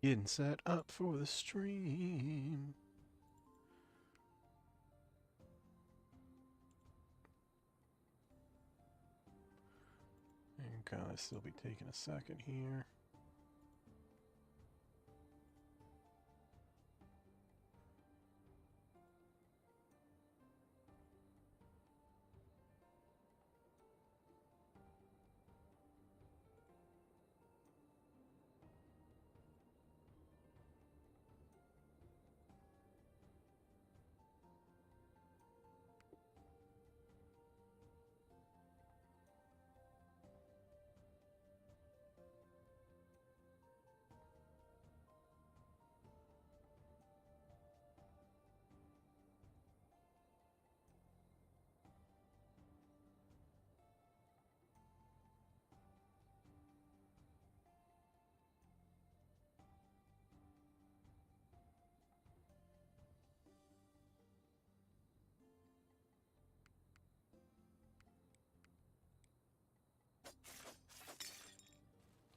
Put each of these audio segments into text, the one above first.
Getting set up for the stream. And gonna still be taking a second here.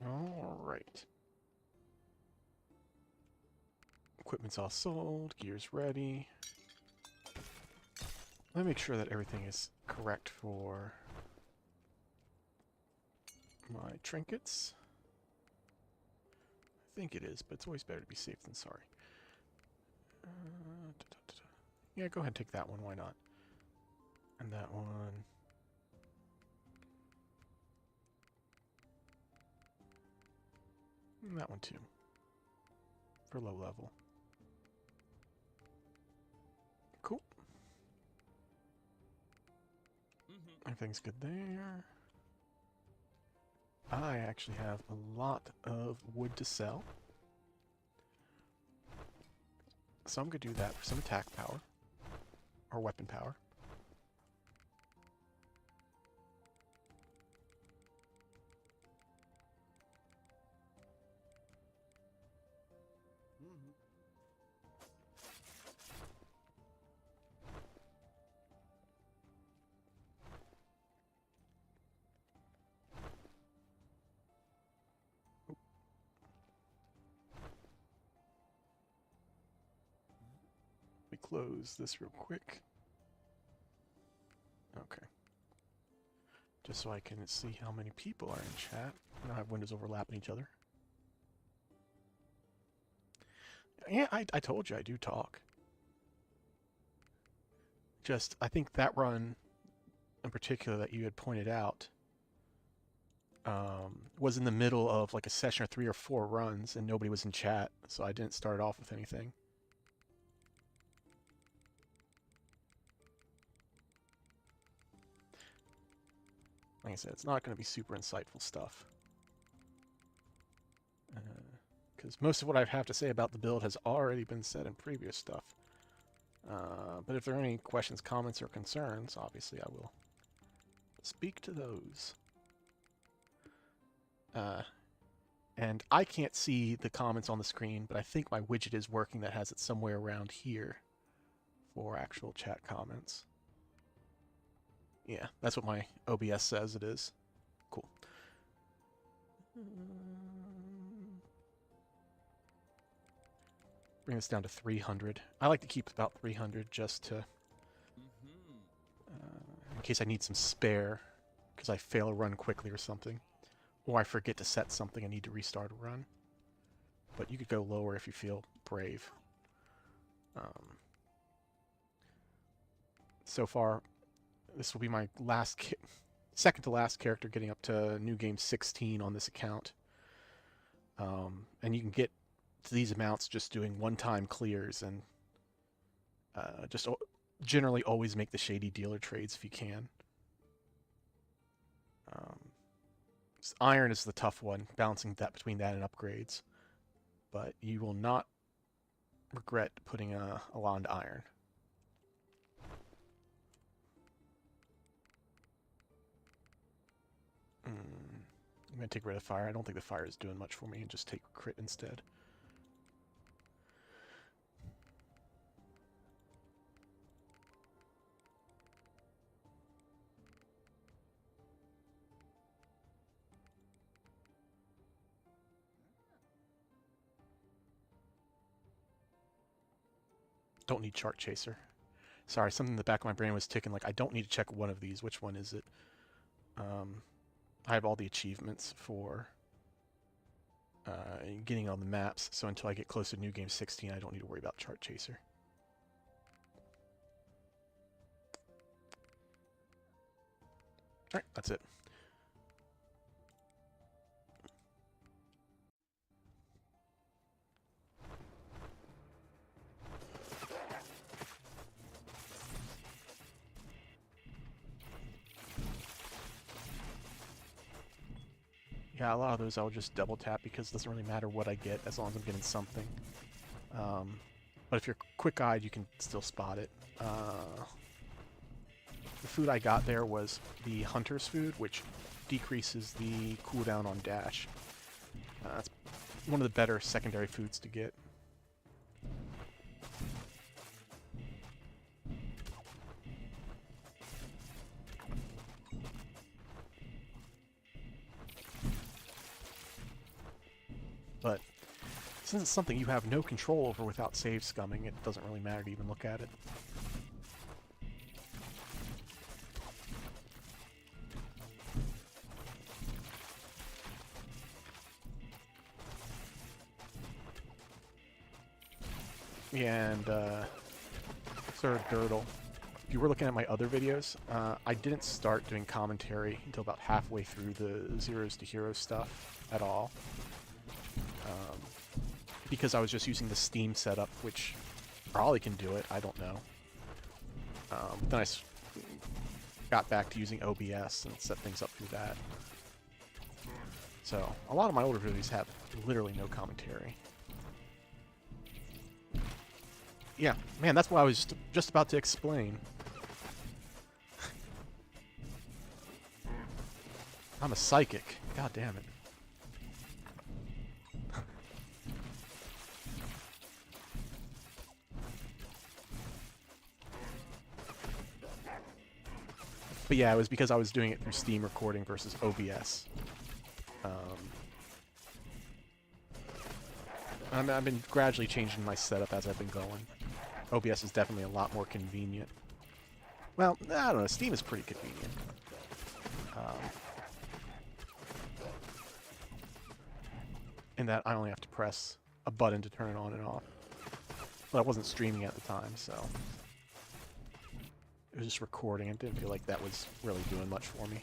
All right. Equipment's all sold. Gear's ready. Let me make sure that everything is correct for my trinkets. I think it is, but it's always better to be safe than sorry. Yeah, go ahead and take that one. Why not? And that one. And that one too. For low level. Cool. Everything's good there. I actually have a lot of wood to sell. So I'm going to do that for some attack power. Or weapon power. Let me close this real quick. Okay. Just so I can see how many people are in chat. I don't have windows overlapping each other. Yeah, I told you I do talk. Just, I think that run in particular that you had pointed out was in the middle of like a session of 3 or 4 runs and nobody was in chat, so I didn't start off with anything. Like I said, it's not going to be super insightful stuff. Because most of what I have to say about the build has already been said in previous stuff. But if there are any questions, comments, or concerns, obviously I will speak to those. And I can't see the comments on the screen, but I think my widget is working that has it somewhere around here for actual chat comments. Yeah, that's what my OBS says it is. Cool. Bring this down to 300. I like to keep about 300 just to... in case I need some spare, because I fail a run quickly or something. Or I forget to set something and need to restart a run. But you could go lower if you feel brave. So far, this will be my second to last character getting up to New Game 16 on this account. And you can get to these amounts just doing one-time clears and just generally always make the shady dealer trades if you can. Iron is the tough one, balancing that between that and upgrades. But you will not regret putting a lot into iron. I'm going to take rid of fire. I don't think the fire is doing much for me and just take crit instead. Don't need chart chaser. Sorry, something in the back of my brain was ticking like I don't need to check one of these. Which one is it? I have all the achievements for getting all the maps, so until I get close to New Game 16, I don't need to worry about chart chaser. Alright, that's it. Yeah, a lot of those I'll just double tap because it doesn't really matter what I get as long as I'm getting something. But if you're quick-eyed, you can still spot it. The food I got there was the Hunter's food, which decreases the cooldown on dash. That's one of the better secondary foods to get. But since it's something you have no control over without save scumming, it doesn't really matter to even look at it. Yeah, and Sir Dirtle, if you were looking at my other videos, I didn't start doing commentary until about halfway through the Zeros to Heroes stuff at all. Because I was just using the Steam setup, which probably can do it, I don't know. Then I got back to using OBS and set things up through that. So, a lot of my older videos have literally no commentary. Yeah, man, that's what I was just about to explain. I'm a psychic. God damn it. But yeah, it was because I was doing it through Steam recording versus OBS. I've been gradually changing my setup as I've been going. OBS is definitely a lot more convenient. Well, I don't know, Steam is pretty convenient. In that I only have to press a button to turn it on and off. But I wasn't streaming at the time, so... it was just recording. I didn't feel like that was really doing much for me.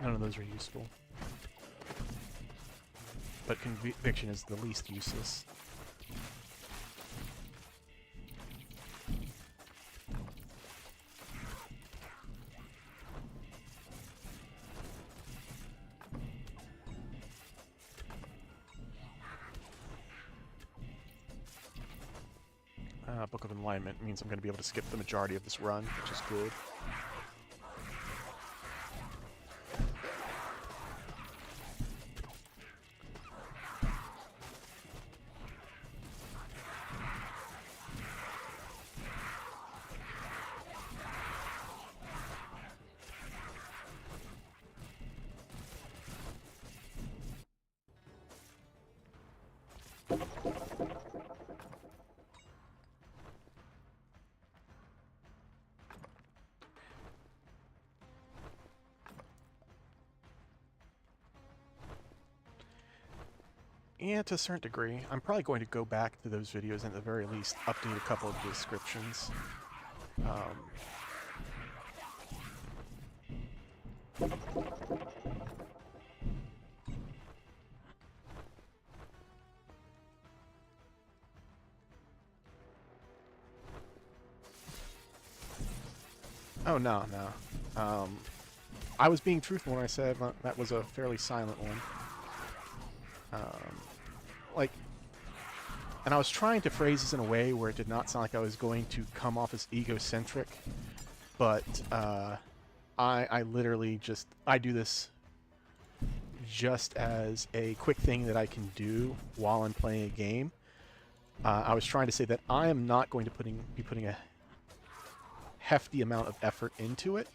None of those are useful. But conviction is the least useless. Book of Enlightenment means I'm going to be able to skip the majority of this run, which is good. Yeah, to a certain degree. I'm probably going to go back to those videos and at the very least update a couple of descriptions. Oh, no. I was being truthful when I said that was a fairly silent one. And I was trying to phrase this in a way where it did not sound like I was going to come off as egocentric, but I literally just, I do this just as a quick thing that I can do while I'm playing a game. I was trying to say that I am not going to be putting a hefty amount of effort into it.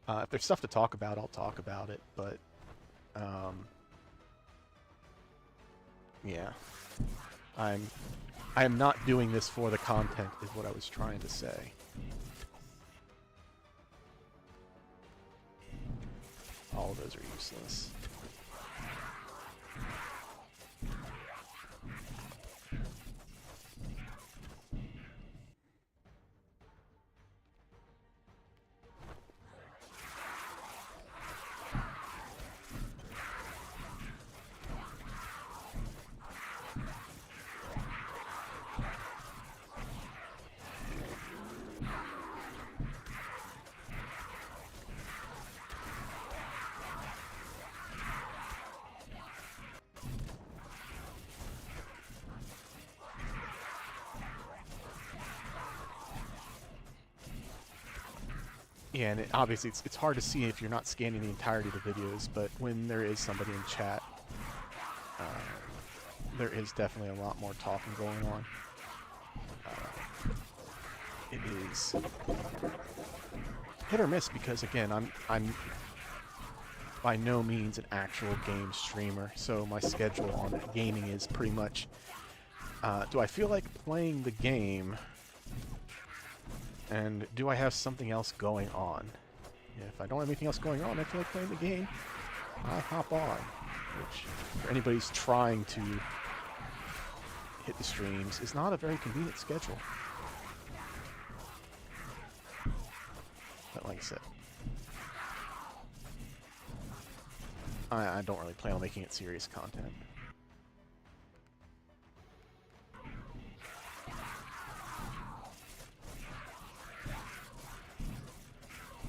If there's stuff to talk about, I'll talk about it, but yeah, I am not doing this for the content, is what I was trying to say. All of those are useless. Yeah, and obviously it's hard to see if you're not scanning the entirety of the videos, but when there is somebody in chat, there is definitely a lot more talking going on. It is hit or miss because, again, I'm by no means an actual game streamer, so my schedule on gaming is pretty much, do I feel like playing the game, and do I have something else going on? If I don't have anything else going on, I feel like playing the game, I'll hop on. Which, for anybody who's trying to hit the streams, is not a very convenient schedule. But like I said, I don't really plan on making it serious content.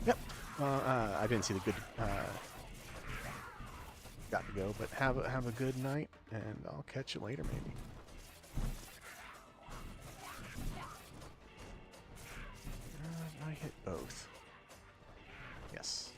Yep. I didn't see the good. Got to go, but have a good night, and I'll catch you later, maybe. I hit both. Yes.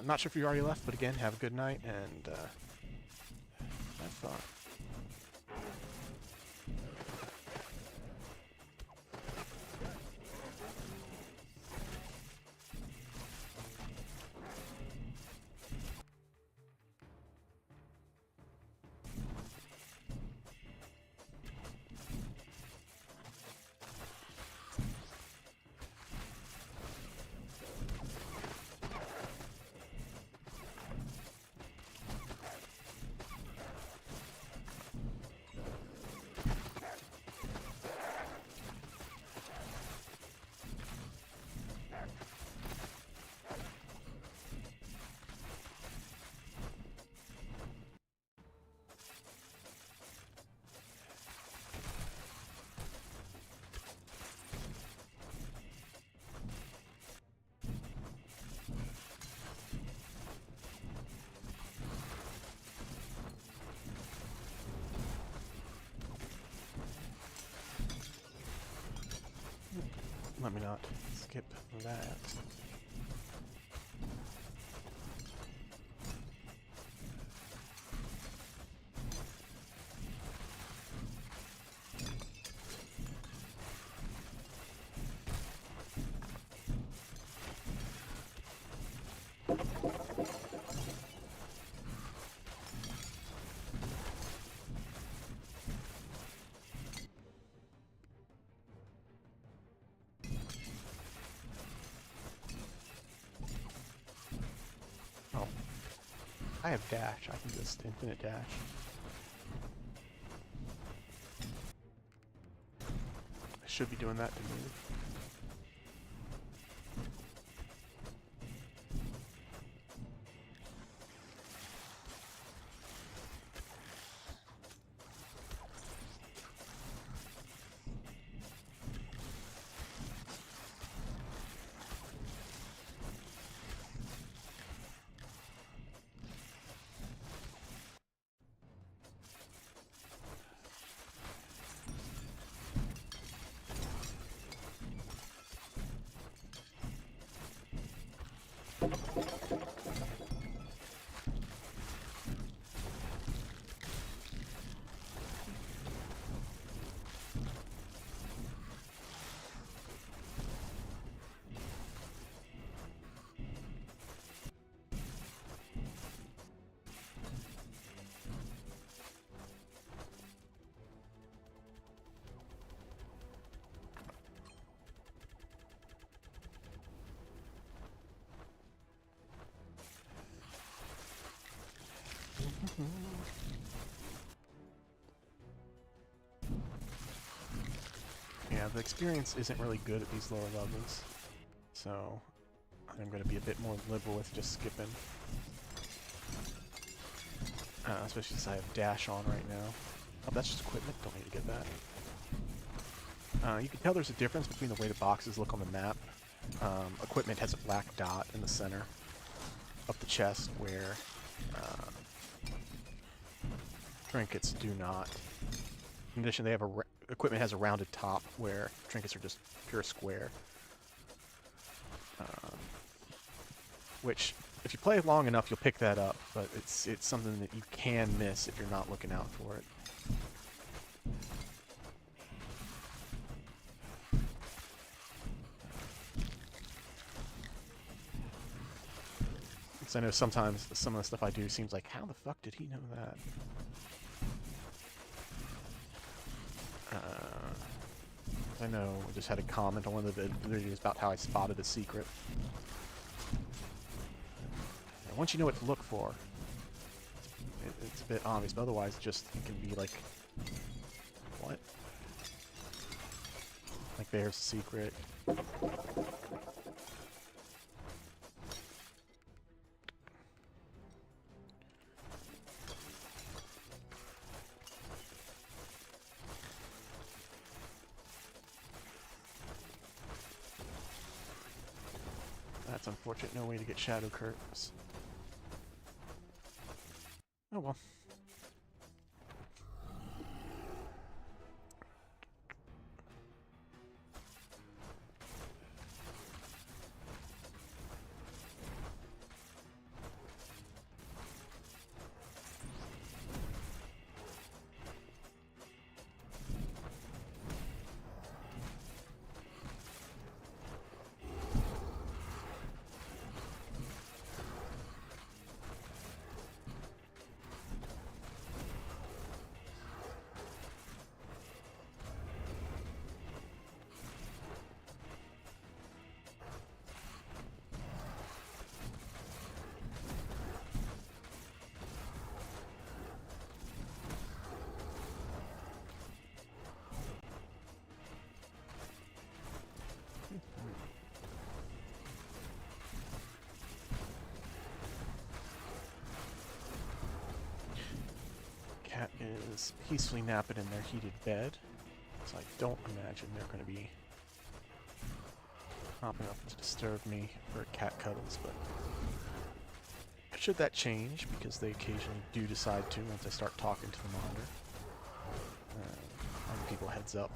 I'm not sure if you already left, but again, have a good night, and have fun. Let me not skip that. Oh. I have dash. I can just infinite dash. I should be doing that to move. Yeah, the experience isn't really good at these lower levels, so I'm going to be a bit more liberal with just skipping. Especially since I have dash on right now. Oh, that's just equipment, don't need to get that. You can tell there's a difference between the way the boxes look on the map. Equipment has a black dot in the center of the chest where trinkets do not. In addition, they have equipment has a rounded top where trinkets are just pure square. Which, if you play long enough, you'll pick that up, but it's something that you can miss if you're not looking out for it. Because I know sometimes some of the stuff I do seems like, how the fuck did he know that? I know I just had a comment on one of the videos about how I spotted a secret. And once you know what to look for, it's a bit obvious, but otherwise just it can be like, what? Like there's a secret. That's unfortunate, no way to get shadow curtains. Oh well. Cat is peacefully napping in their heated bed, so I don't imagine they're going to be hopping up to disturb me for cat cuddles, but should that change, because they occasionally do decide to once I start talking to the monitor, I'll give people a heads up.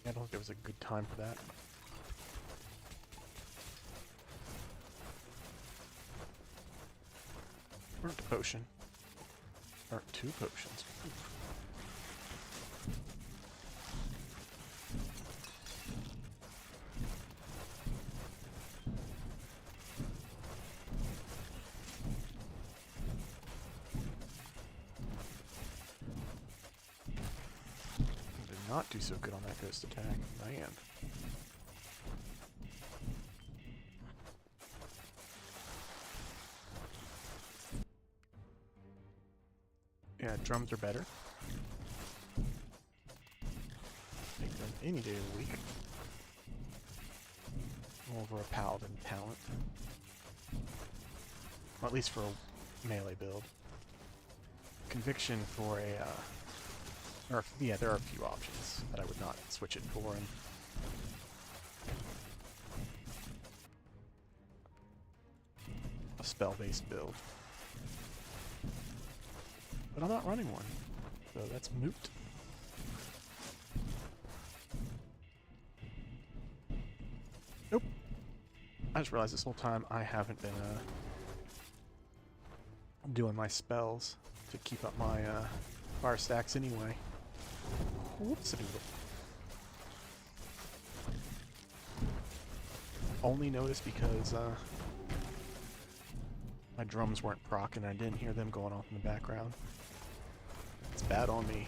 I don't think there was a good time for that. Burnt a potion. Burnt 2 potions. Oof. Did not do so good on that ghost attack, man. Yeah, drums are better. Take them any day of the week. Over a paladin talent. Or at least for a melee build. Conviction for a... yeah, there are a few options that I would not switch it for. And a spell-based build. But I'm not running one, so that's moot. Nope. I just realized this whole time I haven't been doing my spells to keep up my fire stacks anyway. Whoops. Only noticed because my drums weren't proccing and I didn't hear them going off in the background. It's bad on me.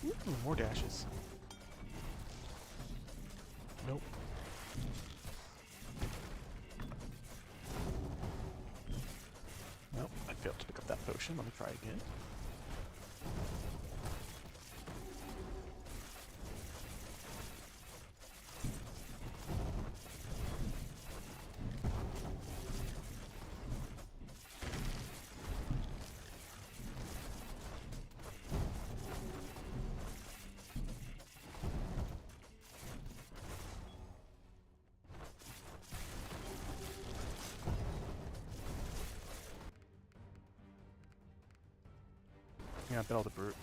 Ooh, more dashes. Nope. Nope, I failed to pick up that potion. Let me try again. Yeah, I bet all the brute.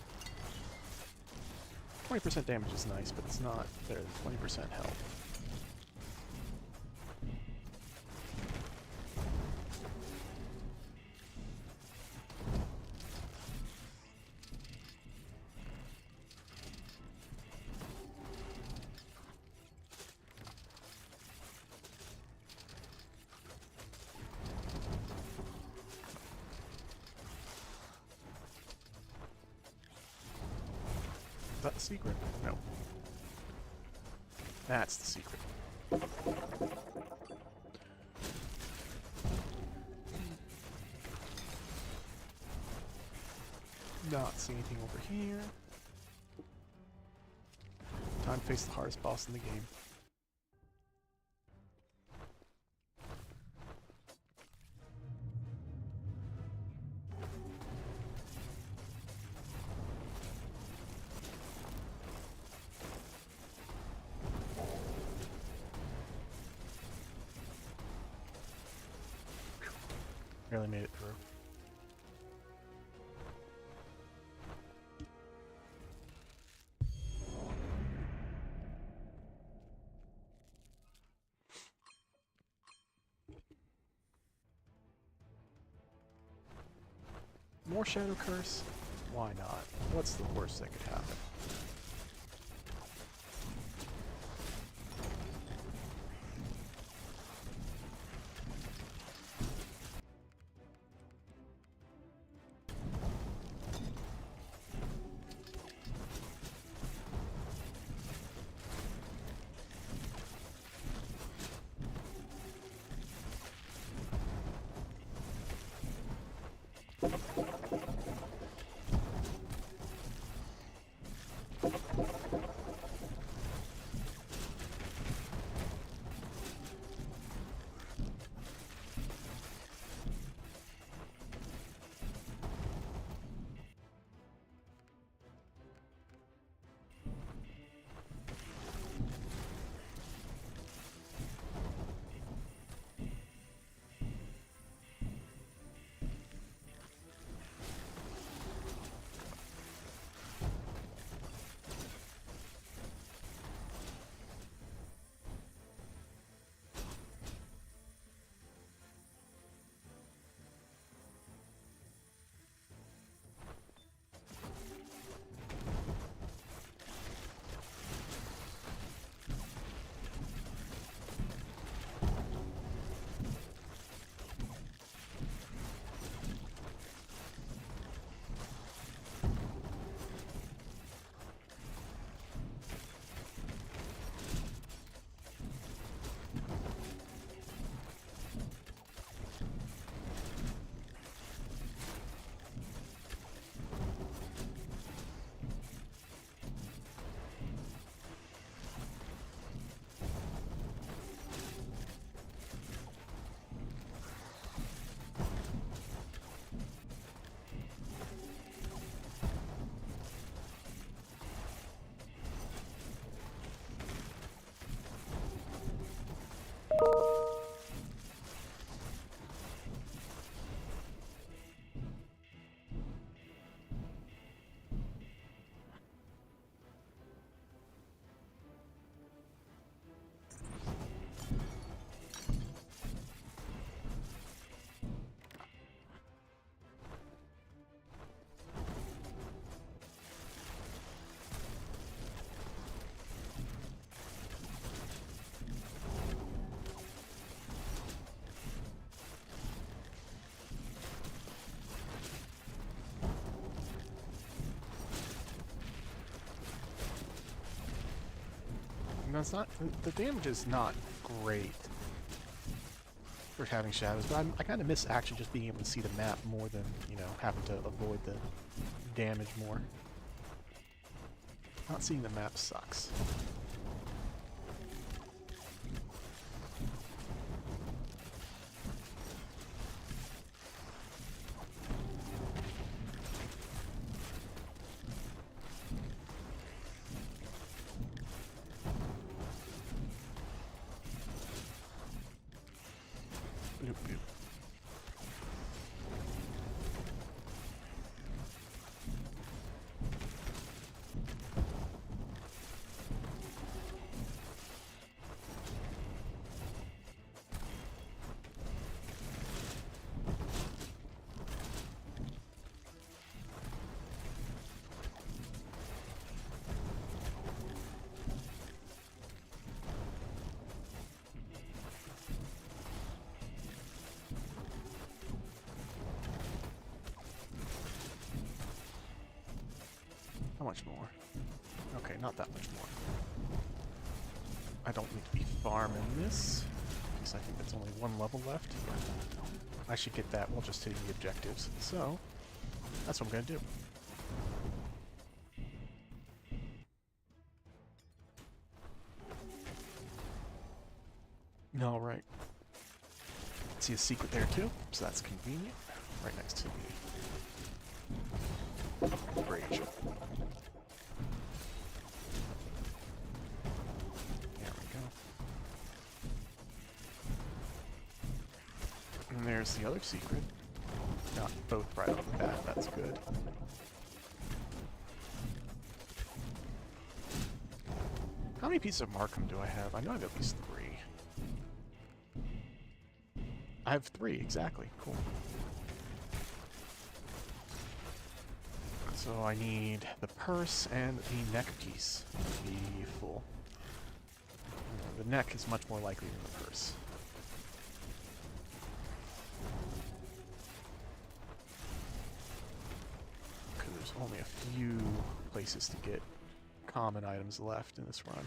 20% damage is nice, but it's not better than 20% health. Is that the secret? No. That's the secret. Not see anything over here. Time to face the hardest boss in the game. Barely made it through. More Shadow Curse? Why not? What's the worst that could happen? No, it's not. The damage is not great for having shadows, but I kind of miss actually just being able to see the map more than, you know, having to avoid the damage more. Not seeing the map sucks. Bloop, bloop. How much more? Okay, not that much more. I don't need to be farming this, because I think that's only one level left. I should get that while just hitting the objectives. So, that's what I'm going to do. Alright. See a secret there too, so that's convenient. Right next to the bridge. And there's the other secret. Not both right off the bat, that's good. How many pieces of Markham do I have? I know I have at least 3. I have 3, exactly. Cool. So I need the purse and the neck piece to be full. The neck is much more likely than the purse. Because there's only a few places to get common items left in this run.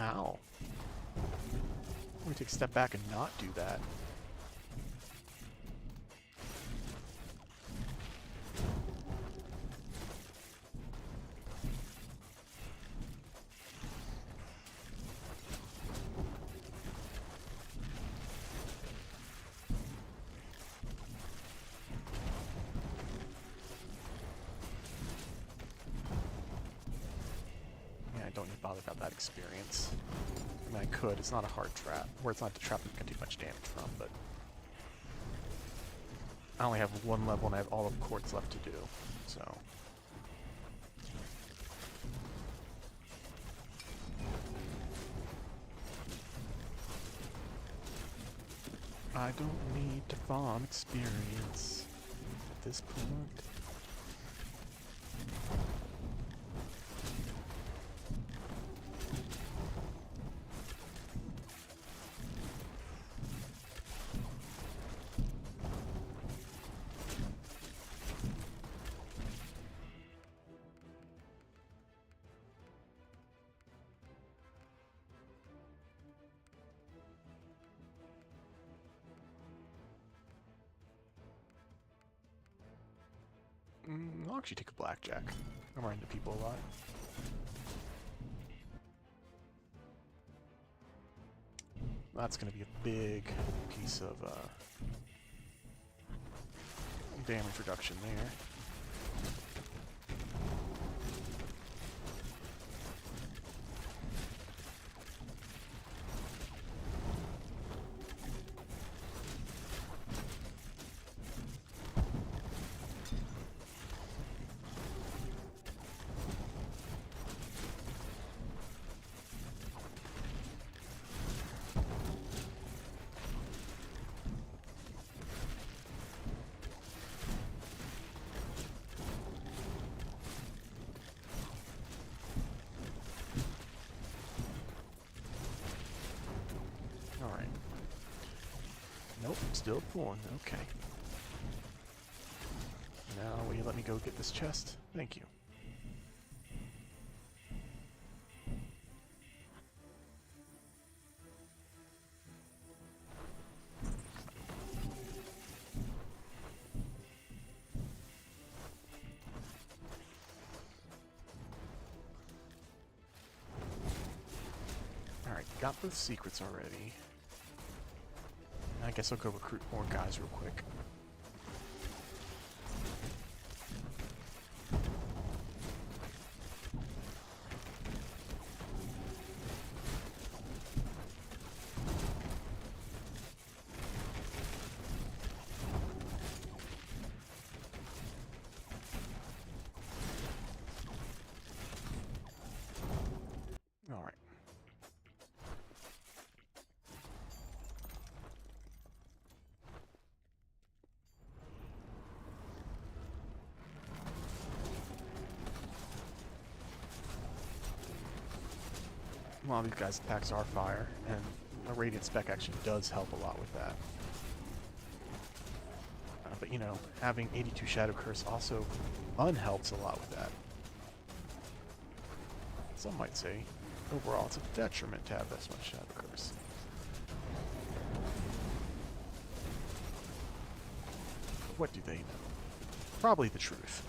Ow. Let me take a step back and not do that. Yeah, I don't need to bother about that experience. I mean, I could. It's not a hard trap. Or it's not a trap that you can take much damage from, but... I only have one level and I have all of quartz left to do, so... I don't need to farm experience at this point. I'll actually take a blackjack. I'm running into people a lot. That's going to be a big piece of damage reduction there. Alright. Nope, still pulling. Okay. Now, will you let me go get this chest? Thank you. Alright, got both secrets already. I guess I'll go recruit more guys real quick. Alright. A lot of these guys' attacks are fire, and a Radiant Spec actually does help a lot with that. But you know, having 82 Shadow Curse also unhelps a lot with that. Some might say, overall, it's a detriment to have this much Shadow Curse. What do they know? Probably the truth.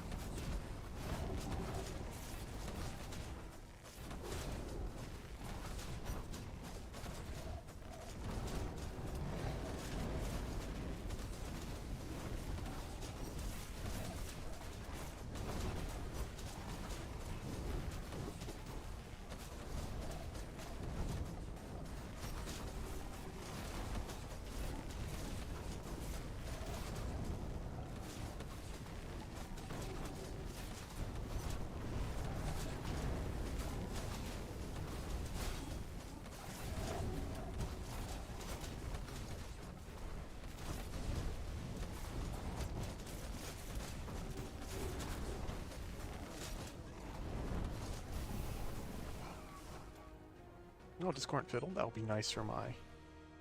No Discordant Fiddle. That will be nice for my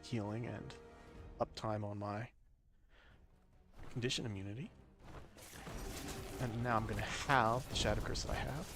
healing and uptime on my condition immunity. And now I'm going to have the Shadow Curse that I have.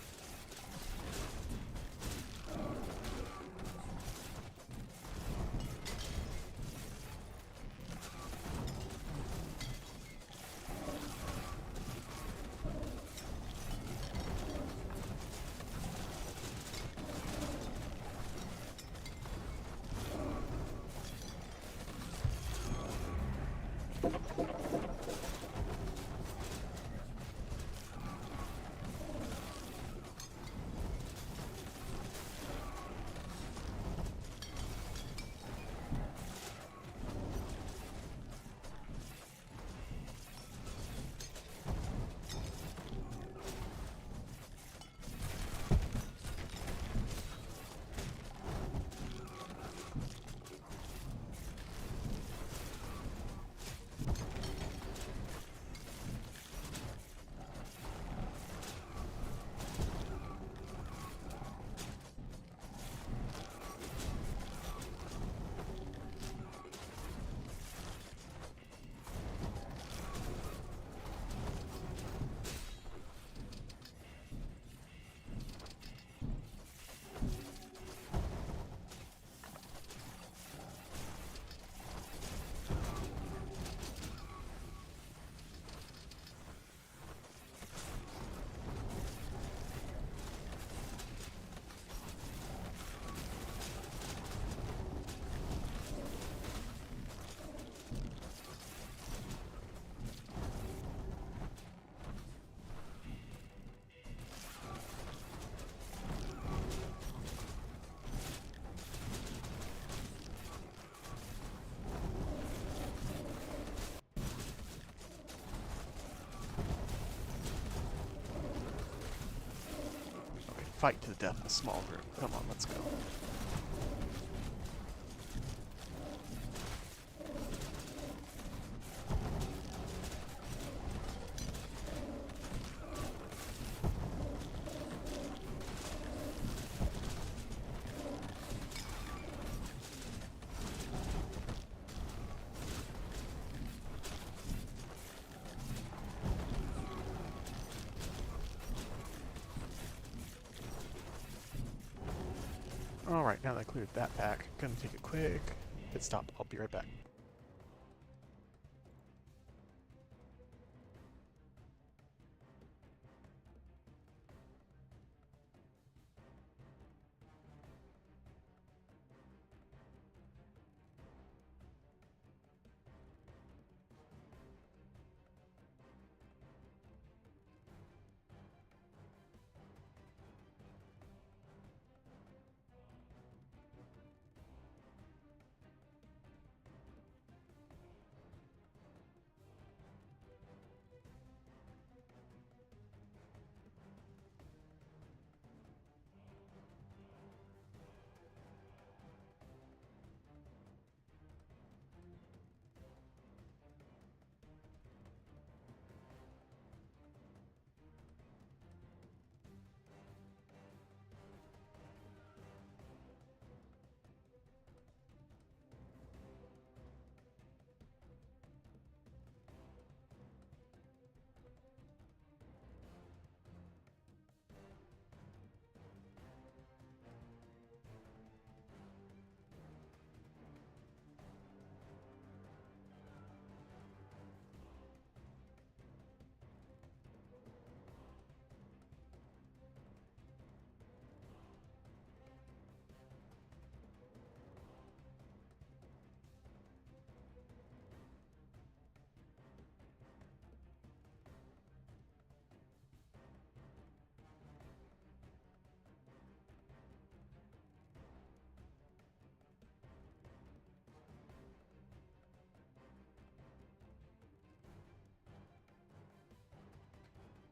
Fight to the death in a small group. Come on, let's go. Alright, now that I cleared that back, gonna take a quick pit stop. I'll be right back.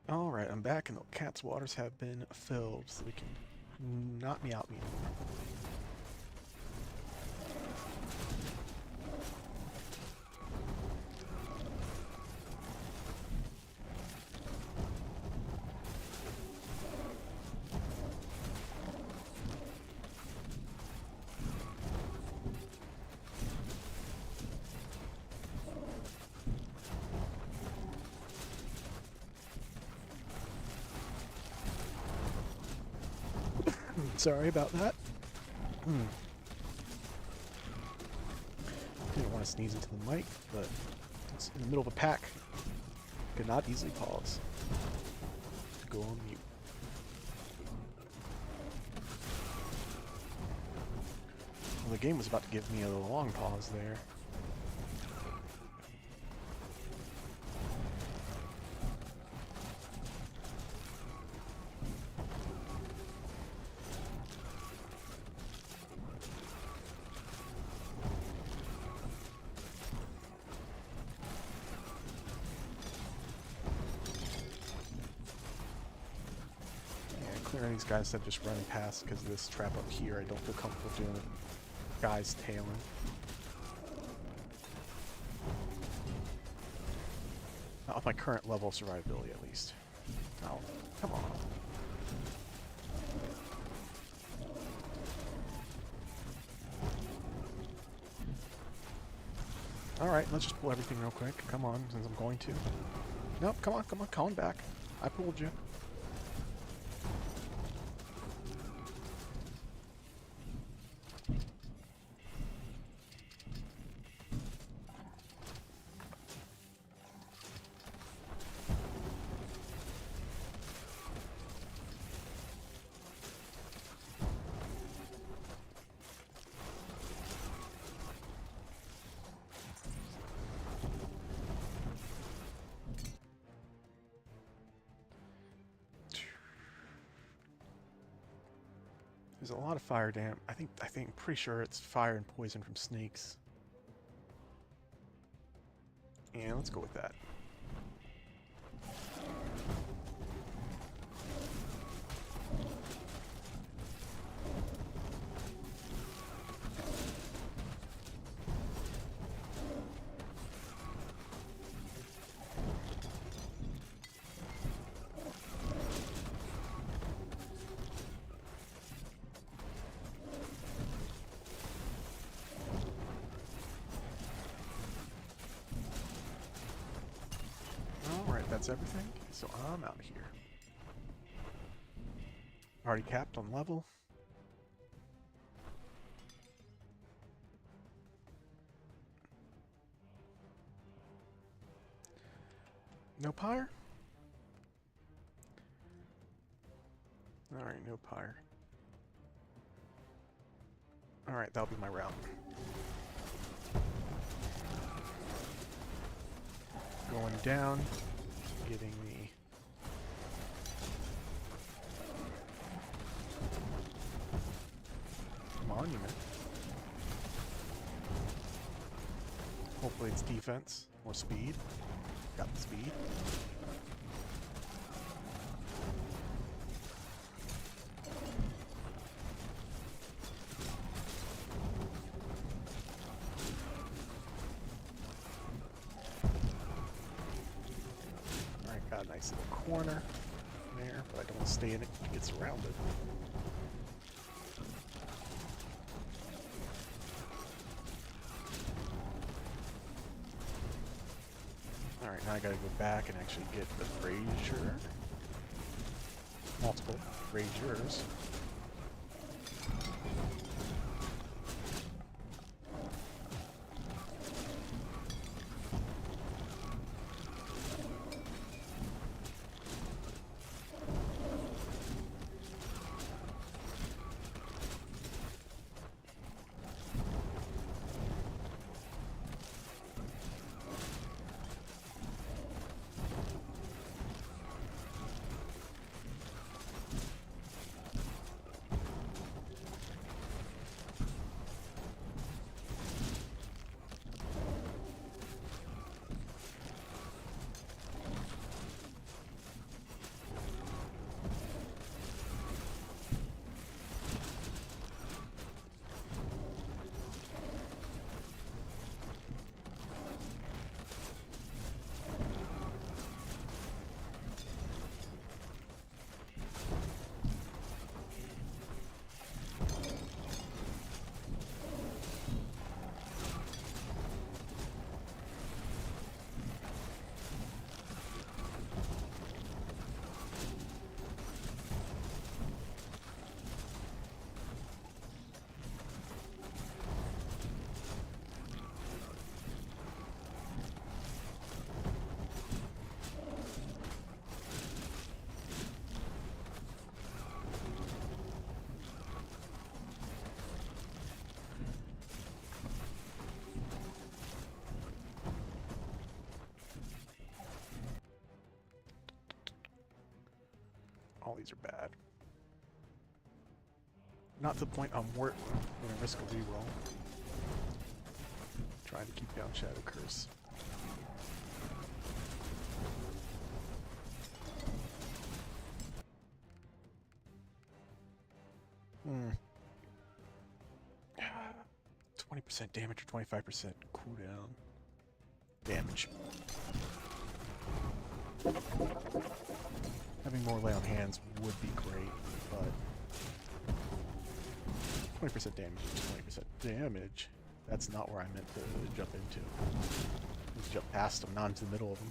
Alright, I'm back and the cat's waters have been filled, so we can not meow me anymore. Sorry about that. Didn't want to sneeze into the mic, but it's in the middle of a pack. Could not easily pause. Go on mute. Well, the game was about to give me a long pause there. Clearing these guys that just running past because of this trap up here. I don't feel comfortable doing guys tailing. Not with my current level of survivability, at least. Oh, come on. Alright, let's just pull everything real quick. Come on, since I'm going to. Nope, come on, calling back. I pulled you. There's a lot of fire damage. I think pretty sure it's fire and poison from snakes. And let's go with that. That's everything, so I'm out of here. Already capped on level. No pyre? Alright, no pyre. Alright, that'll be my route. Going down. Getting the monument. Hopefully it's defense or speed. Got the speed. Got a nice little corner there, but I don't want to stay in it. It gets surrounded. Alright, now I gotta go back and actually get the brazier. Multiple braziers. All these are bad. Not to the point I'm going to risk a reroll. Trying to keep down Shadow Curse. Hmm. 20% damage or 25% cooldown. Damage. Having more lay on hands would be great, but 20% damage is 20% damage. That's not where I meant to jump into. Just jump past them, not into the middle of them.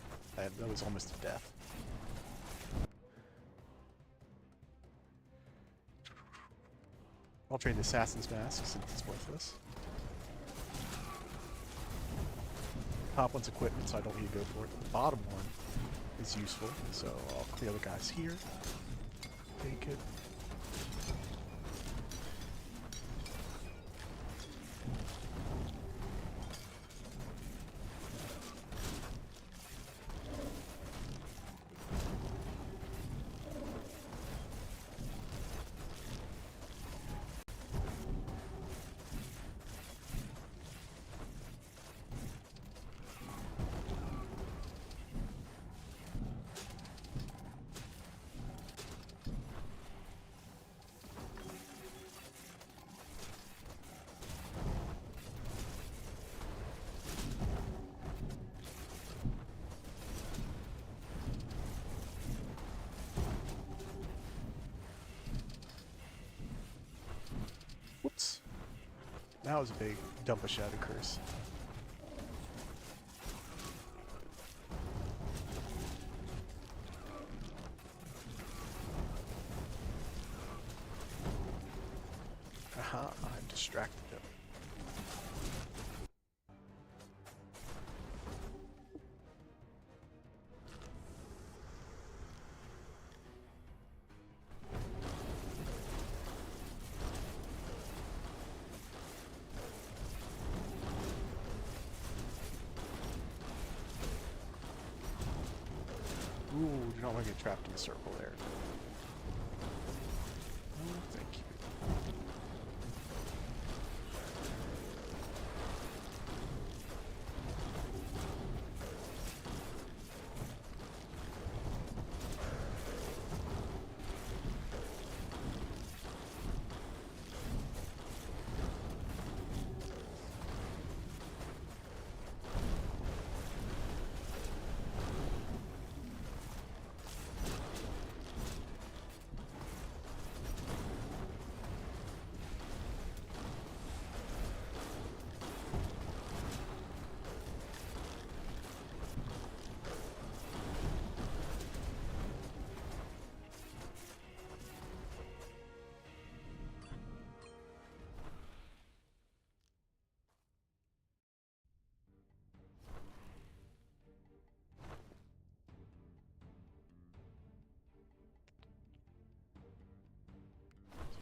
That was almost a death. I'll trade the Assassin's Mask since it's worthless. Top one's equipment, so I don't need to go for it. The bottom one is useful, so I'll clear the guys here. Take it. Whoops. That was a big dump of Shadow Curse. Aha, I've distracted him. Ooh, do not want to get trapped in the circle there. Oh, thank you.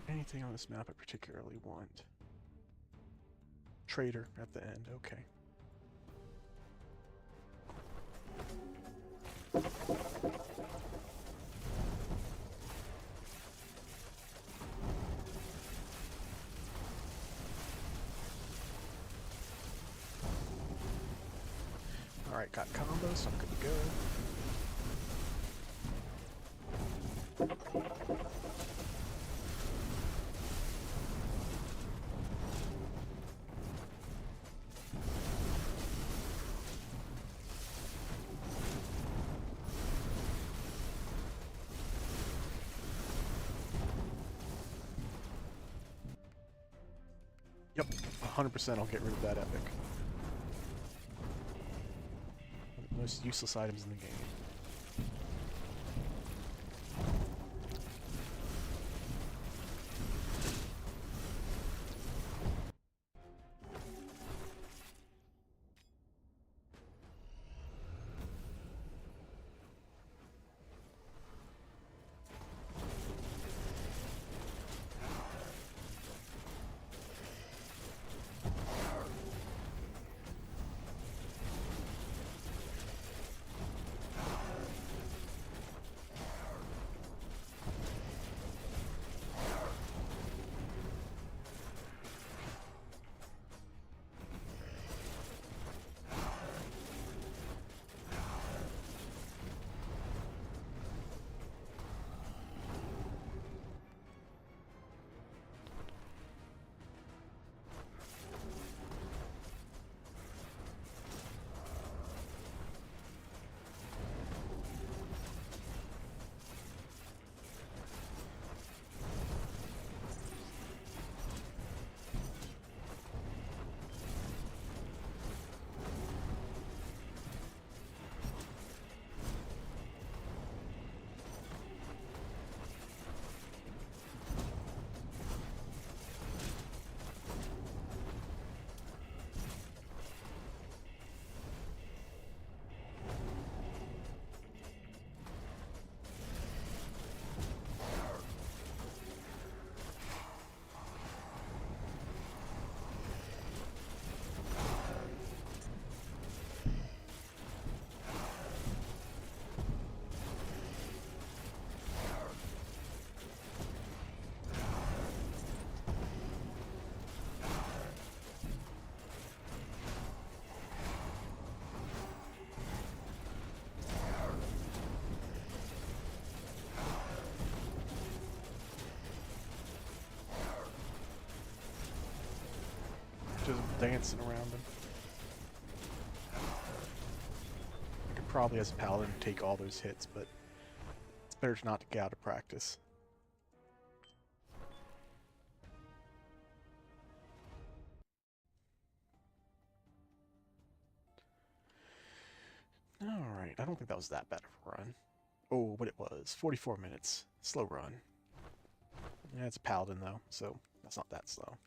Anything on this map I particularly want? Trader at the end, okay. Alright, got combos, so I'm good to go. Yep, 100% I'll get rid of that epic. One of the most useless items in the game. dancing around him. I could probably, as a paladin, take all those hits, but it's better not to get out of practice. Alright, I don't think that was that bad of a run. Oh, but it was. 44 minutes. Slow run. Yeah, it's a paladin, though, so that's not that slow.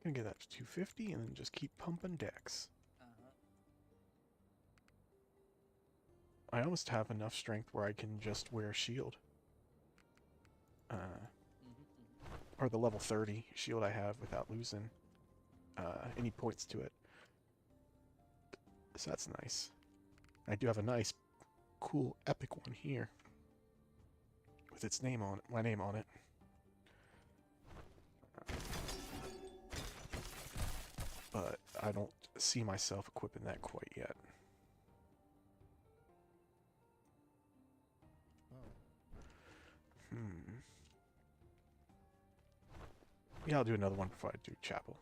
Gonna get that to 250 and then just keep pumping decks. I almost have enough strength where I can just wear a shield. Or the level 30 shield I have without losing any points to it. So that's nice. I do have a nice, cool, epic one here. With its name on it, my name on it. But I don't see myself equipping that quite yet. Yeah, I'll do another one before I do chapel.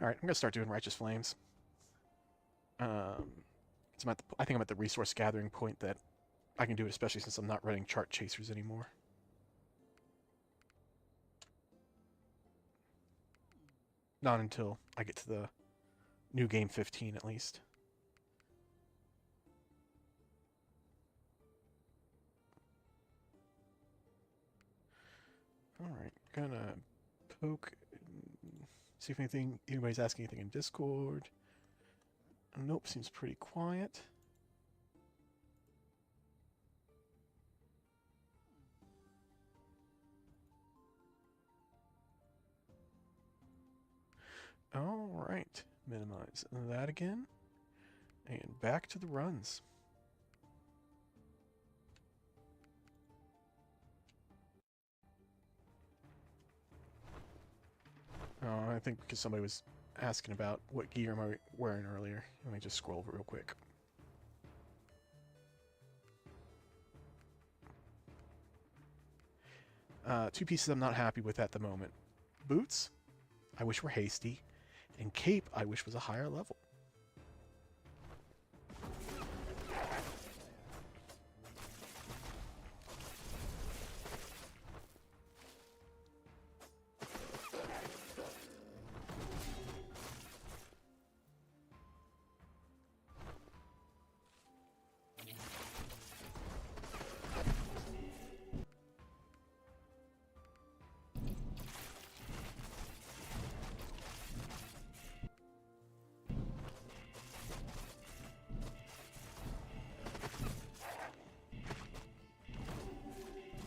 Alright, I'm going to start doing Righteous Flames. I think I'm at the resource gathering point that I can do it, especially since I'm not running chart chasers anymore. Not until I get to the new game 15, at least. Alright, gonna poke, see if anybody's asking anything in Discord. Nope, seems pretty quiet. Alright, minimize that again. And back to the runs. Oh, I think because somebody was asking about what gear am I wearing earlier. Let me just scroll real quick. Two pieces I'm not happy with at the moment. Boots, I wish were hasty, and cape, I wish was a higher level.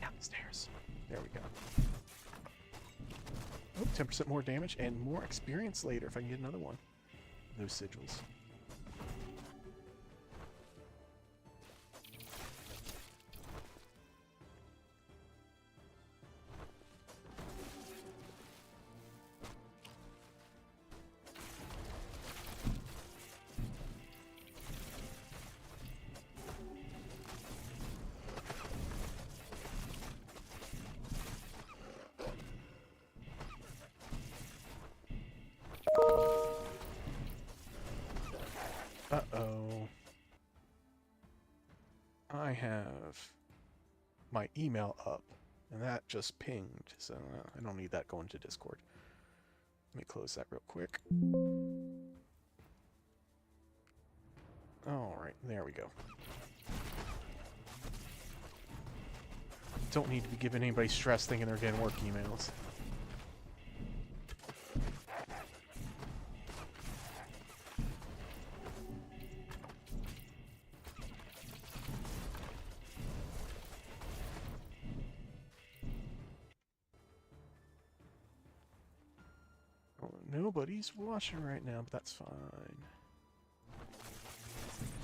Downstairs. There we go. Oh, 10% more damage and more experience later if I can get another one. Those sigils. Uh-oh. I have my email up, and that just pinged, so I don't need that going to Discord. Let me close that real quick. Alright, there we go. Don't need to be giving anybody stress thinking they're getting work emails. Nobody's watching right now, but that's fine.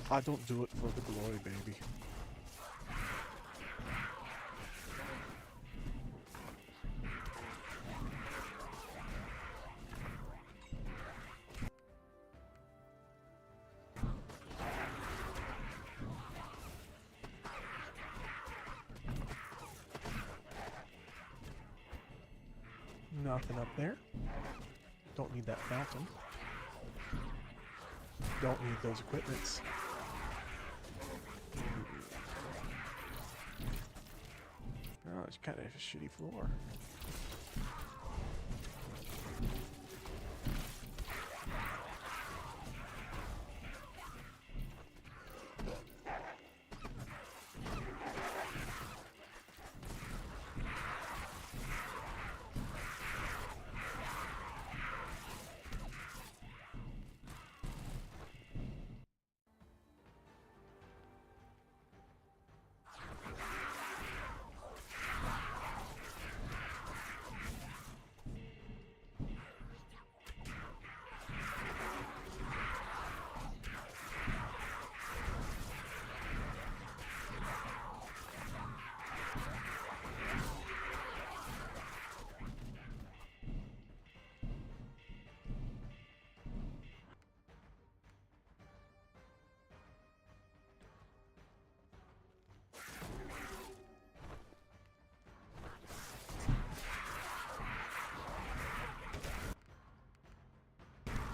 I don't do it for the glory, baby. Nothing up there. Don't need that fountain. Don't need those equipments. Oh, it's kind of a shitty floor.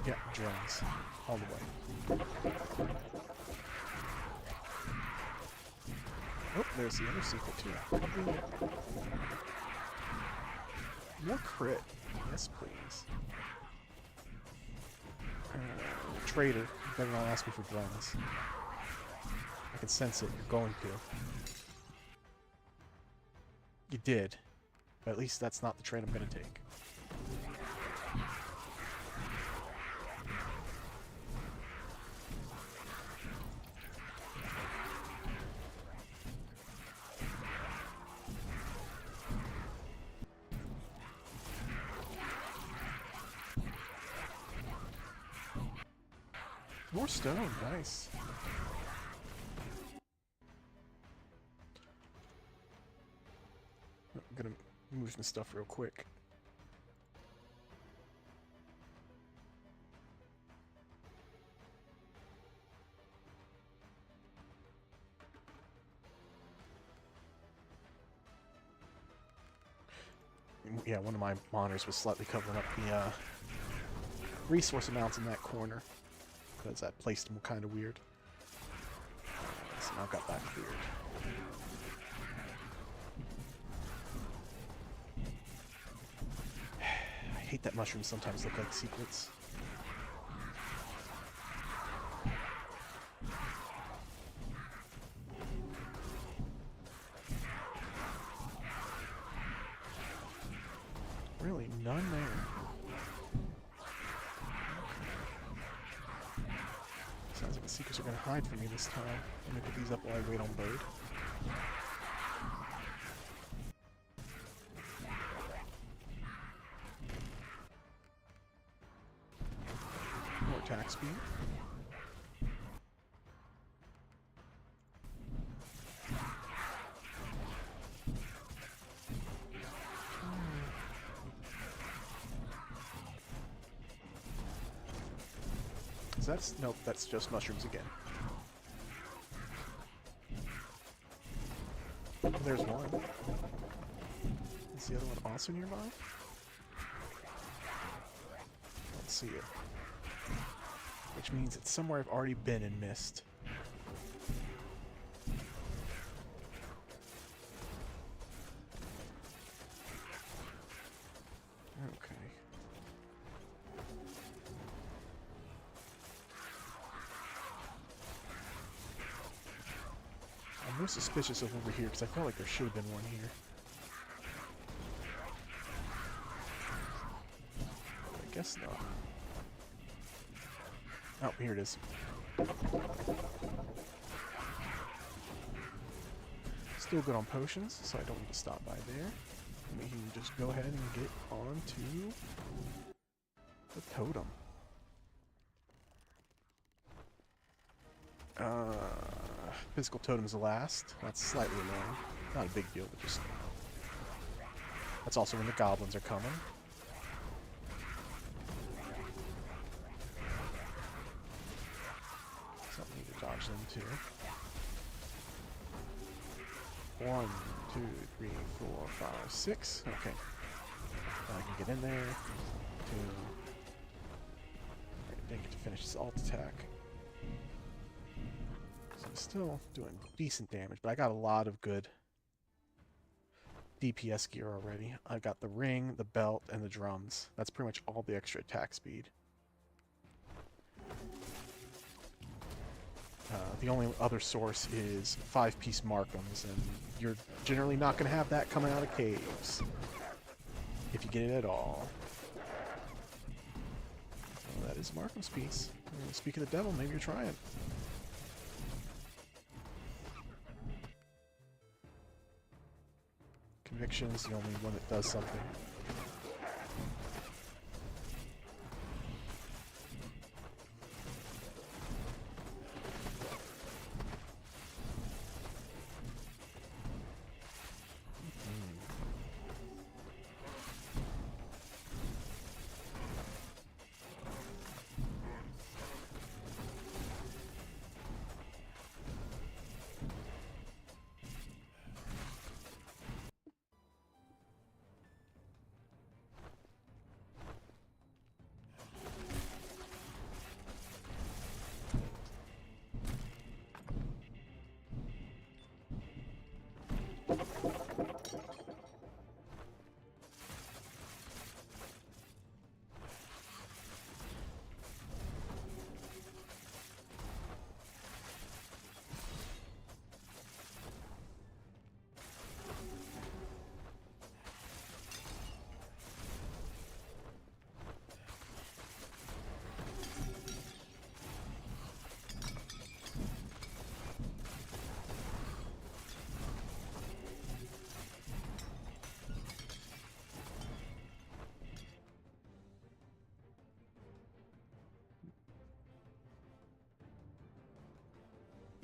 Yeah, drones. All the way. Oh, there's the other secret too. More crit. Yes, please. Trader, you better not ask me for blends. I can sense it. You're going to. You did. But at least that's not the trade I'm going to take. More stone, nice. I'm gonna move some stuff real quick. Yeah, one of my monitors was slightly covering up the resource amounts in that corner. Because I placed them kind of weird. So now I've got that cleared. I hate that mushrooms sometimes look like secrets. Really, none there. Sounds like the secrets are going to hide from me this time. I'm going to put these up while I wait on Bird. More attack speed. That's, nope, that's just mushrooms again. There's one. Is the other one also nearby? Let's see it. Which means it's somewhere I've already been and missed. Okay. I'm more suspicious of over here because I felt like there should have been one here. I guess not. Oh, here it is. Still good on potions, so I don't need to stop by there. We can just go ahead and get on to totem. Physical totem is the last. That's slightly annoying. Not a big deal, but just... That's also when the goblins are coming. So I need to dodge them too. 1, 2, 3, 4, 5, 6. Okay. Now I can get in there. 2. I didn't get to finish this alt attack. So I'm still doing decent damage, but I got a lot of good DPS gear already. I got the ring, the belt, and the drums. That's pretty much all the extra attack speed. The only other source is 5-piece Markhams, and you're generally not going to have that coming out of caves. If you get it at all. Well, that is Markham's piece. Speak of the devil, maybe you're trying. Conviction is the only one that does something.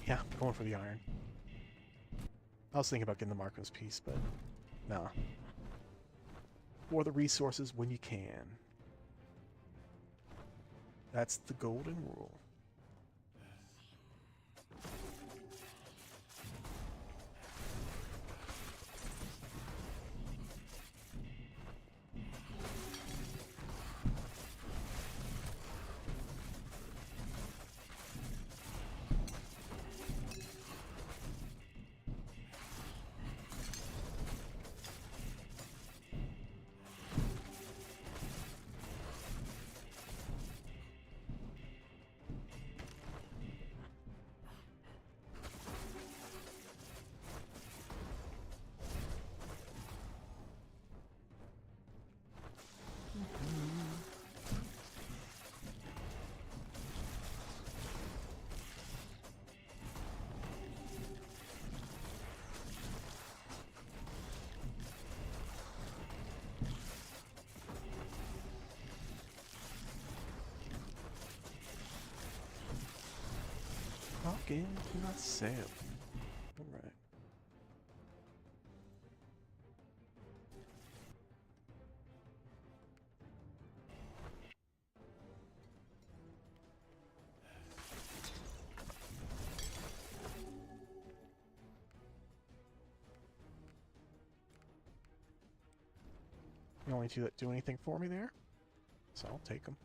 Yeah, going for the iron. I was thinking about getting the Markham's piece, but nah. For the resources when you can. That's the golden rule. Talking, not sail. Alright. The only two that do anything for me there, so I'll take them.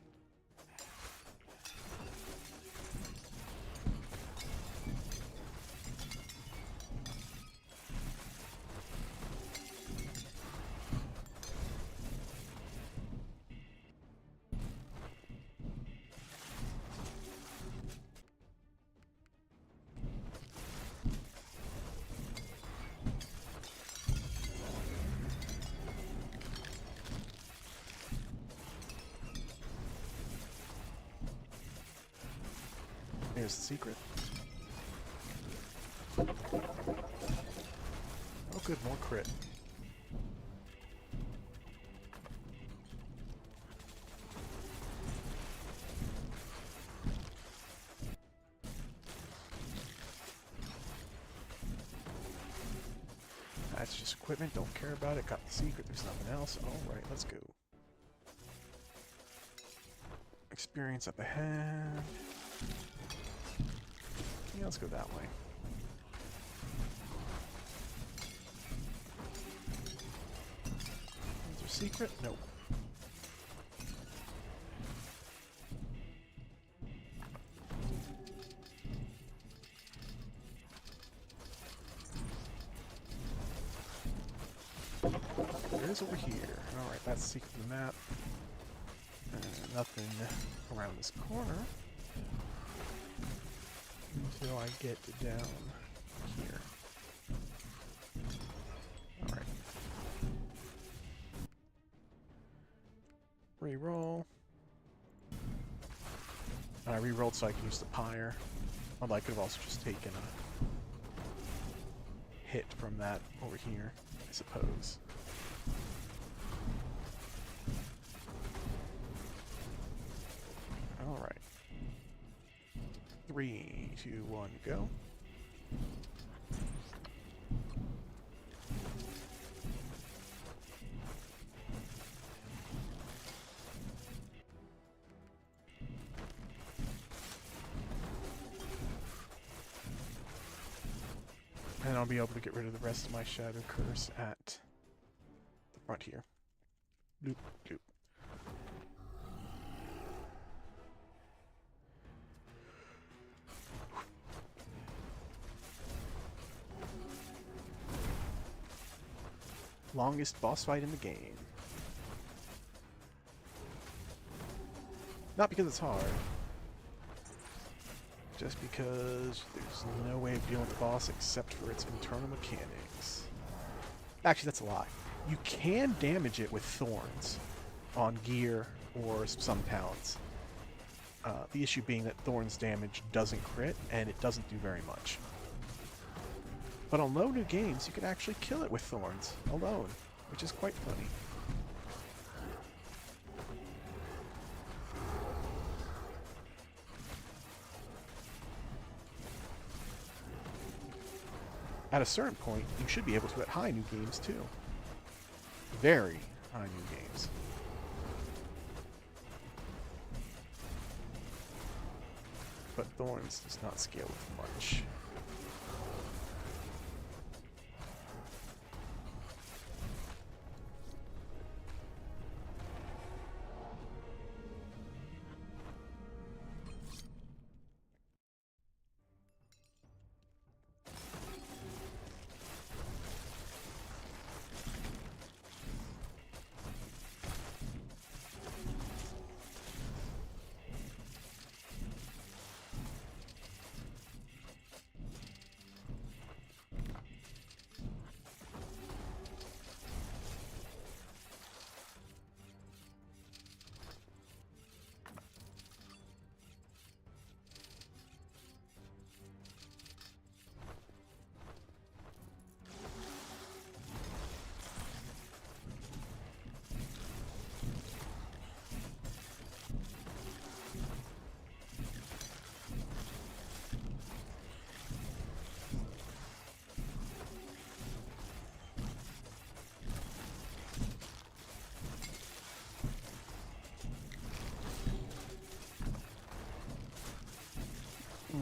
Here's the secret. Oh good, more crit. it's just equipment. Don't care about it. Got the secret. There's nothing else. Alright, let's go. Experience up ahead. Yeah, let's go that way. Is there a secret? Nope. There is over here. Alright, that's the secret of the map. Nothing around this corner until I get down here. Alright. Reroll. And I rerolled so I could use the pyre. Although I could have also just taken a hit from that over here, I suppose. Alright. 3, 2, 1, go. And I'll be able to get rid of the rest of my shadow curse at the front here. Bloop, bloop. Longest boss fight in the game. Not because it's hard. Just because there's no way of dealing with the boss except for its internal mechanics. Actually, that's a lie. You can damage it with thorns on gear or some talents. The issue being that thorns damage doesn't crit, and it doesn't do very much. But on low new games, you can actually kill it with thorns alone, which is quite funny. At a certain point, you should be able to at high new games too. Very high new games. But thorns does not scale with much.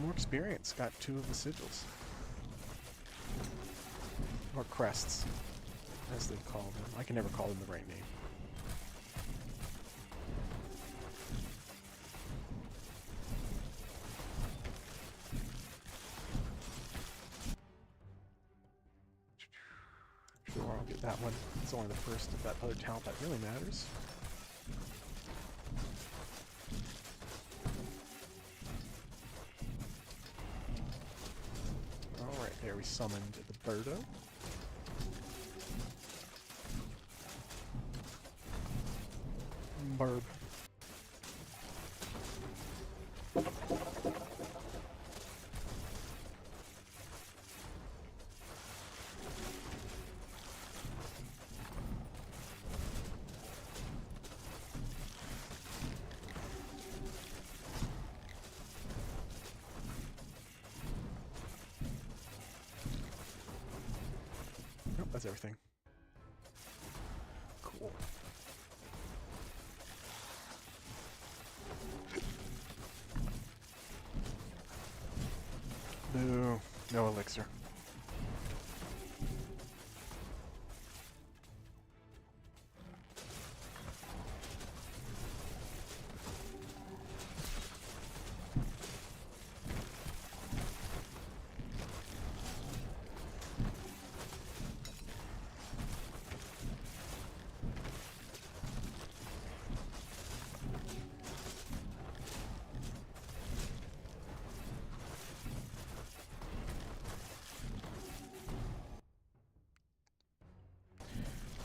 More experience. Got 2 of the sigils. Or crests, as they call them. I can never call them the right name. Sure, I'll get that one. It's only the first of that other talent that really matters. There we summoned the Birdo. Burb. That's everything. Cool. No, no elixir.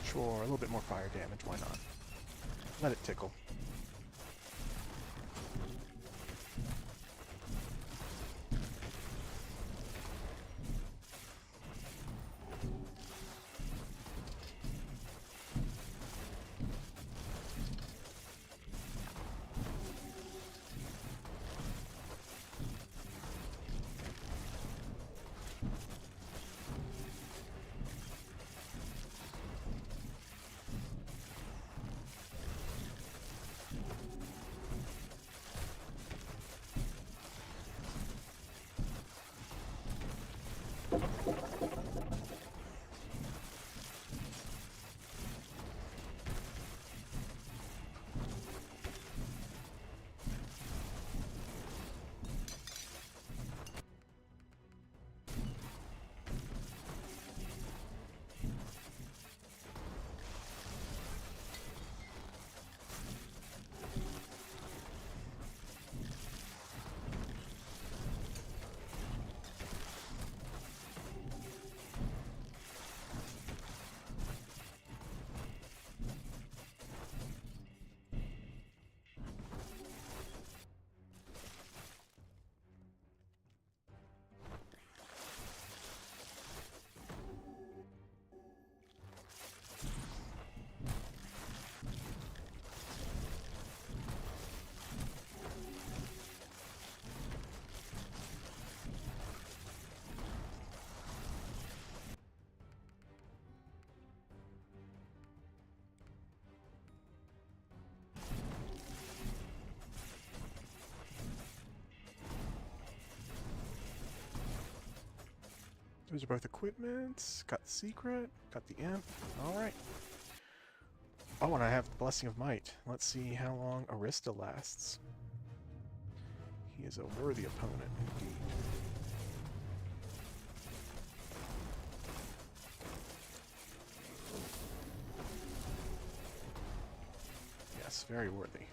Sure, a little bit more fire damage, why not? Let it tickle. Those are both equipments. Got the secret. Got the imp. Alright. Oh, and I have the Blessing of Might. Let's see how long Arista lasts. He is a worthy opponent, indeed. Yes, very worthy.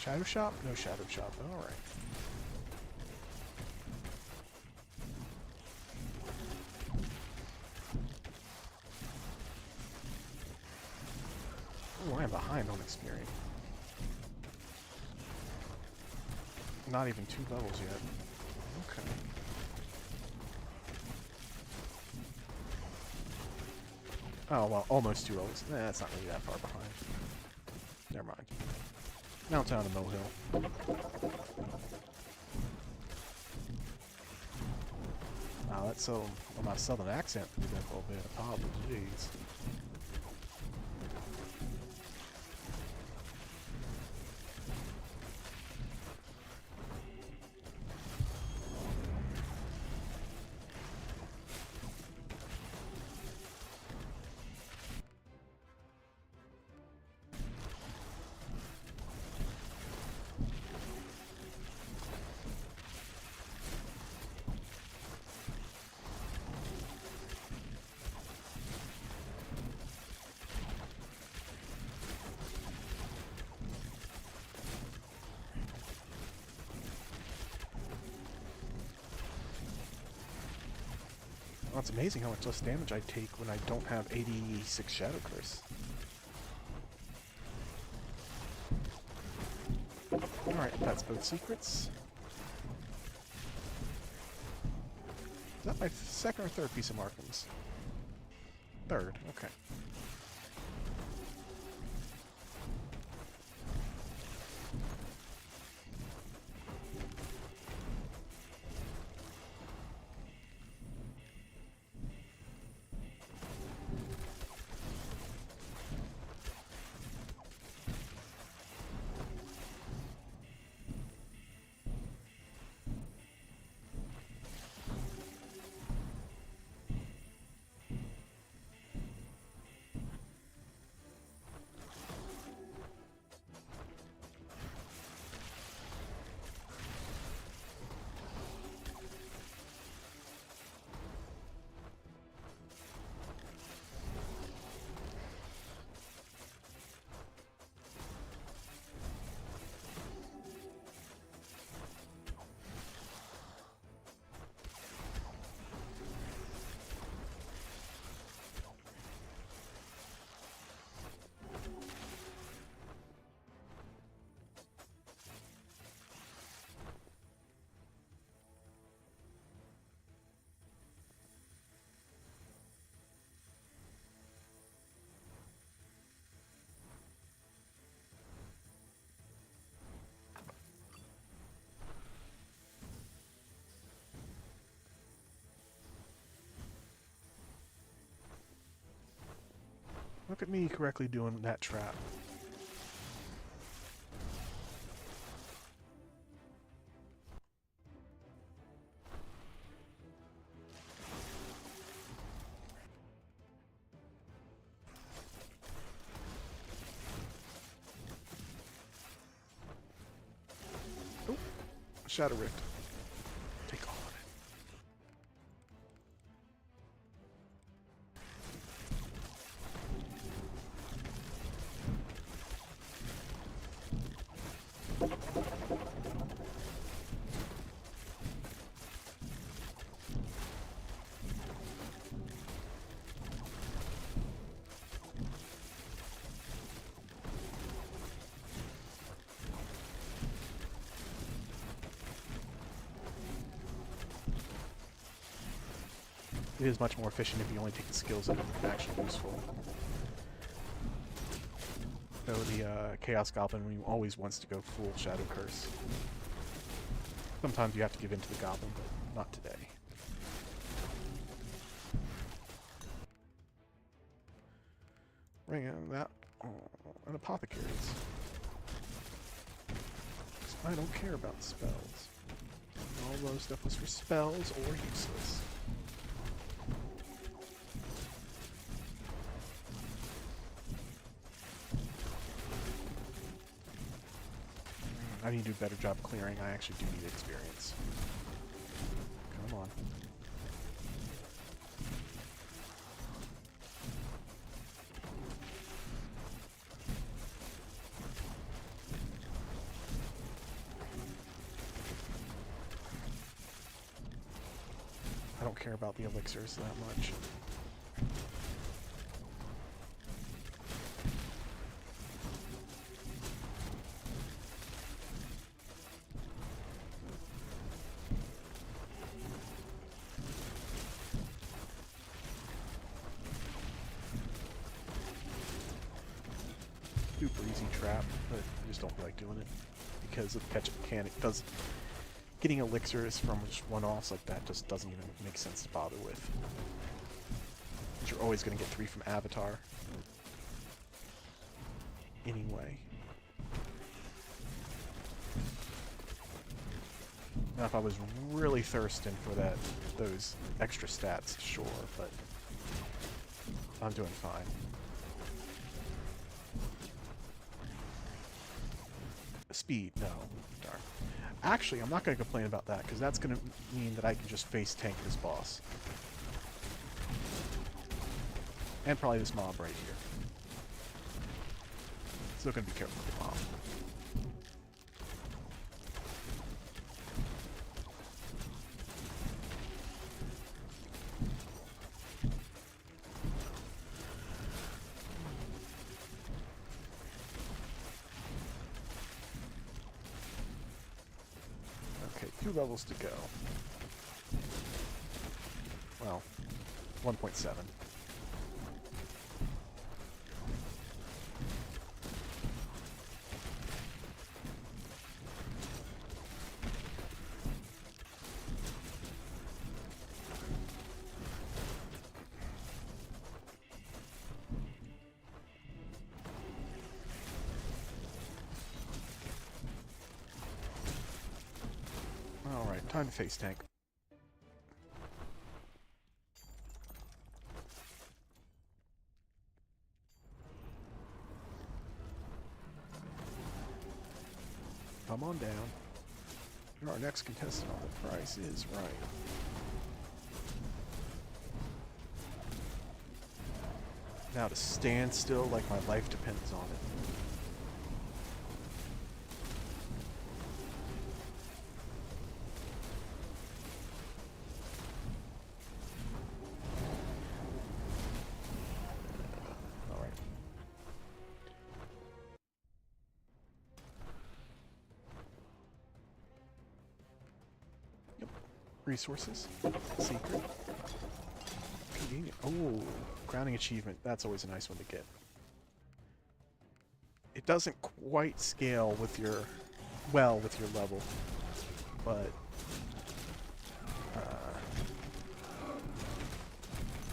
Shadow Shop? No Shadow Shop. Alright. Oh, I am behind on experience. Not even 2 levels yet. Okay. Oh, well, almost 2 levels. Nah, that's not really that far behind. Never mind. Now down to Mohill. Wow, that's so... Well, my southern accent threw that a little bit of a problem. Jeez. Well, it's amazing how much less damage I take when I don't have 86 Shadow Curse. Alright, that's both secrets. Is that my second or third piece of markings? Third, okay. Look at me correctly doing that trap. Oh, Shadow Rift. Take all of it. It is much more efficient if you only take the skills that are actually useful. Though the Chaos Goblin always wants to go full Shadow Curse. Sometimes you have to give in to the Goblin, but not today. Ring that. Oh, an Apothecaries. I don't care about spells. All those stuff was for spells or useless. I need to do a better job clearing. I actually do need experience. Come on. I don't care about the elixirs that much. Super easy trap, but I just don't feel like doing it because of the catch-up mechanic. Getting elixirs from just one-offs like that just doesn't even make sense to bother with. You're always going to get 3 from Avatar. Anyway. Now if I was really thirsting for those extra stats, sure, but I'm doing fine. Speed, no. Darn. Actually, I'm not going to complain about that, because that's going to mean that I can just face tank this boss. And probably this mob right here. Still going to be careful with the mob. Okay, 2 levels to go. Well, 1.7. Alright, time to face tank. Come on down. You're our next contestant on The Price is Right. Now to stand still like my life depends on it. Resources. Secret. Convenient. Oh, grounding achievement. That's always a nice one to get. It doesn't quite scale with your, with your level, but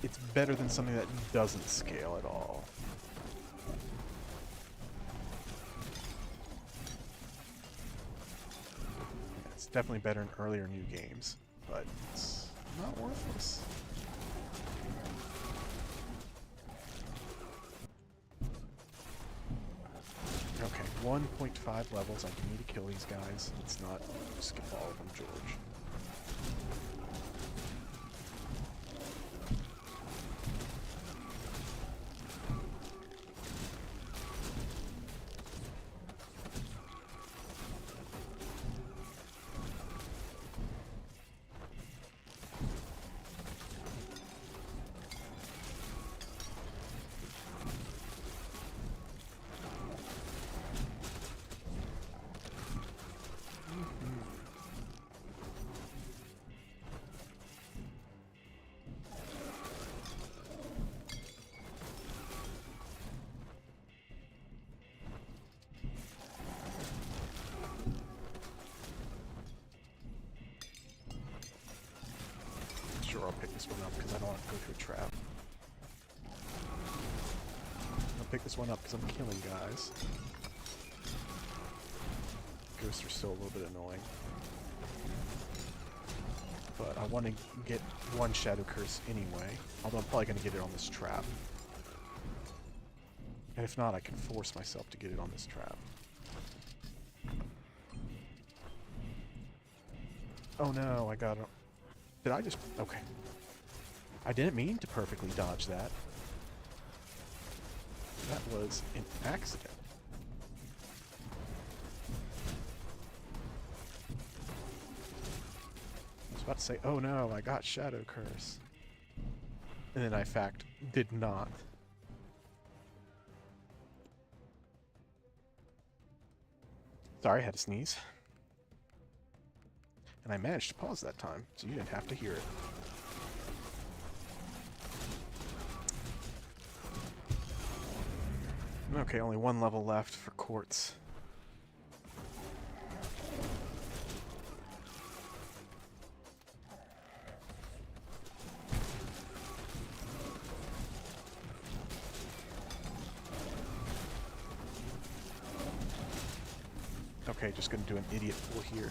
it's better than something that doesn't scale at all. definitely better in earlier new games, but it's not worthless. Okay, 1.5 levels. I do need to kill these guys. Let's not skip all of them, George. Sure, I'll pick this one up because I don't want to go through a trap. I'll pick this one up because I'm killing guys. Ghosts are still a little bit annoying. But I want to get one Shadow Curse anyway, although I'm probably going to get it on this trap. And if not, I can force myself to get it on this trap. Oh no, I got it. Did I just... Okay. I didn't mean to perfectly dodge that. That was an accident. I was about to say, oh no, I got Shadow Curse. And then I, in fact, did not. Sorry, I had to sneeze. And I managed to pause that time, so you didn't have to hear it. Okay, only one level left for quartz. Okay, just gonna do an idiot pull here.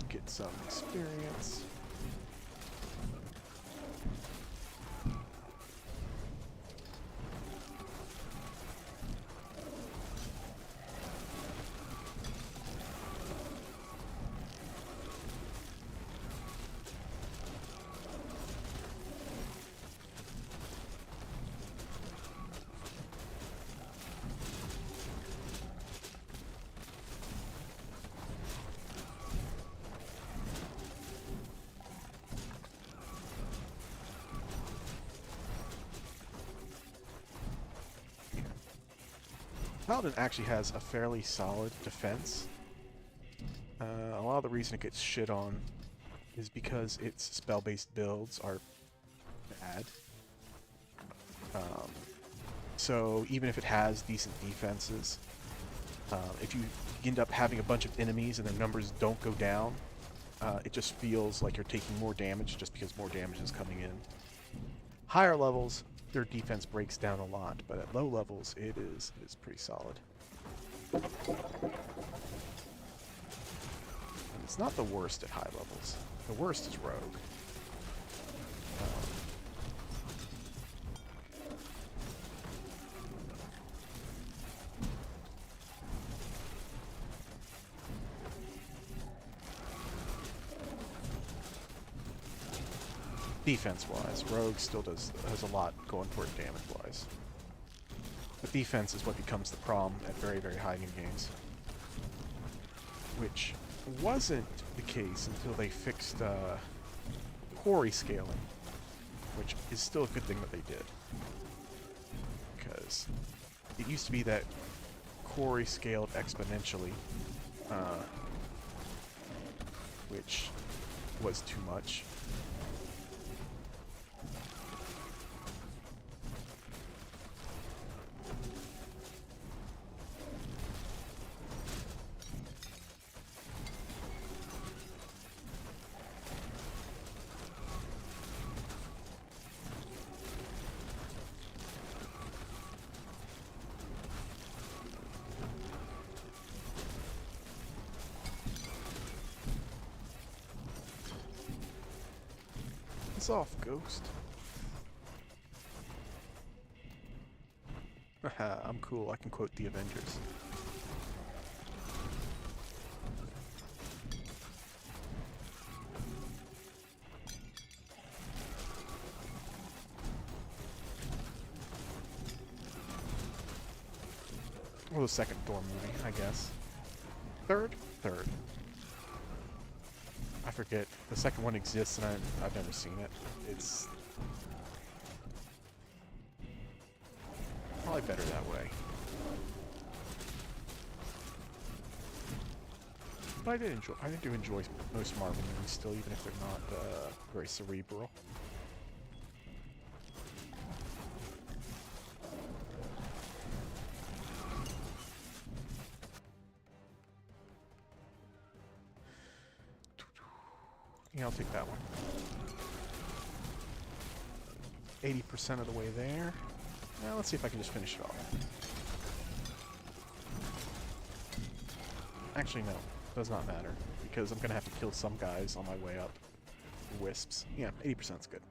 Get some experience. Paladin actually has a fairly solid defense. A lot of the reason it gets shit on is because its spell-based builds are bad. So even if it has decent defenses, if you end up having a bunch of enemies and their numbers don't go down, it just feels like you're taking more damage just because more damage is coming in. Higher levels, their defense breaks down a lot, but at low levels, it is pretty solid. And it's not the worst at high levels. The worst is Rogue. Defense-wise, Rogue still has a lot going for it damage-wise. But defense is what becomes the problem at very, very high new games. Which wasn't the case until they fixed quarry scaling, which is still a good thing that they did. Because it used to be that quarry scaled exponentially, which was too much. Piss off, ghost. Haha, I'm cool. I can quote the Avengers. Well, the second Thor movie, I guess. Third? Third. I forget. The second one exists, and I've never seen it. It's probably better that way. But I do enjoy most Marvel movies still, even if they're not very cerebral. Yeah, I'll take that one. 80% of the way there. Now let's see if I can just finish it off. Actually, no. Does not matter. Because I'm going to have to kill some guys on my way up. Wisps. Yeah, 80% is good.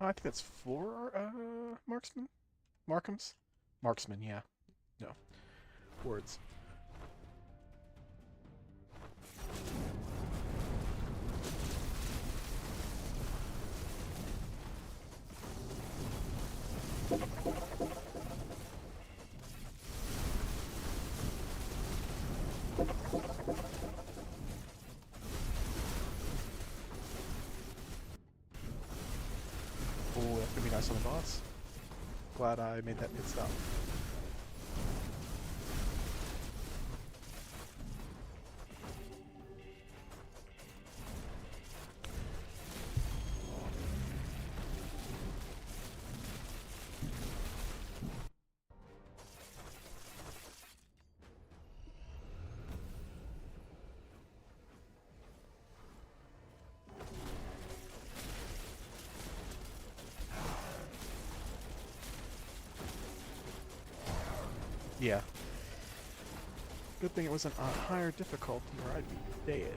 I think that's 4 marksmen? Markhams? Marksman, yeah. No. Words. Oh, that's gonna be nice on the boss. Glad I made that pit stop. Yeah. Good thing it wasn't a higher difficulty or I'd be dead.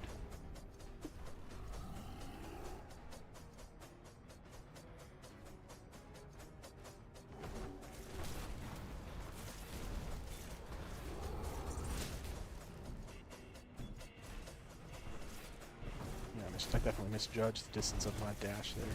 Yeah, I definitely misjudged the distance of my dash there.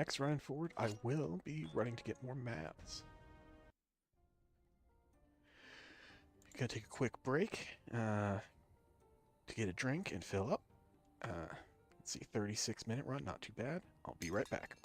next run forward, I will be running to get more maps. Gonna take a quick break to get a drink and fill up. Let's see, 36-minute run, not too bad. I'll be right back.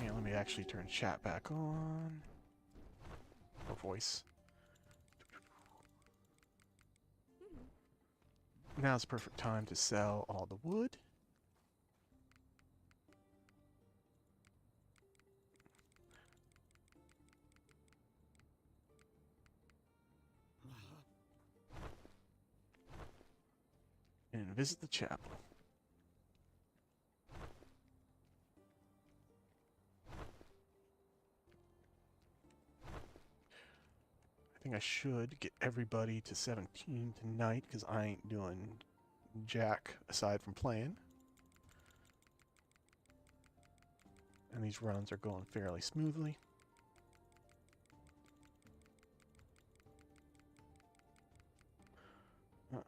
Yeah, let me actually turn chat back on. Or voice. Now's the perfect time to sell all the wood. And visit the chapel. I think I should get everybody to 17 tonight, because I ain't doing jack aside from playing. And these runs are going fairly smoothly.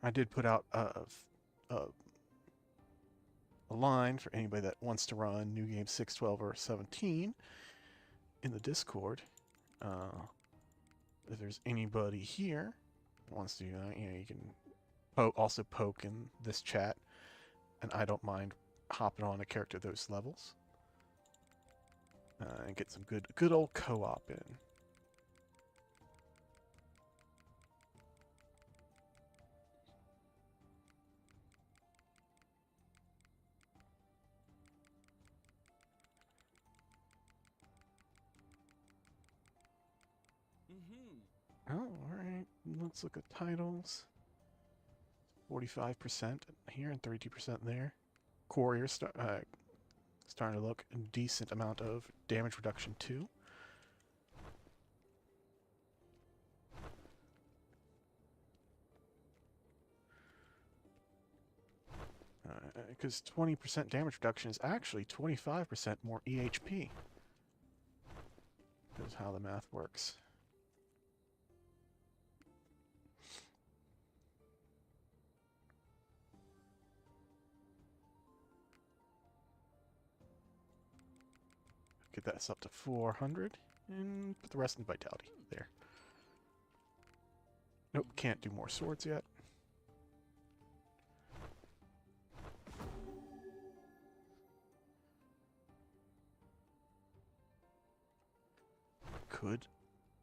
I did put out a line for anybody that wants to run New Game 6, 12, or 17 in the Discord. If there's anybody here who wants to do that, you know, you can also poke in this chat, and I don't mind hopping on a character those levels and get some good old co-op in. Oh, alright. Let's look at titles. 45% here and 32% there. Courier starting to look a decent amount of damage reduction too. Because 20% damage reduction is actually 25% more EHP. That's how the math works. Get that up to 400 and put the rest in vitality. There. Nope, can't do more swords yet.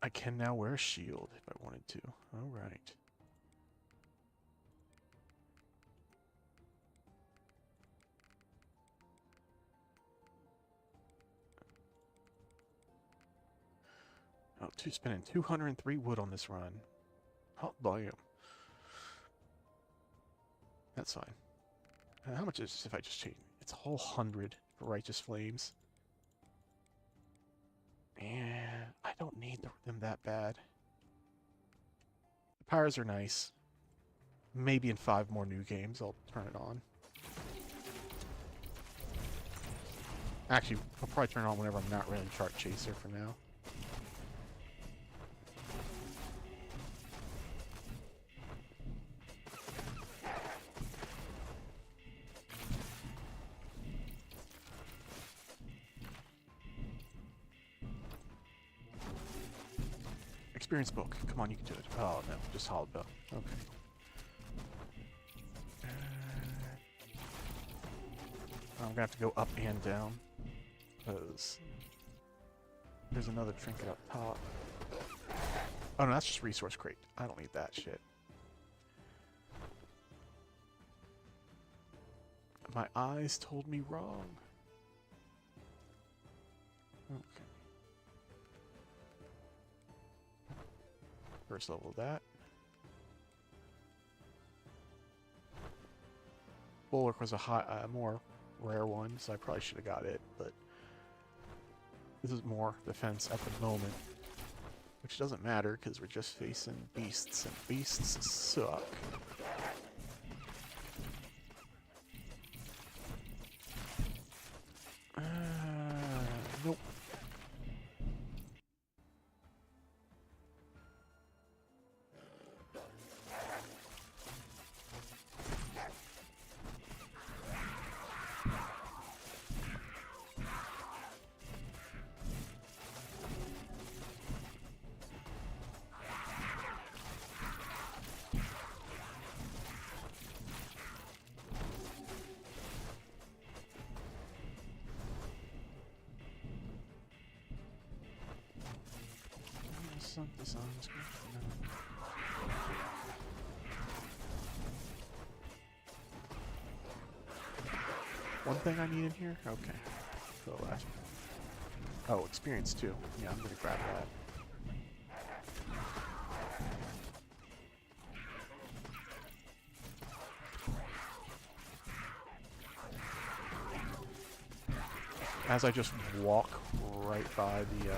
I can now wear a shield if I wanted to. Alright. Oh, spending 203 wood on this run. Oh, damn. That's fine. How much is this if I just change? It's a whole 100 for Righteous Flames. And I don't need them that bad. The powers are nice. Maybe in 5 more new games I'll turn it on. Actually, I'll probably turn it on whenever I'm not running Chart Chaser for now. Experience book. Come on, you can do it. Oh, no. Just Hollow Bell. Okay. I'm going to have to go up and down. Because there's another trinket up top. Oh, no. That's just Resource Crate. I don't need that shit. My eyes told me wrong. Okay. First level of that. Bulwark was a more rare one, so I probably should have got it, but this is more defense at the moment, which doesn't matter because we're just facing beasts, and beasts suck. Nope. This on screen. No. One thing I need in here? Okay. For the last one. Oh, experience too. Yeah, I'm gonna grab that. As I just walk right by the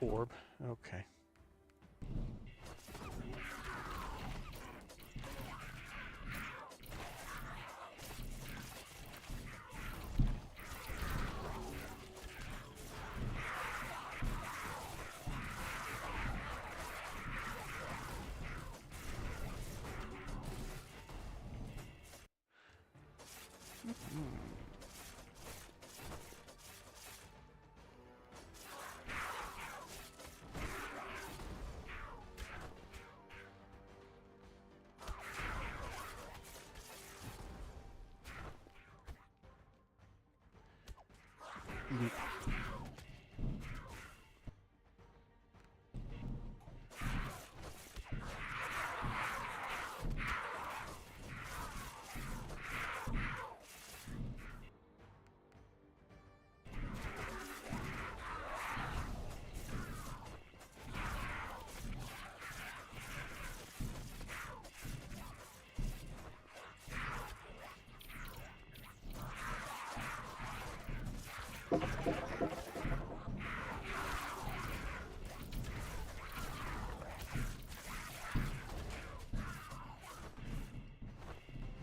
orb. Okay.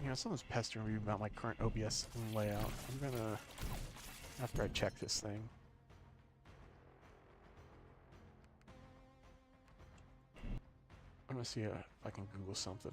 You know, someone's pestering me about my current OBS layout. I'm gonna, after I check this thing. I'm gonna see if I can Google something.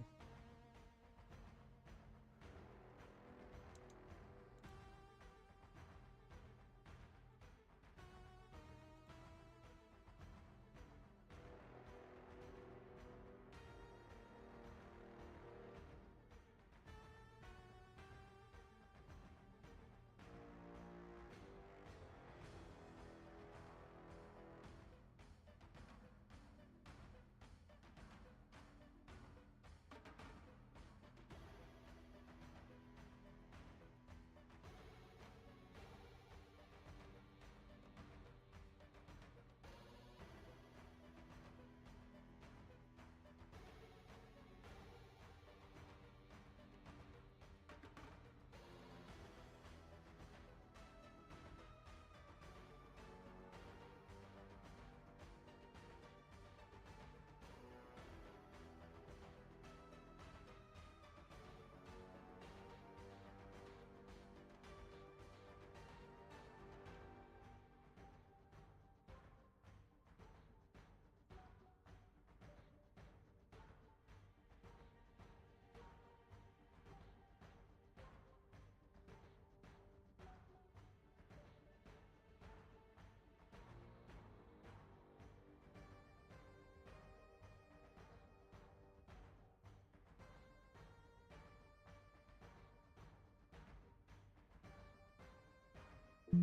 I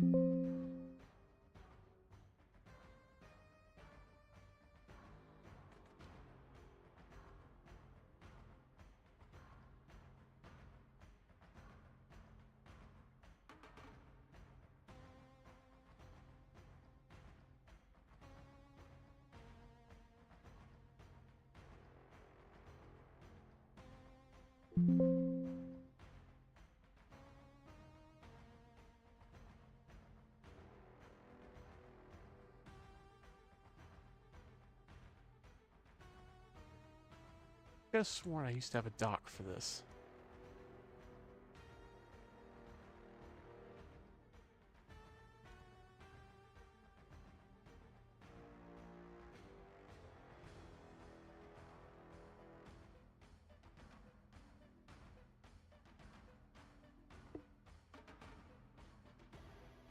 could have sworn I used to have a dock for this.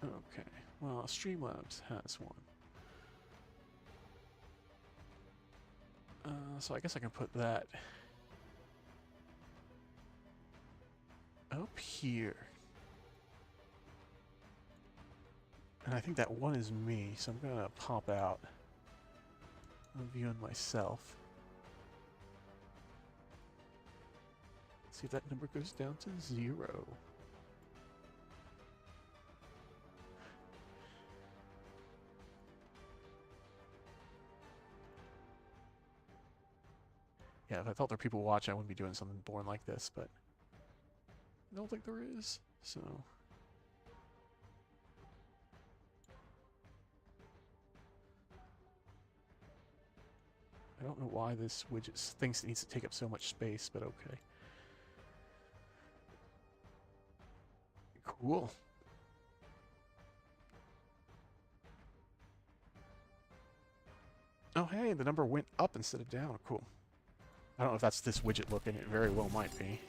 Okay, well, Streamlabs has one. So I guess I can put that up here. And I think that one is me, so I'm gonna pop out. I'm viewing myself. See if that number goes down to 0. Yeah, if I thought there were people watching, I wouldn't be doing something boring like this, but I don't think there is, so... I don't know why this widget thinks it needs to take up so much space, but okay. Cool. Oh hey, the number went up instead of down. Cool. I don't know if that's this widget looking. It very well might be.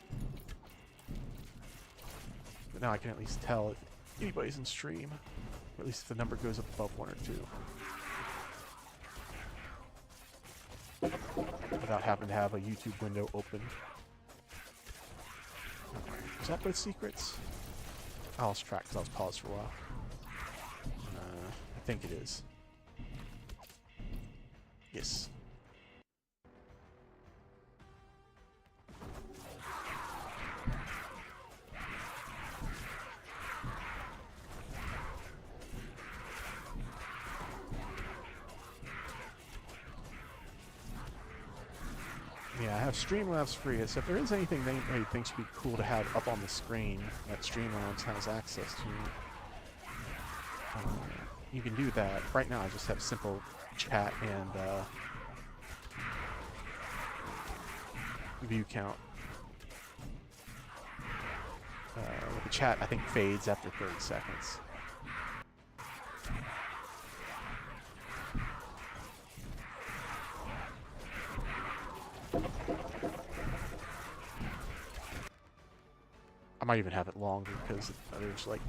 But now I can at least tell if anybody's in stream. Or at least if the number goes up above 1 or 2. Without having to have a YouTube window open. Is that both secrets? I lost track because I was paused for a while. I think it is. Yes. Yeah, I have Streamlabs free, so if there is anything that anybody thinks would be cool to have up on the screen that Streamlabs has access to, you can do that. Right now I just have simple chat and view count. With the chat, I think fades after 30 seconds. I might even have it longer because there's like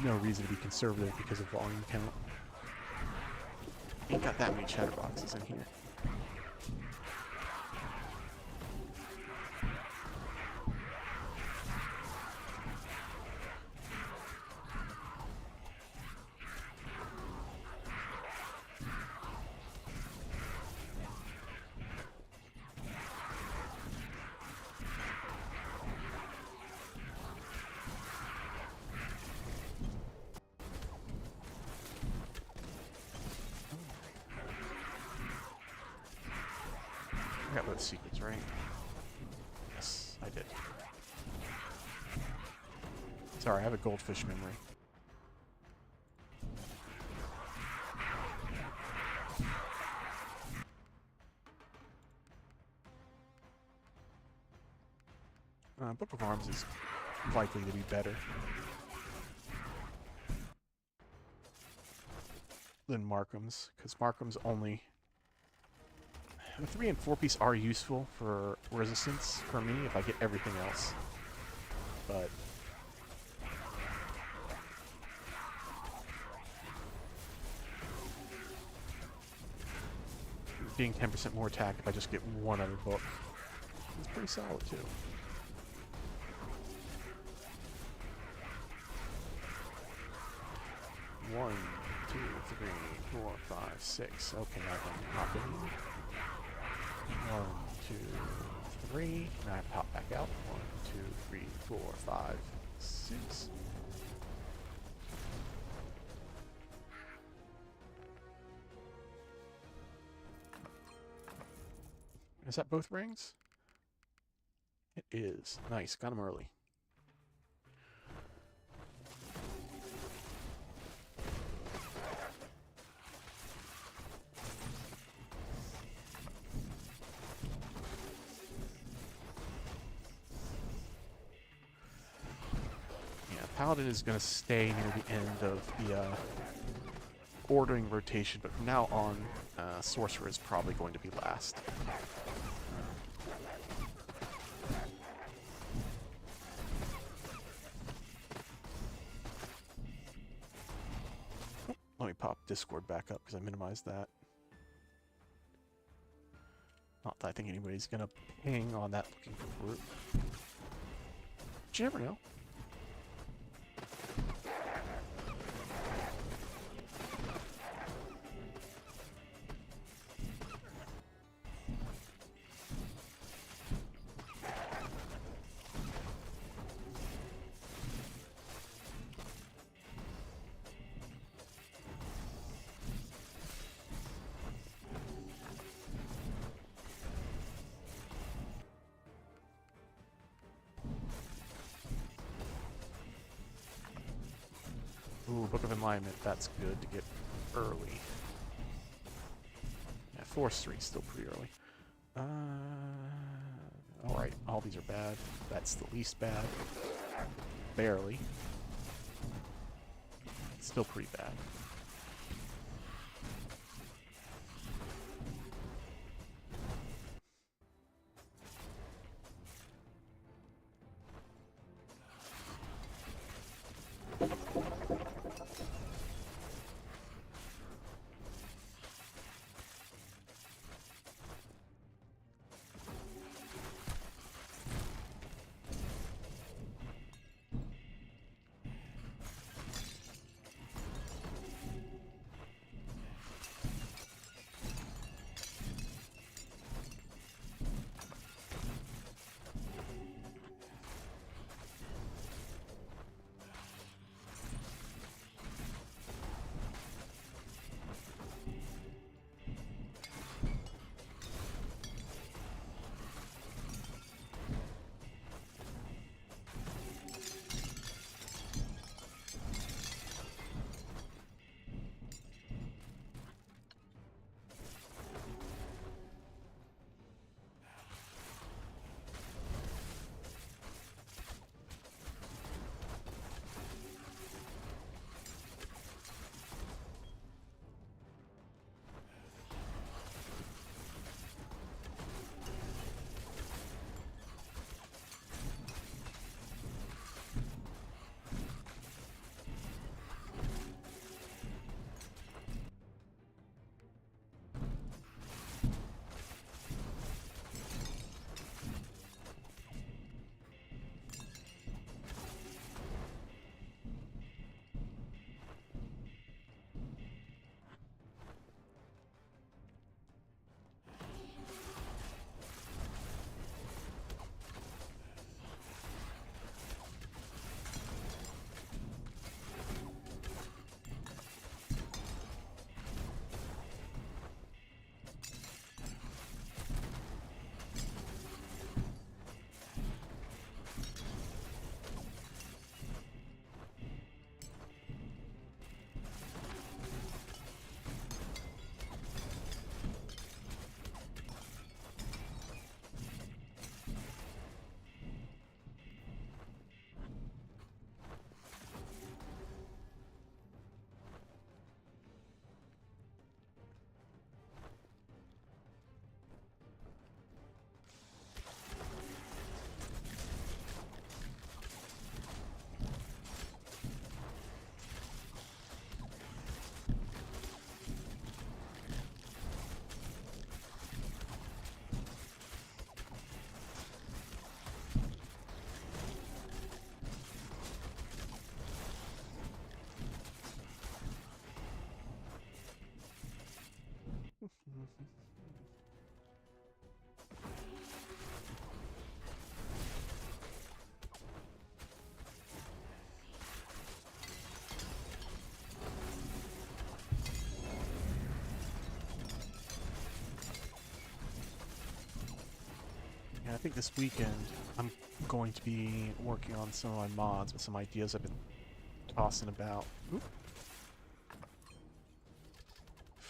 no reason to be conservative because of volume count. Ain't got that many chatterboxes in here. I got both secrets, right? Yes, I did. Sorry, I have a goldfish memory. Book of Arms is likely to be better than Markham's, because Markham's only... The 3 and 4 piece are useful for resistance for me if I get everything else, but being 10% more attack if I just get one other book is pretty solid too. 1, 2, 3, 4, 5, 6. Okay, now I can hop in. 1, 2, 3. Now I have to hop back out. 1, 2, 3, 4, 5, 6. Is that both rings? It is. Nice. Got them early. Yeah, Paladin is going to stay near the end of the ordering rotation, but from now on, Sorcerer is probably going to be last. Let me pop Discord back up because I minimized that. Not that I think anybody's going to ping on that looking for group. But you never know. Ooh, Book of Enlightenment, that's good to get early. Yeah, Force 3 is still pretty early. Alright, all these are bad. That's the least bad. Barely. Still pretty bad. think this weekend I'm going to be working on some of my mods with some ideas I've been tossing about. Oop.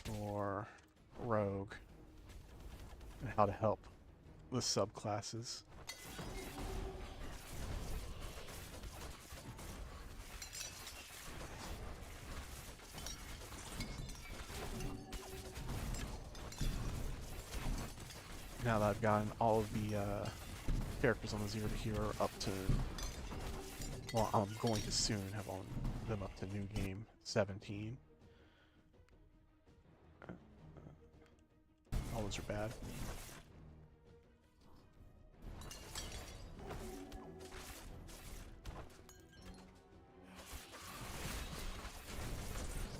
For Rogue and how to help the subclasses. Now that I've gotten all of the characters on the 0 to Hero up to, well, I'm going to soon have all them up to new game 17. All those are bad.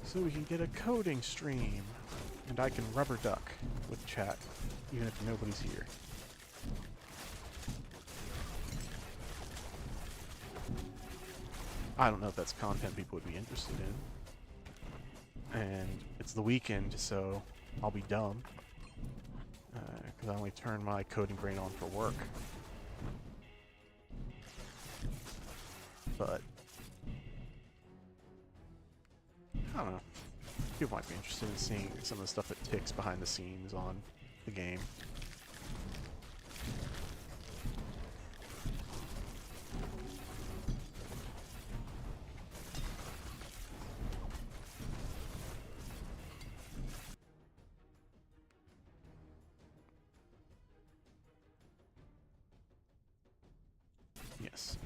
So we can get a coding stream, and I can rubber duck with chat, even if nobody's here. I don't know if that's content people would be interested in. And it's the weekend, so I'll be dumb. Because I only turn my coding brain on for work. But I don't know. People might be interested in seeing some of the stuff that ticks behind the scenes on the game. Yes.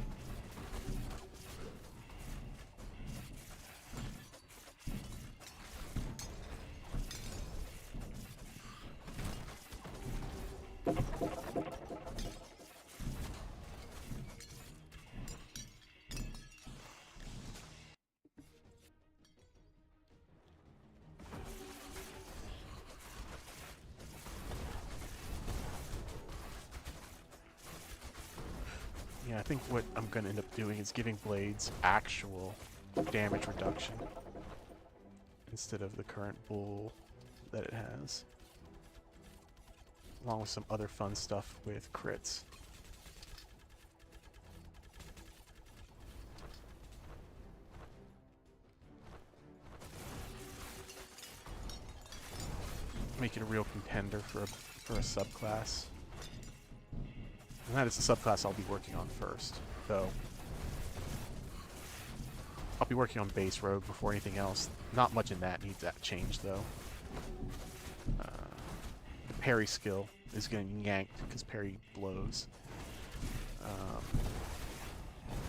Yeah, I think what I'm going to end up doing is giving Blades actual damage reduction instead of the current bull that it has. Along with some other fun stuff with crits. Make it a real contender for a subclass. And that is the subclass I'll be working on first, though. I'll be working on base rogue before anything else. Not much in that needs that change, though. The parry skill is getting yanked because parry blows.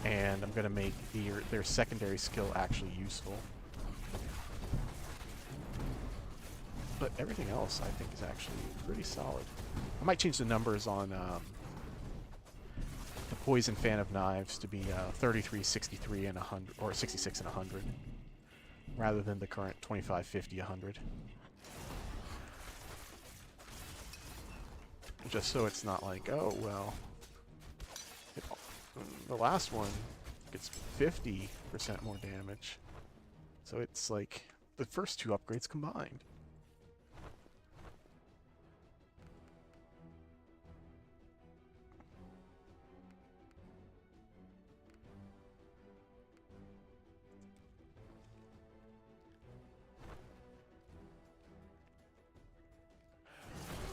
And I'm going to make their secondary skill actually useful. But everything else, I think, is actually pretty solid. I might change the numbers on the Poison Fan of Knives to be 33, 63, and 100, or 66 and 100, rather than the current 25, 50, 100. Just so it's not like, oh, well, the last one gets 50% more damage. So it's like the first two upgrades combined.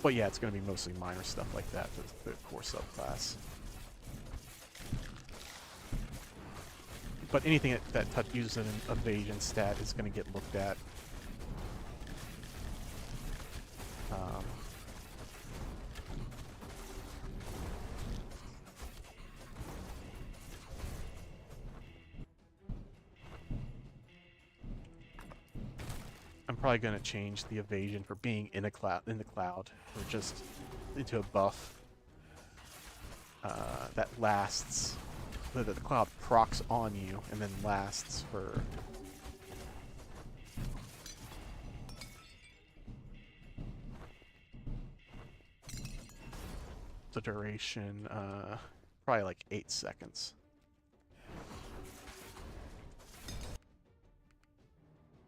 But yeah, it's going to be mostly minor stuff like that for the core subclass. But anything that uses an evasion stat is going to get looked at. I'm probably going to change the evasion for being in the cloud, or just into a buff that lasts. The cloud procs on you and then lasts for the duration, probably like 8 seconds.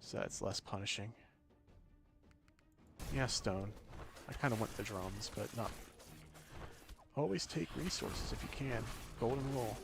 So it's less punishing. Yeah, stone. I kind of went the drums, but not. Always take resources if you can. Golden rule.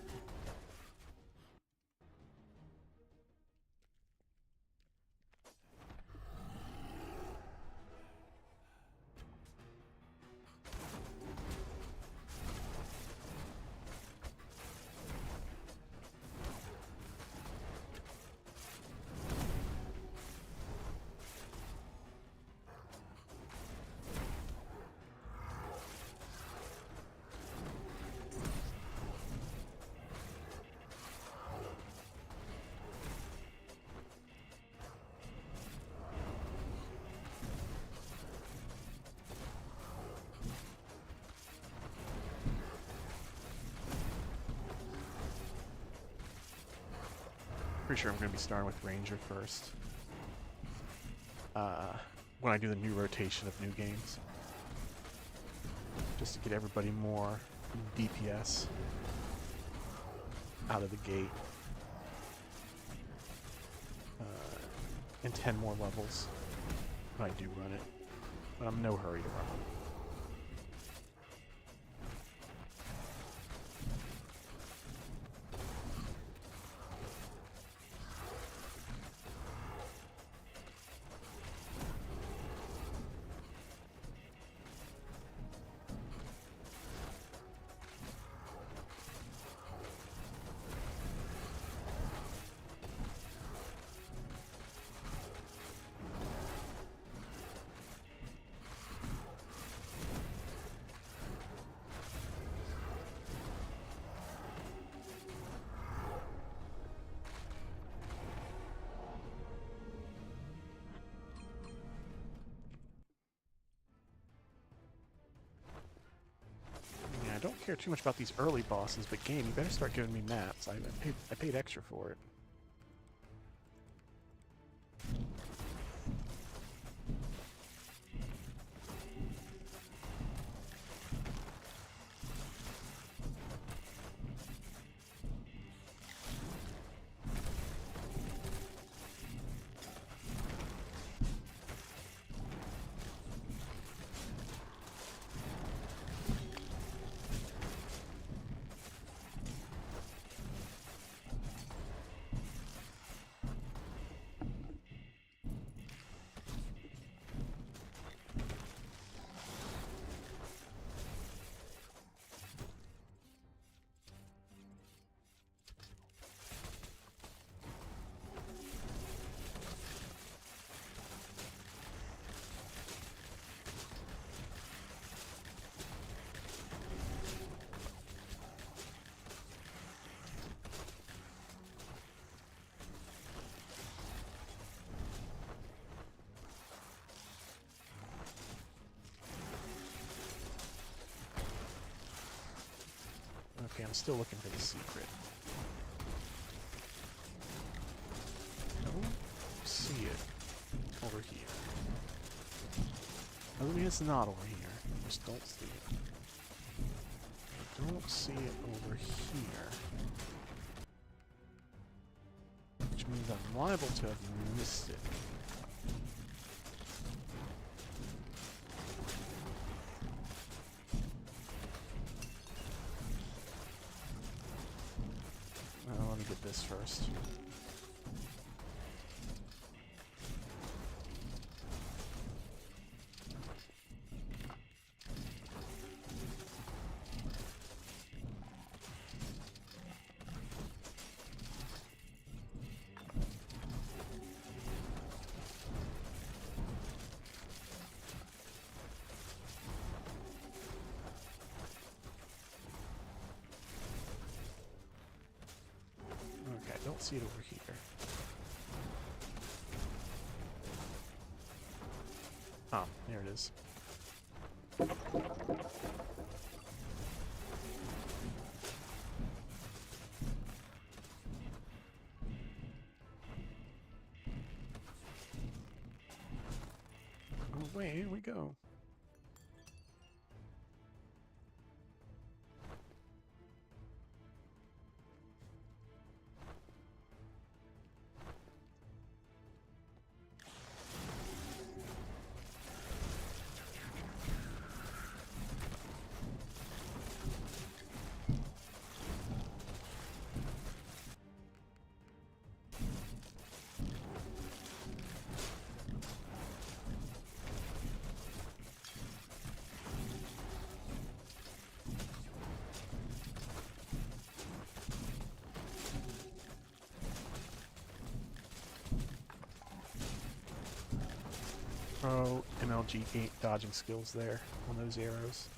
Pretty sure I'm going to be starting with Ranger first. When I do the new rotation of new games. Just to get everybody more DPS out of the gate. And 10 more levels when I do run it. But I'm in no hurry to run it. I don't care too much about these early bosses, but game, you better start giving me maps. I paid extra for it. Okay, I'm still looking for the secret. Don't see it over here. Doesn't mean it's not over here. Just don't see it. I don't see it over here. Which means I'm liable to have missed it. Let me get this first. Okay, I don't see it over here. Ah, there it is. Away, here we go. pro MLG dodging skills there on those arrows.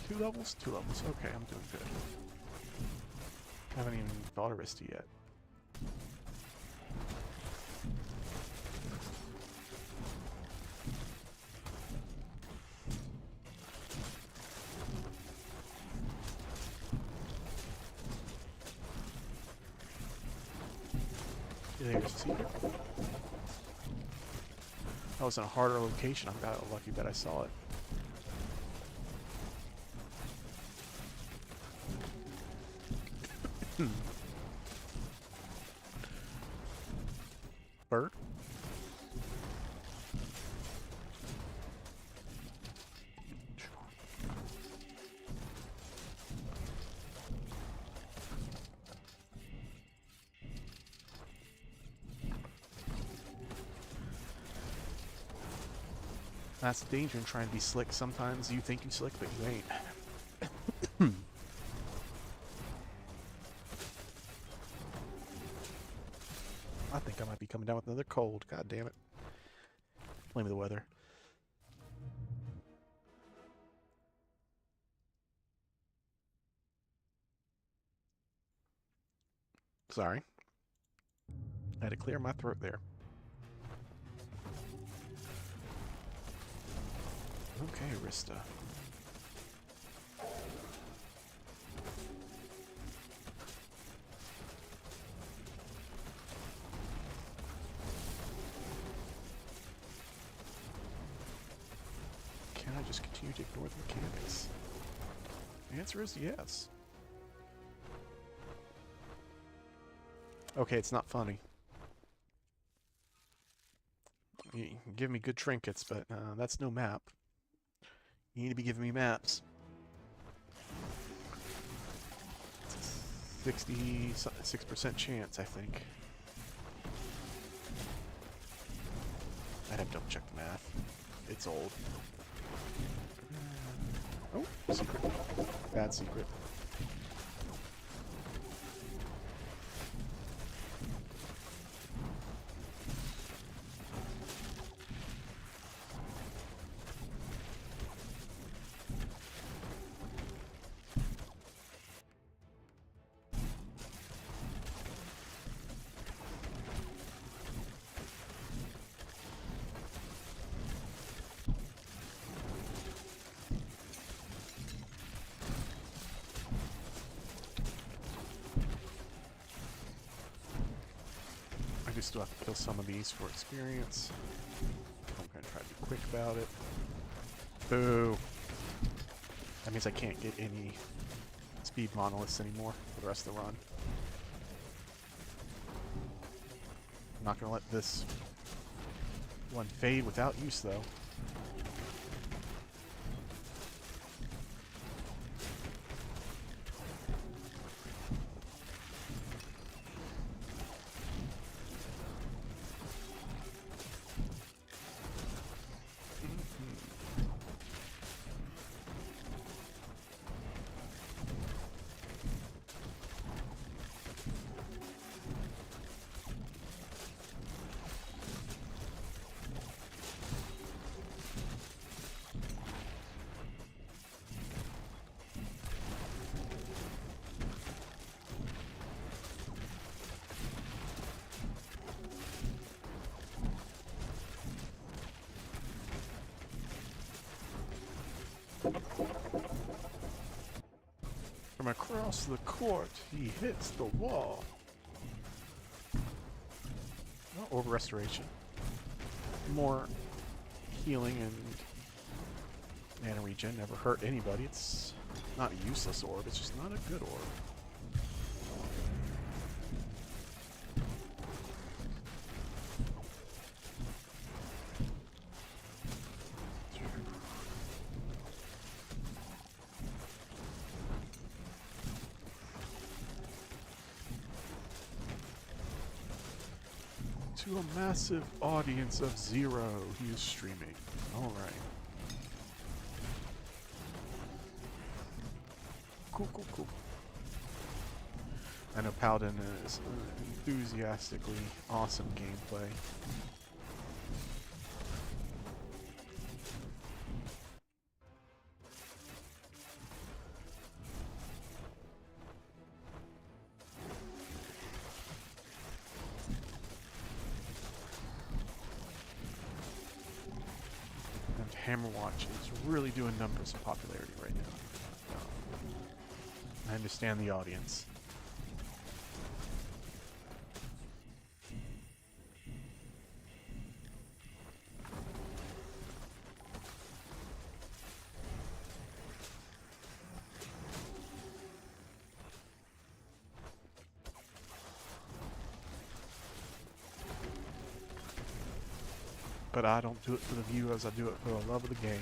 Two levels? 2 levels. Okay, I'm doing good. Haven't even fought Arista yet. There's a secret. I was in a harder location. I got lucky that I saw it. Bird? That's the danger in trying to be slick. Sometimes you think you're slick, but you ain't. I think I might be coming down with another cold. God damn it. Blame the weather. Sorry. I had to clear my throat there. Okay, Arista. Can I just continue to ignore the mechanics? The answer is yes. Okay, it's not funny. You can give me good trinkets, but that's no map. You need to be giving me maps. It's a 66% chance, I think. I'd have to double check the math. It's old. Oh, secret. Bad secret. I still have to kill some of these for experience. I'm going to try to be quick about it. Boo! That means I can't get any speed monoliths anymore for the rest of the run. I'm not going to let this one fade without use, though. From across the court, he hits the wall. Oh, orb restoration. More healing and mana regen never hurt anybody. It's not a useless orb, it's just not a good orb. To a massive audience of 0, he is streaming. Alright. Cool. I know Paladin is enthusiastically awesome gameplay. And Hammerwatch is really doing numbers in popularity right now. I understand the audience. But I don't do it for the viewers, I do it for the love of the game.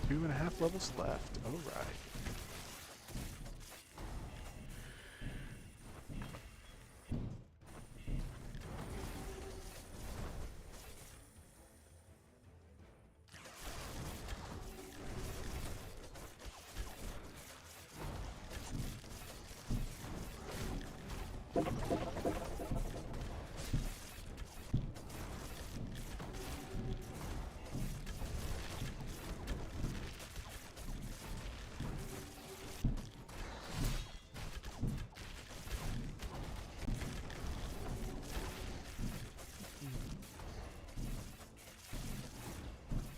Two and a half levels left. Alright.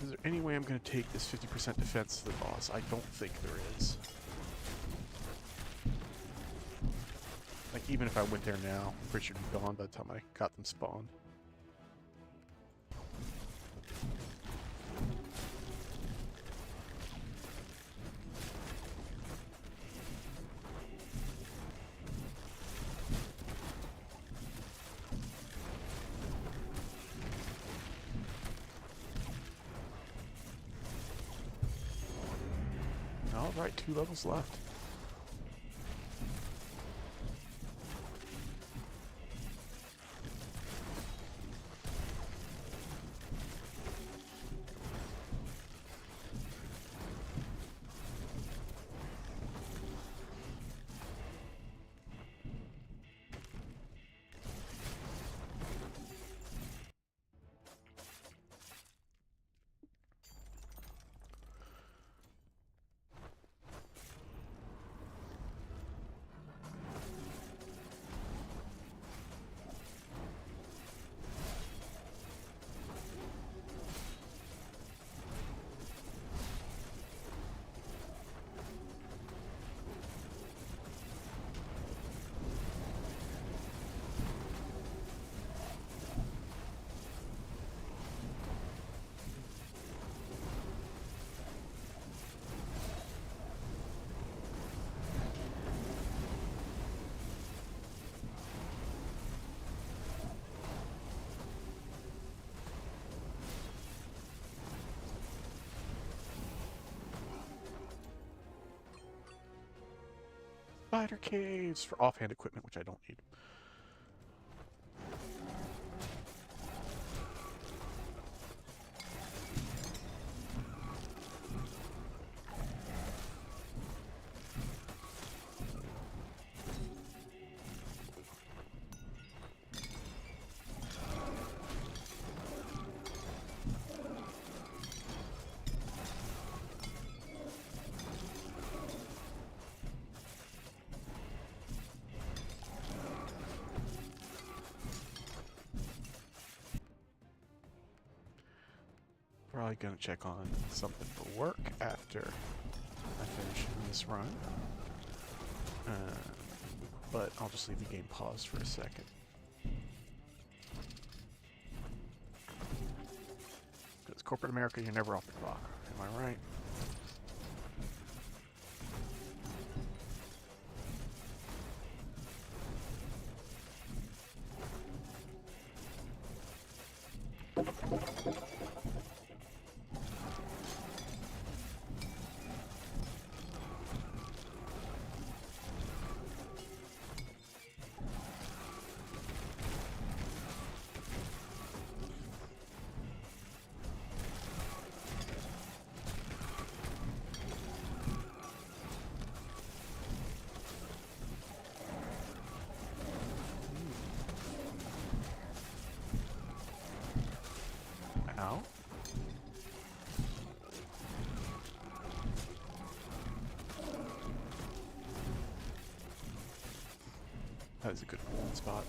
Is there any way I'm going to take this 50% defense to the boss? I don't think there is. Like, even if I went there now, I'm pretty sure it'd be gone by the time I got them spawned. Alright, 2 levels left. Spider caves for offhand equipment, which I don't need. Probably gonna check on something for work after I finish this run. But I'll just leave the game paused for a second. Because corporate America, you're never off the clock. Am I right? Ow. That is a good spot.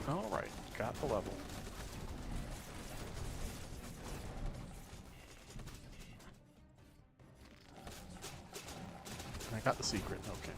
Alright, got the level. I got the secret, okay.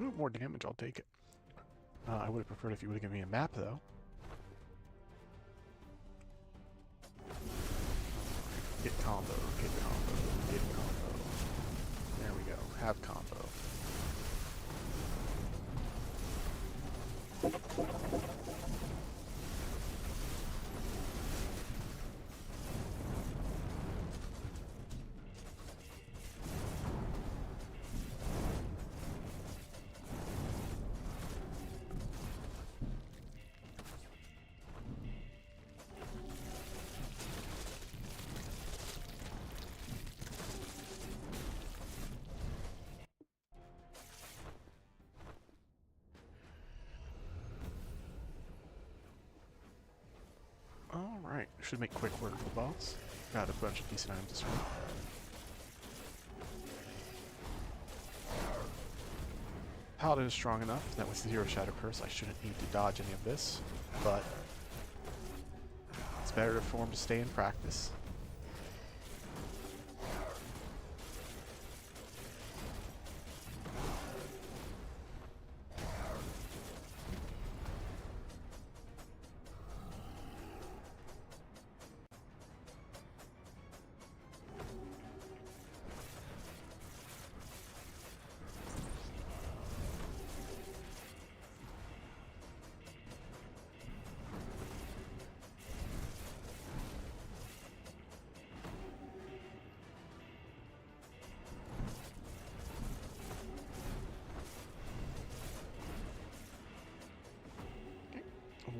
Ooh, more damage, I'll take it. I would have preferred if you would have given me a map, though. Get combo, get combo, get combo. There we go, have combo. Alright, should make quick work of the boss. Got a bunch of decent items to swing. Paladin is strong enough that with the Hero Shadow Curse I shouldn't need to dodge any of this, but it's better for him to stay in practice.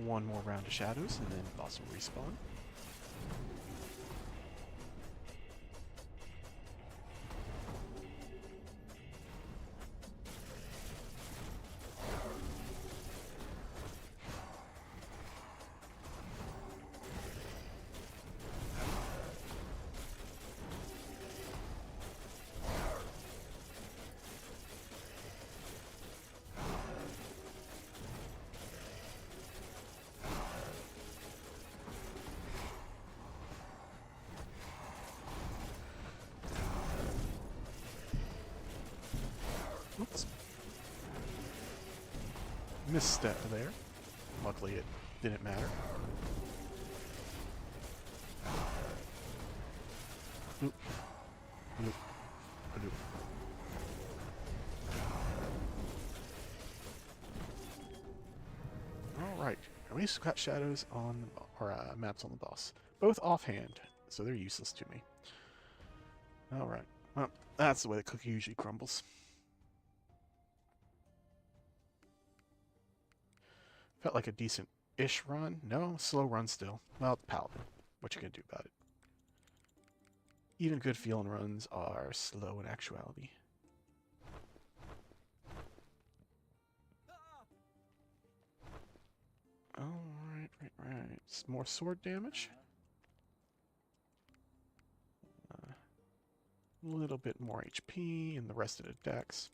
One more round of shadows, and then boss will respawn. Oops. Misstep there. Luckily it didn't matter. Oop. Oop. Oop. Alright, at least got shadows on, or maps on the boss. Both offhand, so they're useless to me. Alright, well, that's the way the cookie usually crumbles. Felt like a decent-ish run. No, slow run still. Well, Paladin. What you gonna do about it? Even good feeling runs are slow in actuality. Alright, right. It's more sword damage. A little bit more HP and the rest of the dex.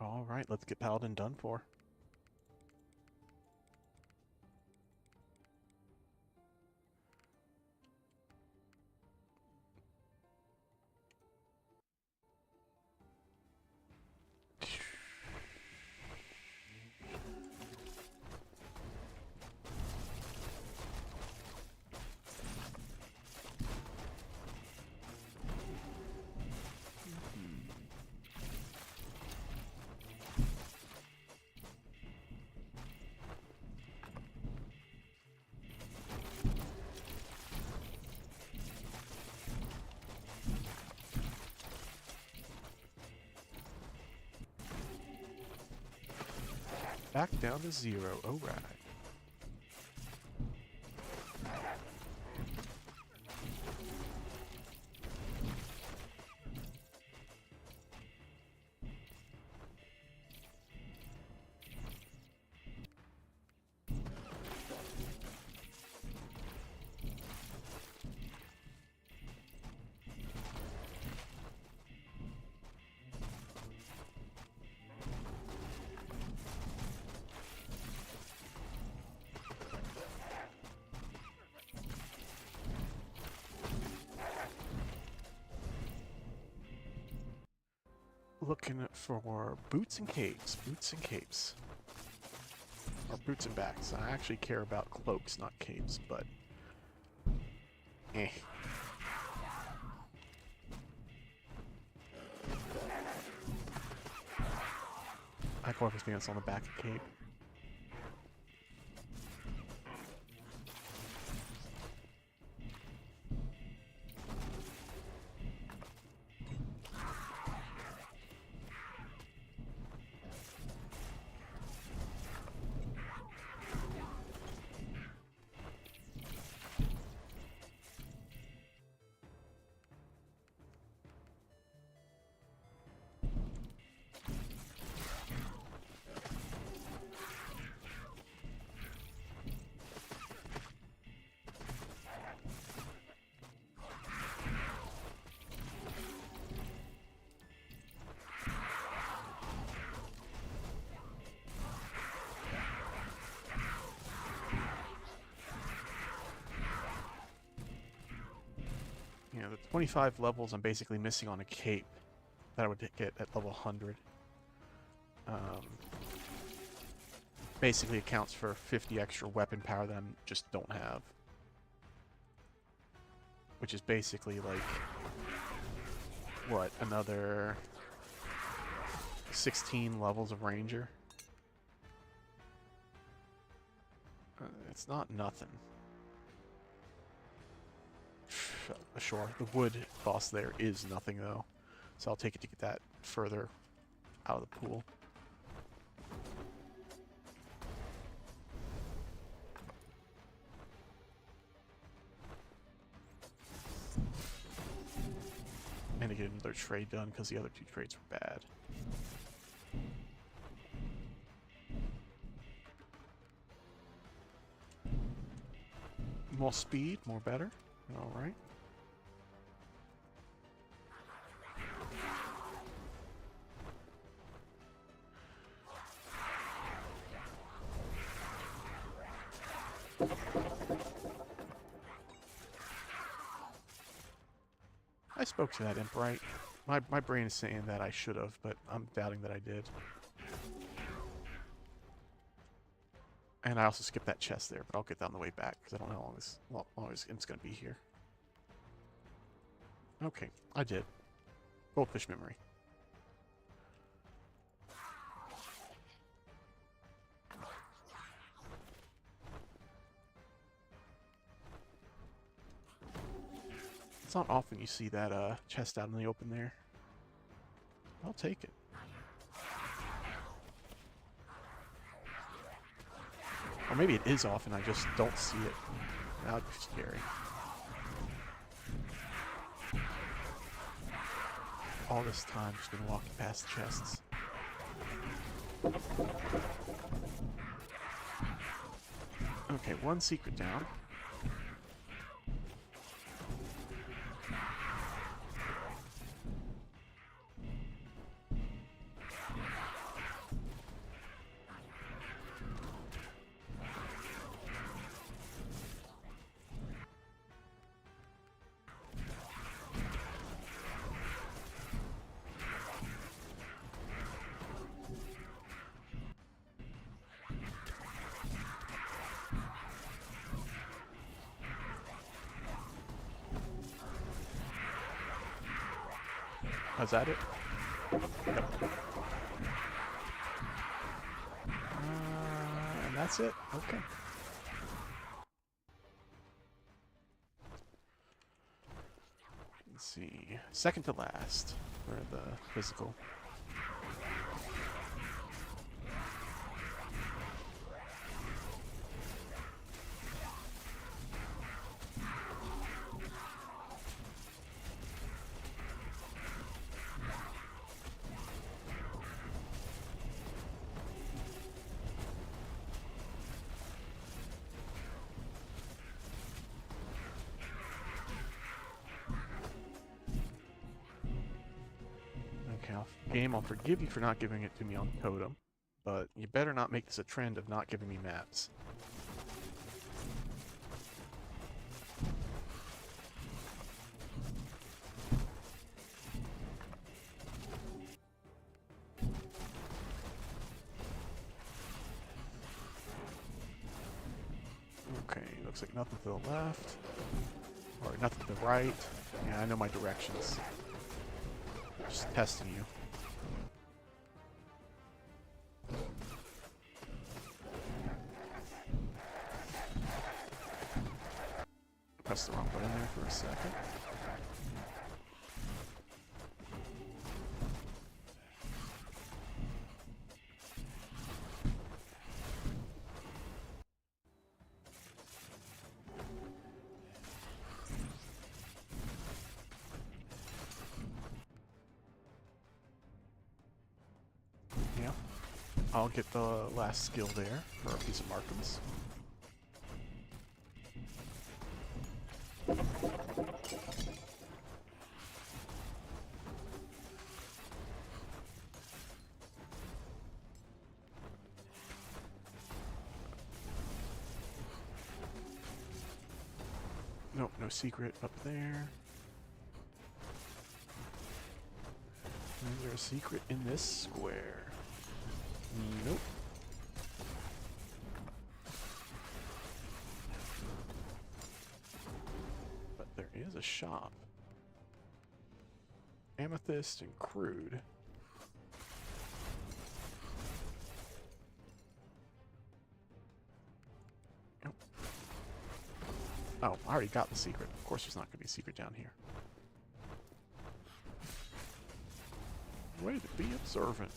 Alright, let's get Paladin done for. Back down to 0. Alright. looking for boots and capes. Boots and capes. Or boots and backs. I actually care about cloaks, not capes, but... eh. I focus me on the back of cape. You know, the 25 levels I'm basically missing on a cape that I would get at level 100. Basically accounts for 50 extra weapon power that I just don't have. Which is basically like, what, another 16 levels of Ranger? It's not nothing. Sure, the wood boss there is nothing though, so I'll take it to get that further out of the pool. And to get another trade done because the other two trades were bad. More speed, more better. Alright. I spoke to that imp, right? My brain is saying that I should have, but I'm doubting that I did. And I also skipped that chest there, but I'll get that on the way back, because I don't know how long this imp's going to be here. Okay, I did. Goldfish memory. It's not often you see that chest out in the open there. I'll take it. Or maybe it is often, I just don't see it. That would be scary. All this time, just been walking past chests. Okay, one secret down. Is that it? Yep. And that's it? Okay. Let's see. Second to last for the physical. Game, I'll forgive you for not giving it to me on Totem, but you better not make this a trend of not giving me maps. looks like nothing to the left. Or nothing to the right. Yeah, I know my directions. Just testing you. Press the wrong button there for a second. Yeah. I'll get the last skill there for a piece of Markham's. Nope, no secret up there. Is there a secret in this square? Nope. But there is a shop. Amethyst and crude. Nope. Oh, I already got the secret. Of course there's not going to be a secret down here. Way to be observant.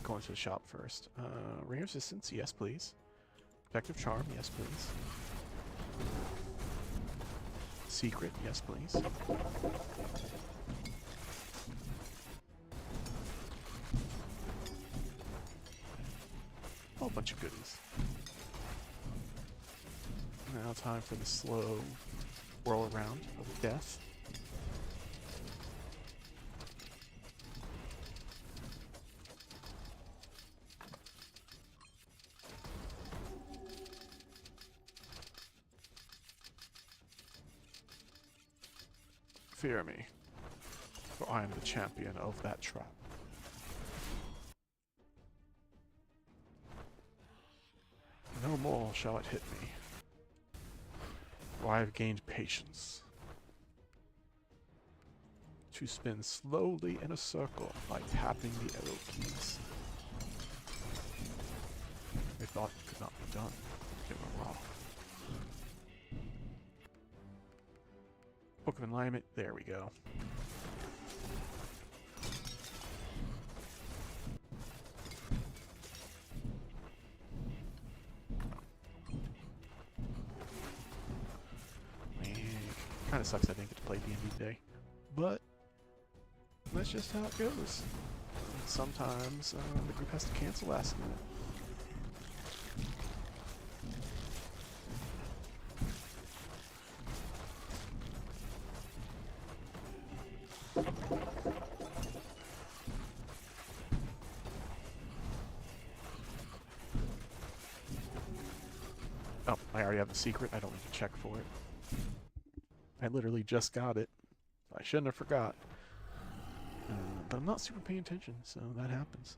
Going to the shop first. Ring resistance, yes please. Effective charm, yes please. Secret, yes please. Whole bunch of goodies. Now time for the slow whirl around of death. Fear me, for I am the champion of that trap. No more shall it hit me, for I have gained patience. To spin slowly in a circle by tapping the arrow keys. They thought it could not be done. They were wrong. Book of Alignment, there we go. Kind of sucks I didn't get to play D&D today, but that's just how it goes. Sometimes the group has to cancel last minute. Oh, I already have the secret. I don't need to check for it. I literally just got it. I shouldn't have forgot. But I'm not super paying attention, so that happens.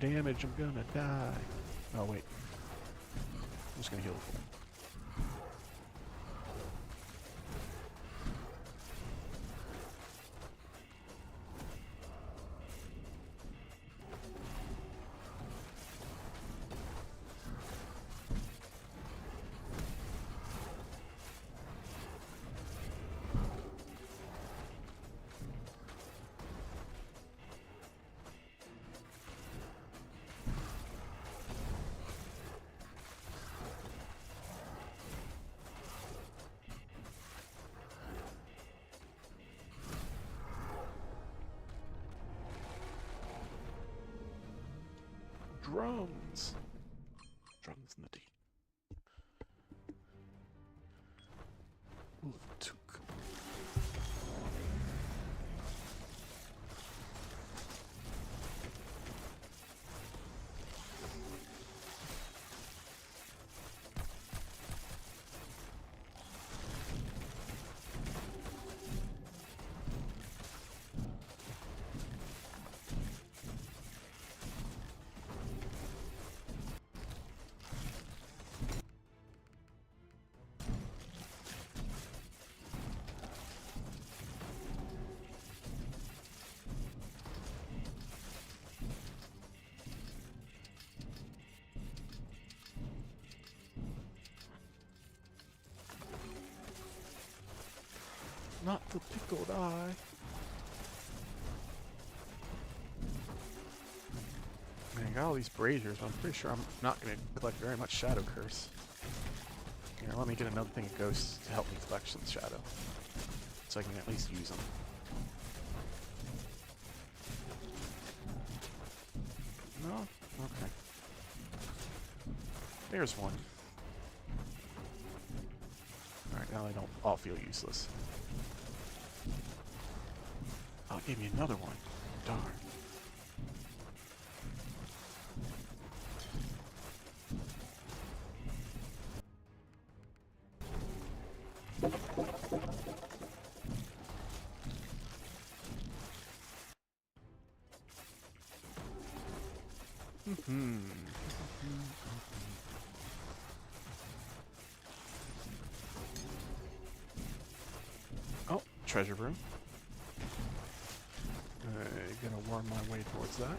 damage, I'm gonna die. Oh, wait. I'm just gonna heal the fool. Drums! Drums in the deep. Took. Not the pickled eye. Man, I got all these braziers, but I'm pretty sure I'm not going to collect very much Shadow Curse. Here, let me get another thing of ghosts to help me collect some Shadow. So I can at least use them. No? Okay. There's one. Alright, now they don't all feel useless. Oh, it gave me another one. Darn. Oh, treasure room. Gonna worm my way towards that.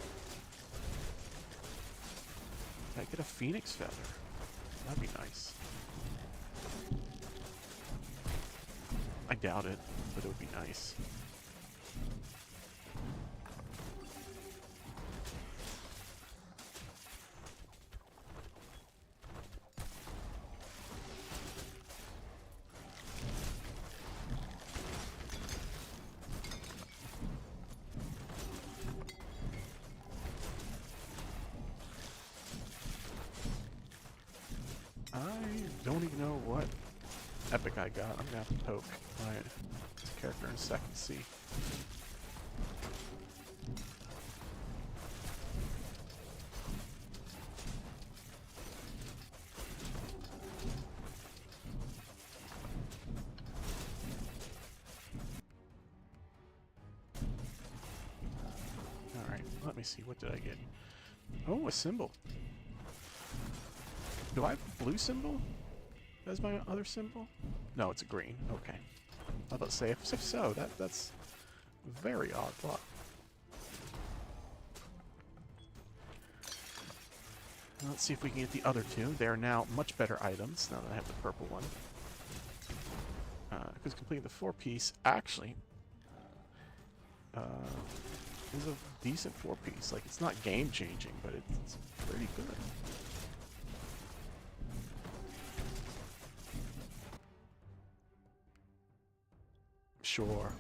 I get a phoenix feather. That'd be nice. I doubt it, but it would be nice. I don't even know what epic I got. I'm gonna have to poke my character in a second to see. Alright, let me see. What did I get? Oh, a symbol. Do I have a blue symbol as my other symbol? No, it's a green. Okay. I was about to say, if so, that's very odd luck. Let's see if we can get the other two. They are now much better items now that I have the purple one. Because completing the 4-piece actually is a decent 4-piece. Like, it's not game-changing, but it's pretty good. Sure.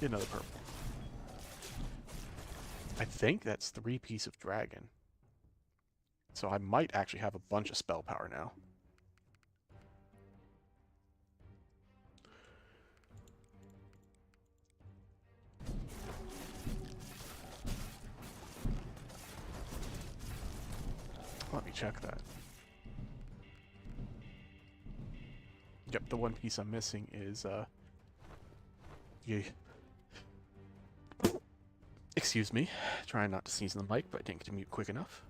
Get another purple. I think that's 3-piece of dragon. So I might actually have a bunch of spell power now. Let me check that. Yep, the one piece I'm missing is, yeah. Excuse me. Trying not to sneeze in the mic, but I didn't get to mute quick enough.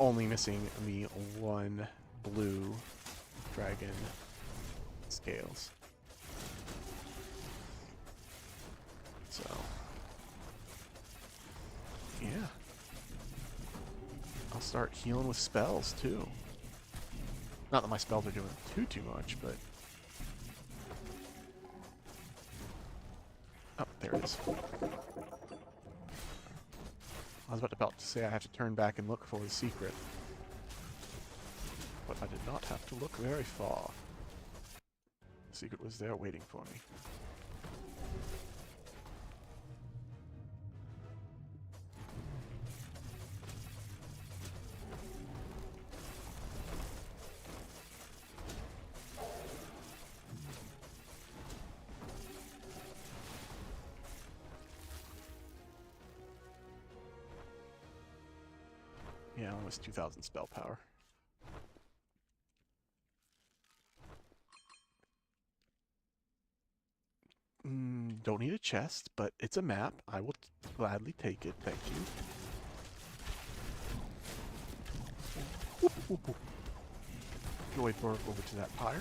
Only missing the one blue dragon scales. So, yeah. I'll start healing with spells, too. Not that my spells are doing too much, but... Oh, there it is. I was about to say I have to turn back and look for the secret. But I did not have to look very far. The secret was there waiting for me. Yeah, almost 2,000 spell power. Don't need a chest, but it's a map. I will gladly take it, thank you. Joyberg over to that pyre.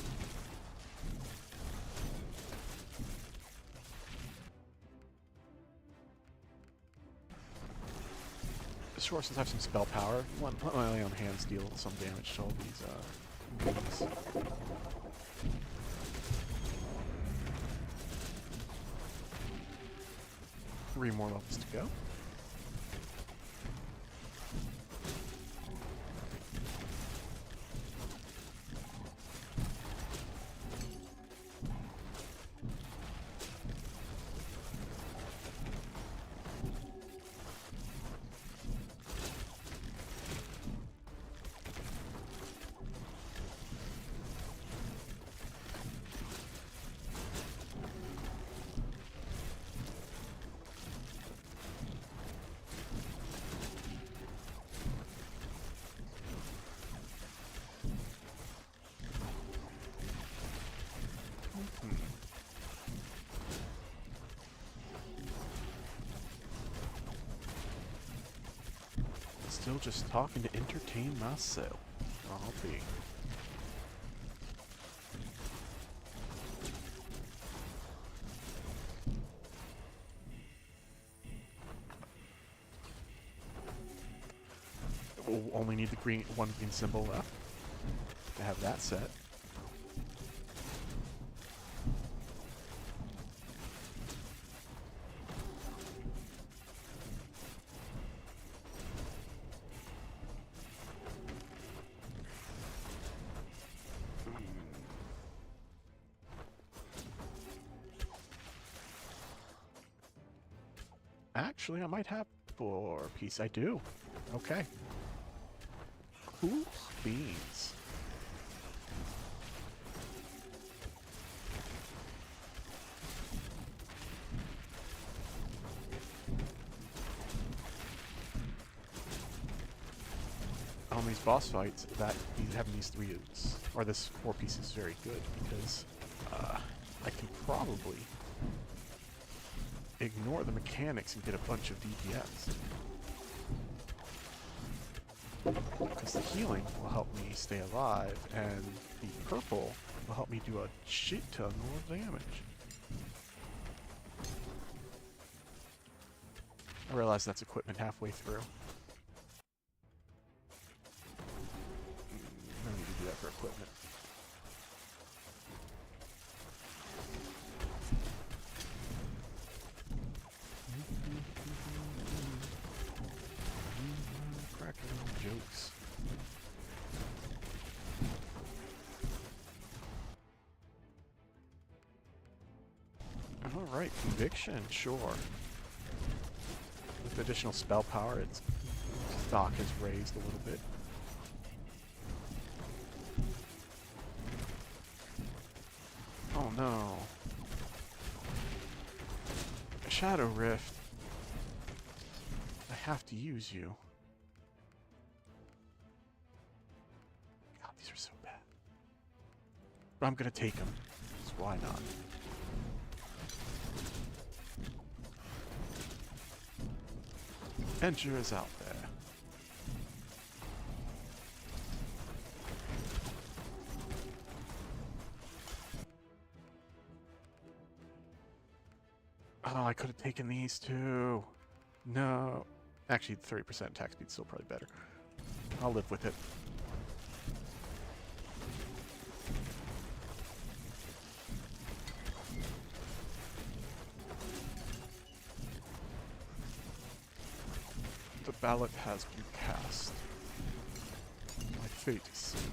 Sure, since I have some spell power, let my lay on hands deal some damage to all these enemies. 3 more levels to go. Still just talking to entertain myself. I'll be. We'll only need the one green symbol left to have that set. Actually, I might have 4 piece. I do. Okay. Cool beans. On these boss fights, having these 3 or this 4 piece is very good because I can probably ignore the mechanics and get a bunch of DPS. Because the healing will help me stay alive, and the purple will help me do a shit ton more damage. I realize that's equipment halfway through. No need to do that for equipment. Jokes. Alright, conviction, sure. With additional spell power, its stock has raised a little bit. Oh no. Shadow Rift. I have to use you. God, these are so bad. But I'm gonna take them. So why not? adventurers out there. Oh, I could have taken these too. No. Actually, 30% attack speed is still probably better. I'll live with it. The ballot has been cast. My fate is sealed.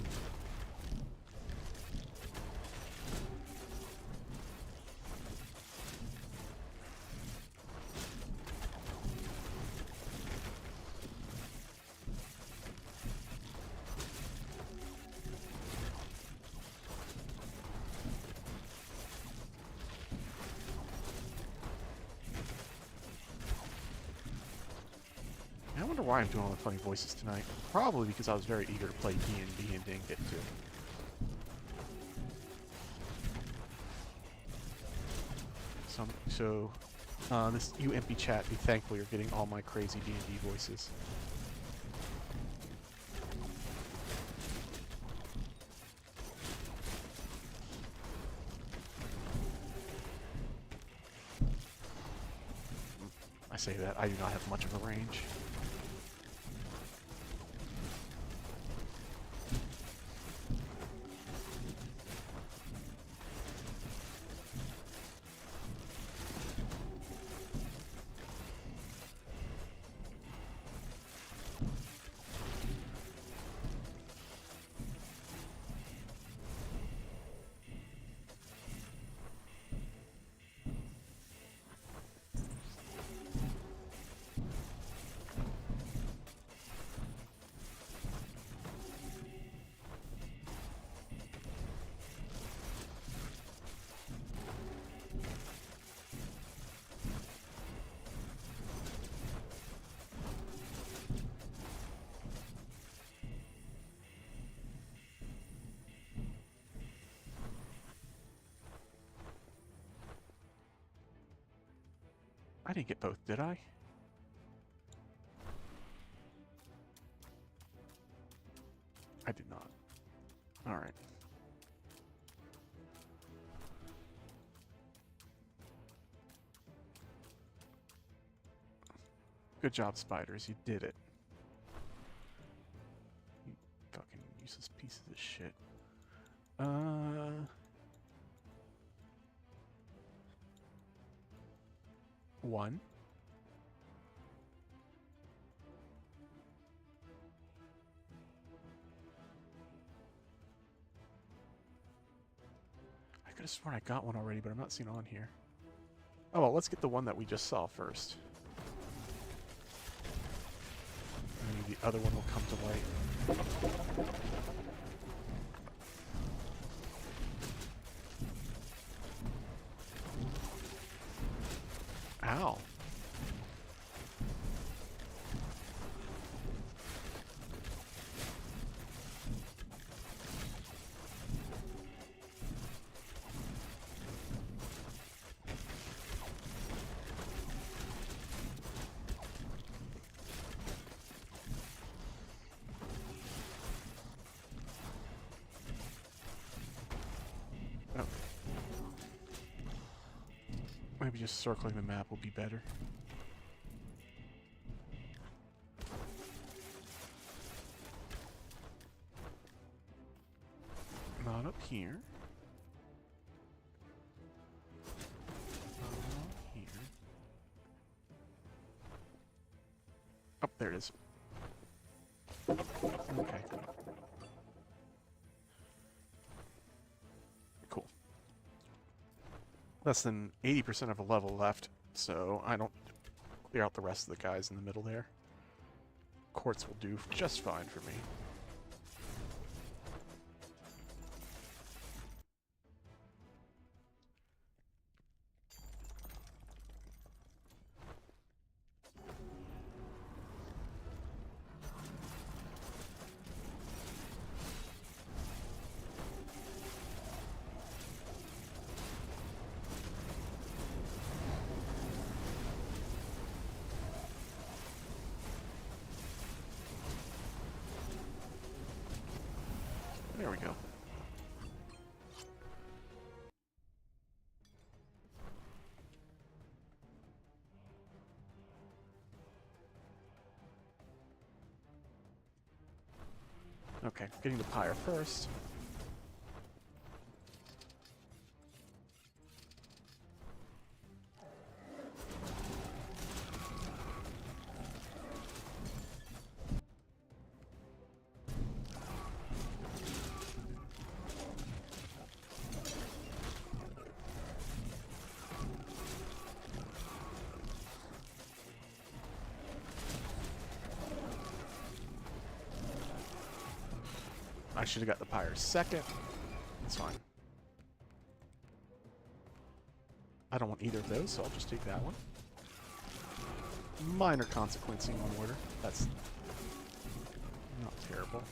I wonder why I'm doing all the funny voices tonight. Probably because I was very eager to play D&D and didn't get to. This you empty chat, be thankful you're getting all my crazy D&D voices. I say that, I do not have much of a range. I didn't get both, did I? I did not. Alright. Good job, spiders. You did it. You fucking useless pieces of shit. One. I could have sworn I got one already, but I'm not seeing it on here. Oh well, let's get the one that we just saw first. Maybe the other one will come to light. Ow. Oh. Maybe just circling the map will be better. Not up here. Not here. Oh, there it is. Okay. Cool. Less than 80% of a level left, so I don't clear out the rest of the guys in the middle there. Quartz will do just fine for me. There we go. Okay, getting the pyre first. I should have got the pyre second. That's fine. I don't want either of those, so I'll just take that one. Minor consequencing on order. That's not terrible.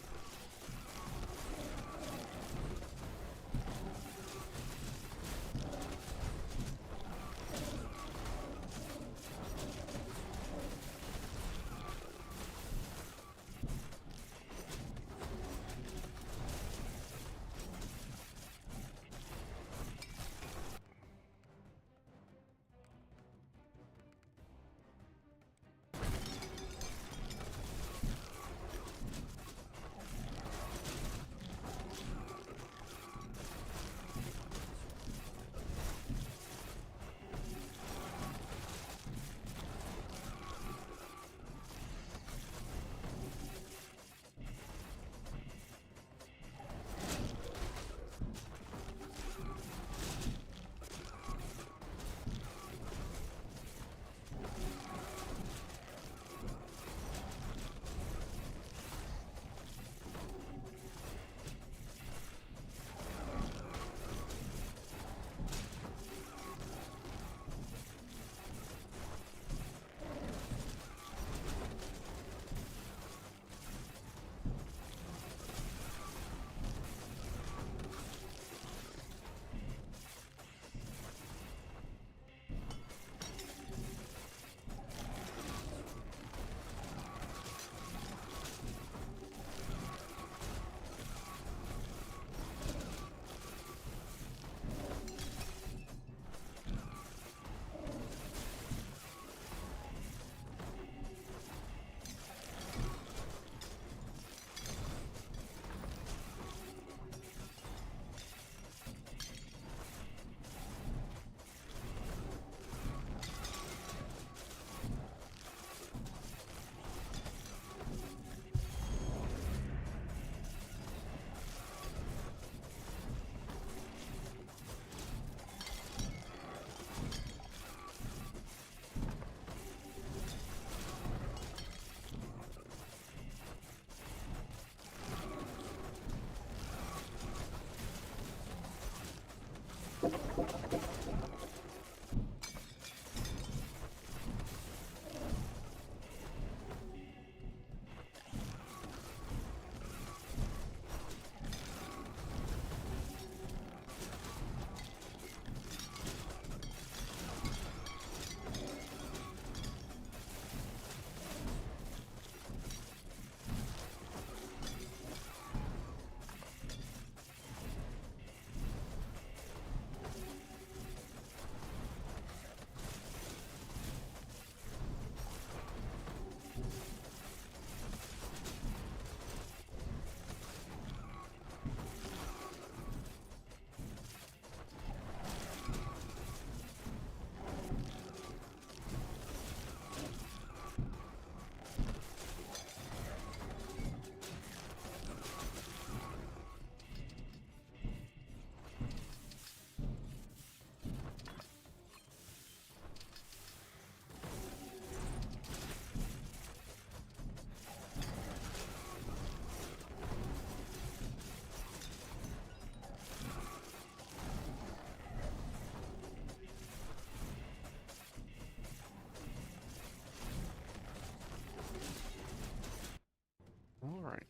Alright.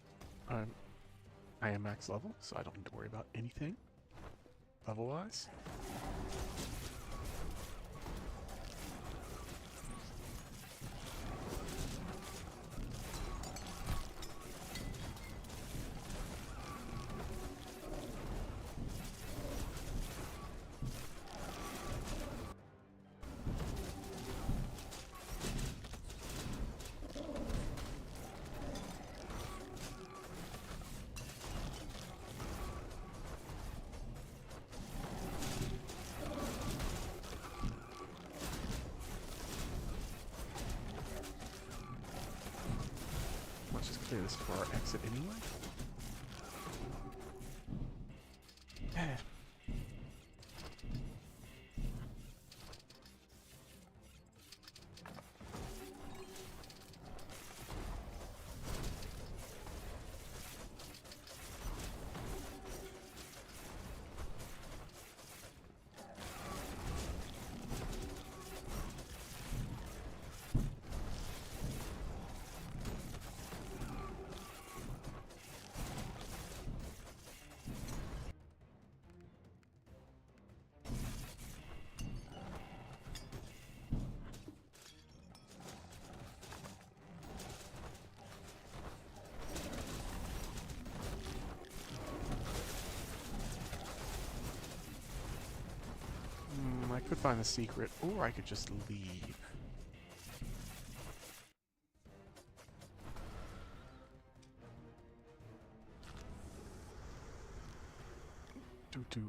I am max level, so I don't need to worry about anything level-wise. clear this for our exit anyway. I could find the secret, or I could just leave. Doo-doo.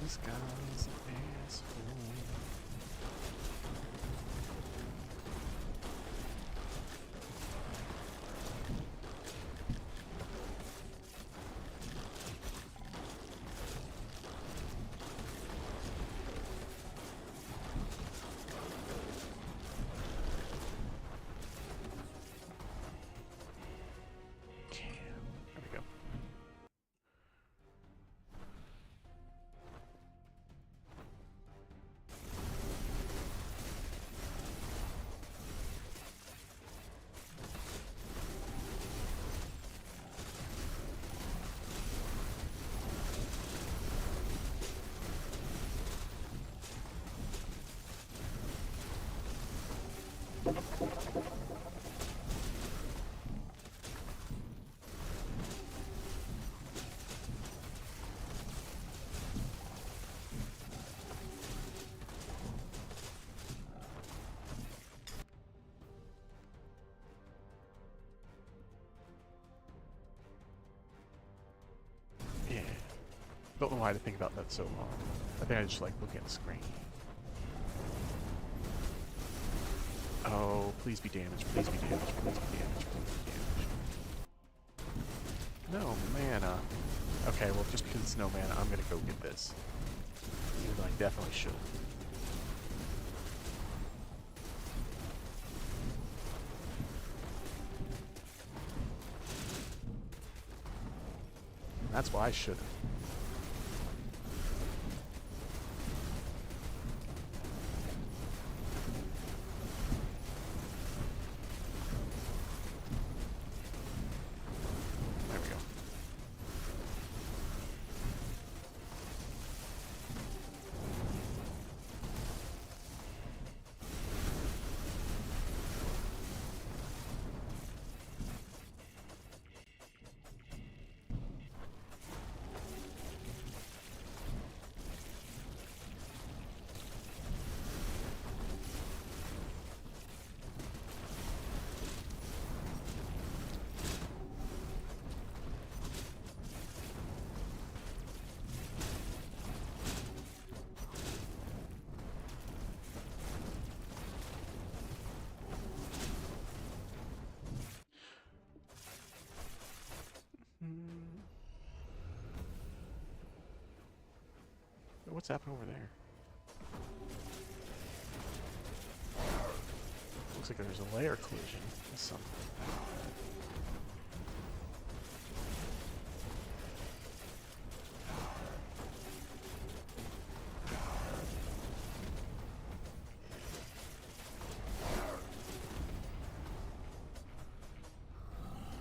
This guy's an asshole. There we go. Yeah. Don't know why I had to think about that so long. I think I just like looking at the screen. Oh, please be damaged, please be damaged, please be damaged, please be damaged. No mana. Okay, well just because it's no mana, I'm gonna go get this. Even though I definitely should. That's why I shouldn't. There we go. What's happening over there? Looks like there's a layer collision with something.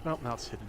Nope, now it's hidden.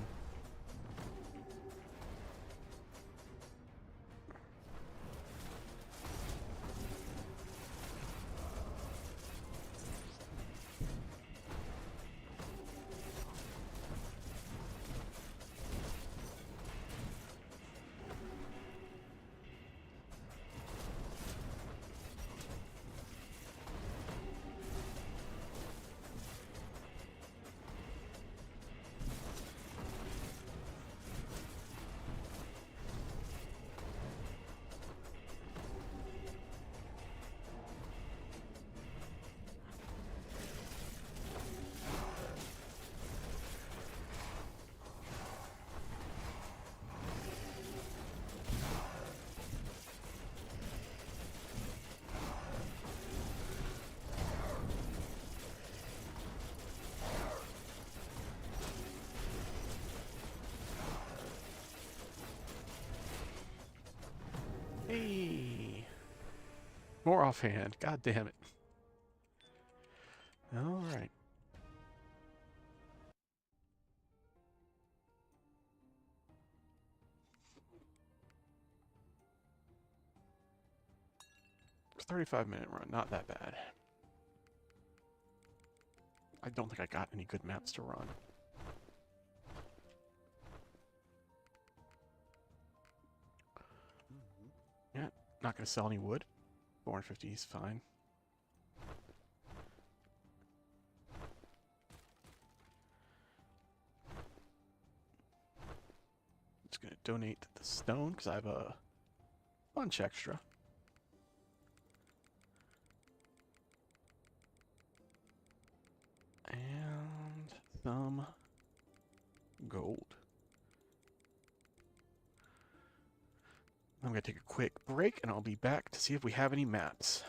More offhand. God damn it. All right. It's a 35-minute run. Not that bad. I don't think I got any good maps to run. Yeah, not going to sell any wood. 450 is fine. Just going to donate the stone because I have a bunch extra. And some gold. I'm going to take a quick break and I'll be back to see if we have any maps.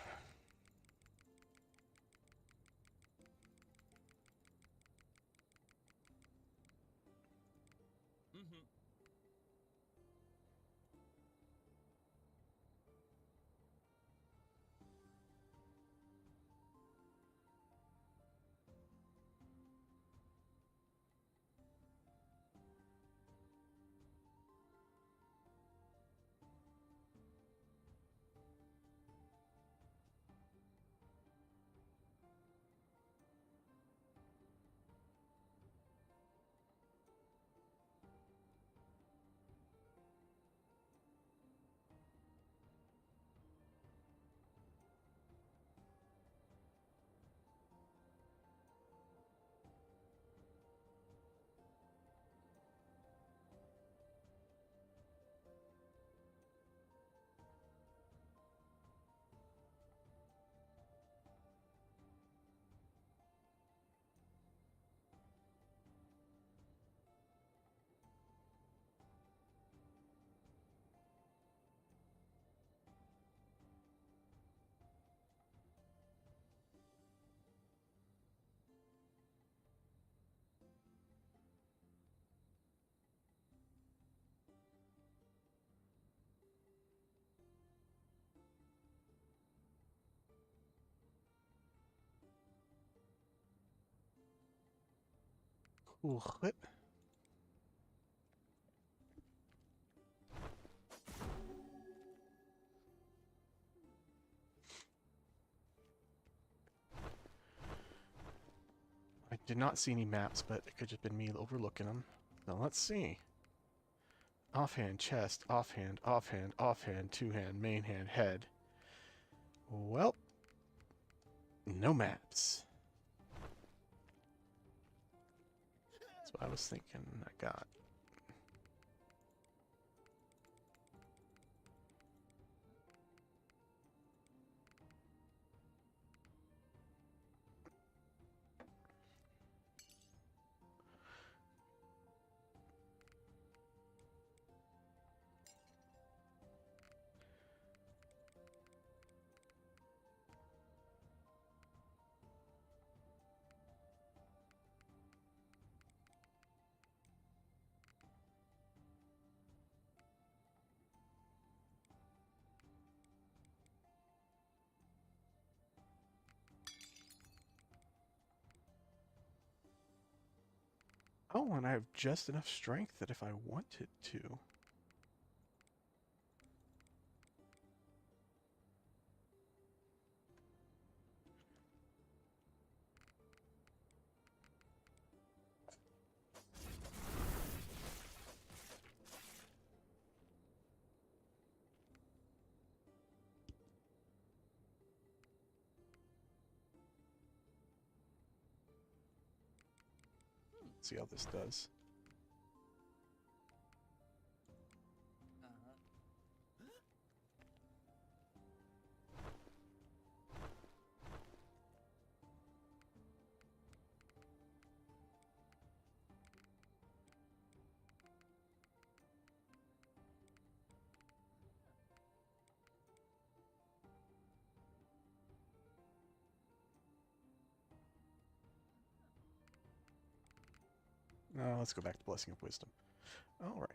Cool. I did not see any maps, but it could have been me overlooking them. Now let's see. Offhand, chest, offhand, offhand, offhand, two-hand, main hand, head. Well, no maps. That's what I was thinking I got. Oh, and I have just enough strength that if I wanted to. Let's see how this does. Now let's go back to Blessing of Wisdom. All right.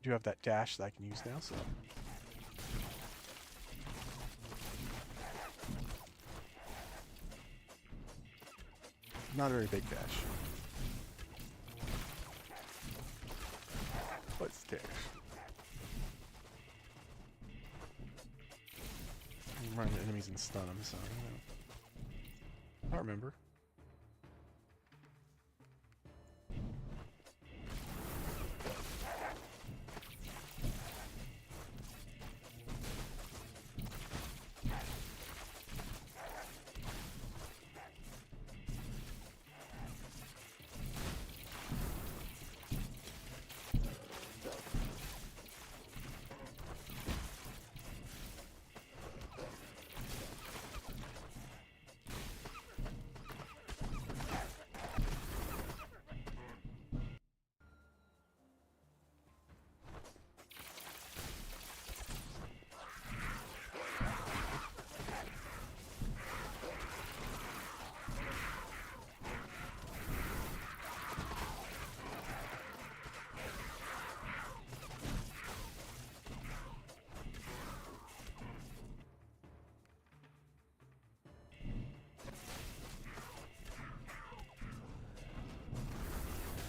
do have that dash that I can use now, so... Not a very big dash. But it's dash. I'm running the enemies and stun them, so I remember.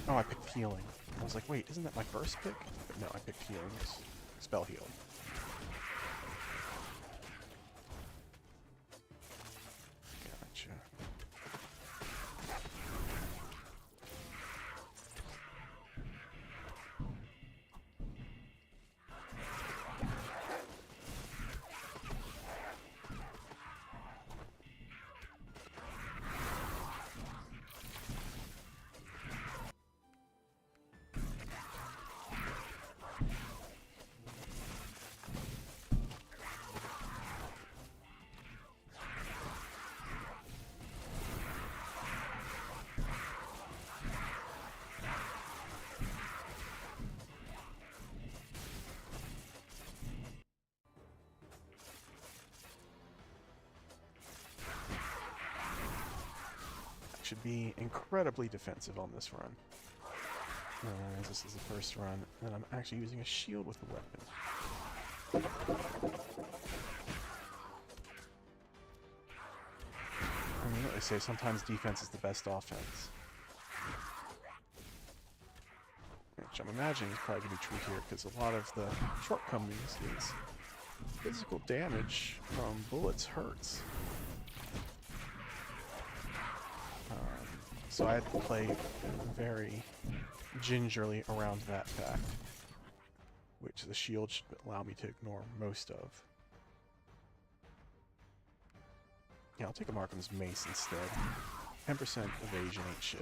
Oh, I picked healing. I was like, wait, isn't that my first pick? But no, I picked healing. Spell heal. Gotcha. Should be incredibly defensive on this run. This is the first run, and I'm actually using a shield with the weapon. I mean, what they say, sometimes defense is the best offense. Which I'm imagining is probably going to be true here, because a lot of the shortcomings is physical damage from bullets hurts. So I had to play very gingerly around that fact, which the shield should allow me to ignore most of. Yeah, I'll take a Markham's Mace instead. 10% evasion ain't shit.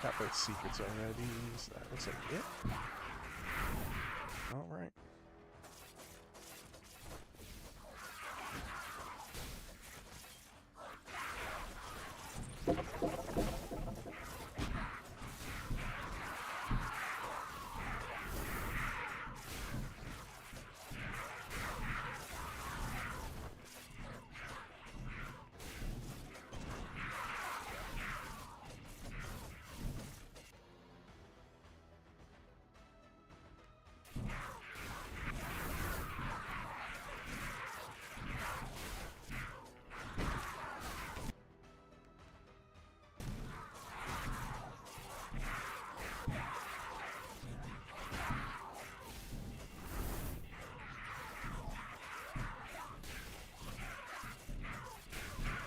Got both secrets already, so that looks like it. Alright.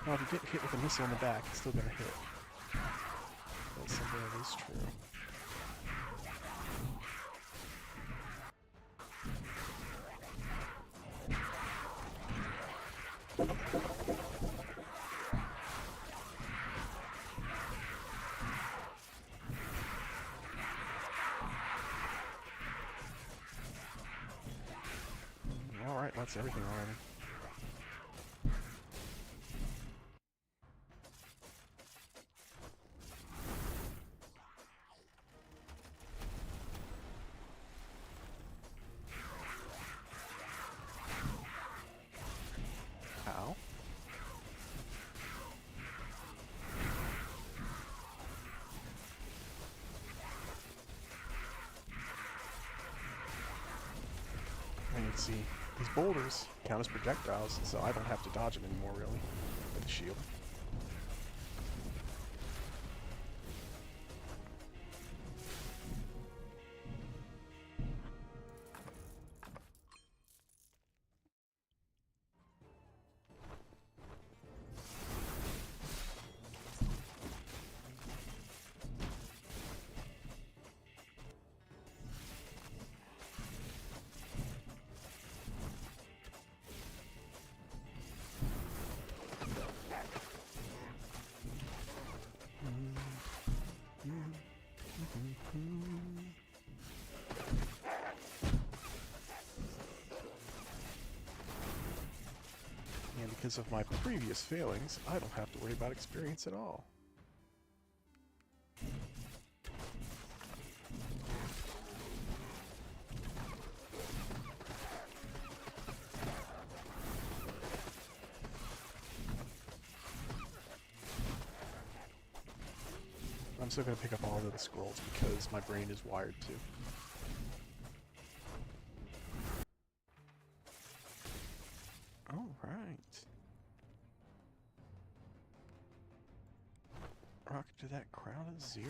Well, if you get hit with a missile in the back, it's still gonna hit. That's something that is true. that's everything already. Ow. And you can see these boulders count as projectiles, so I don't have to dodge them anymore, really, with the shield. And because of my previous failings, I don't have to worry about experience at all. I'm still going to pick up all of the scrolls because my brain is wired to. Alright. Rocket to that crowd of 0.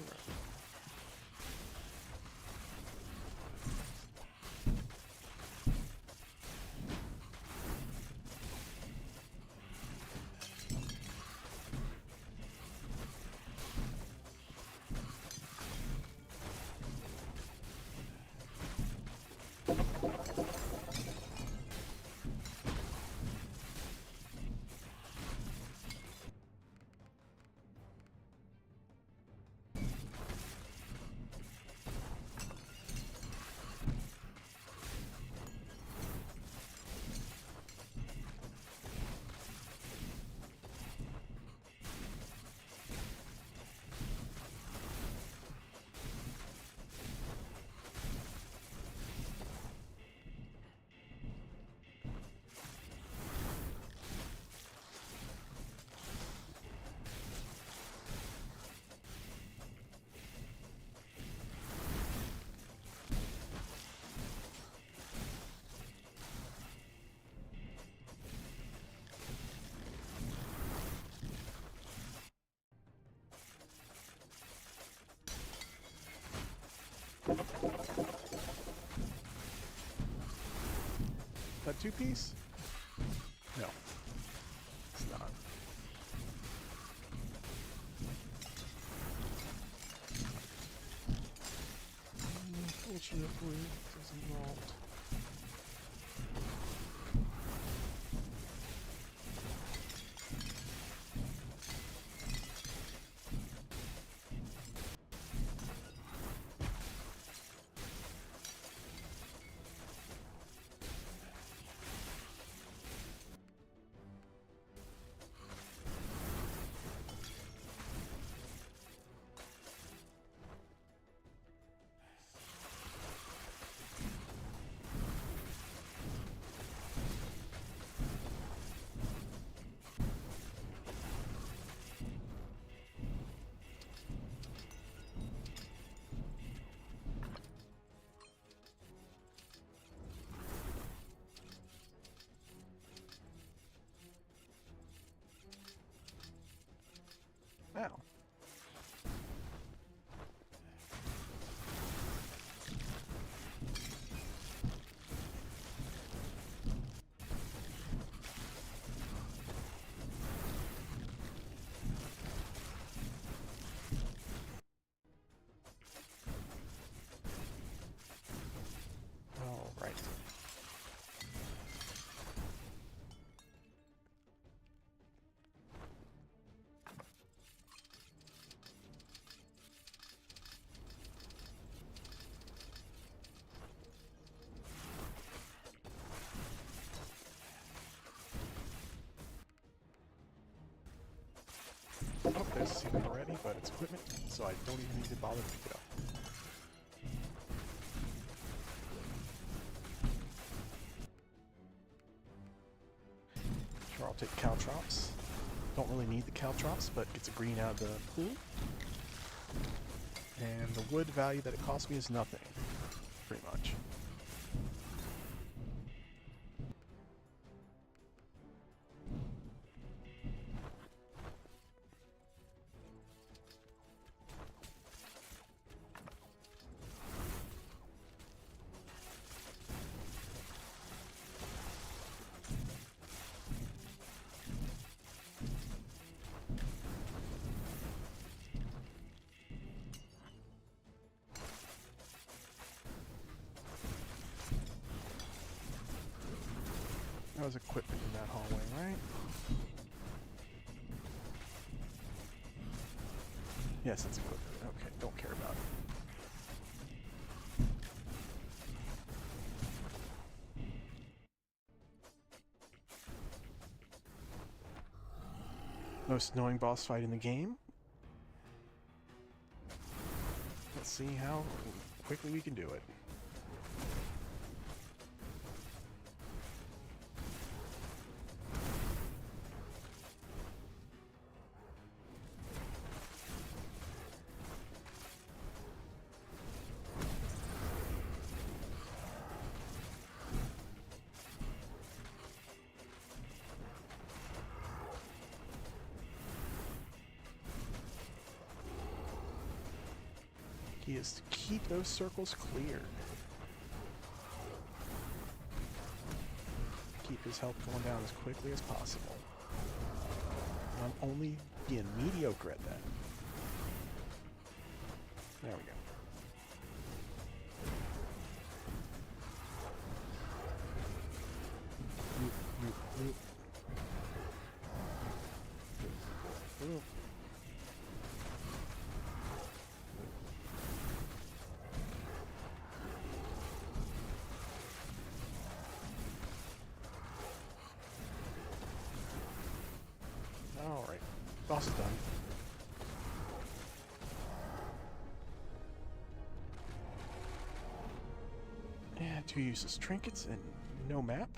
That 2-piece? No. It's not. Unfortunately, it is involved. Ow. All right. Oh, there's a secret already, but it's equipment, so I don't even need to bother to pick it up. Sure, I'll take caltrops. Don't really need the caltrops, but gets a green out of the pool. And the wood value that it cost me is nothing, pretty much. That was equipment in that hallway, right? Yes, it's equipment. Okay, don't care about it. Most annoying boss fight in the game. Let's see how quickly we can do it. Key is to keep those circles clear. Keep his health going down as quickly as possible. I'm only being mediocre at that. There we go. Ooh. Alright, boss is done. And 2 useless trinkets and no map.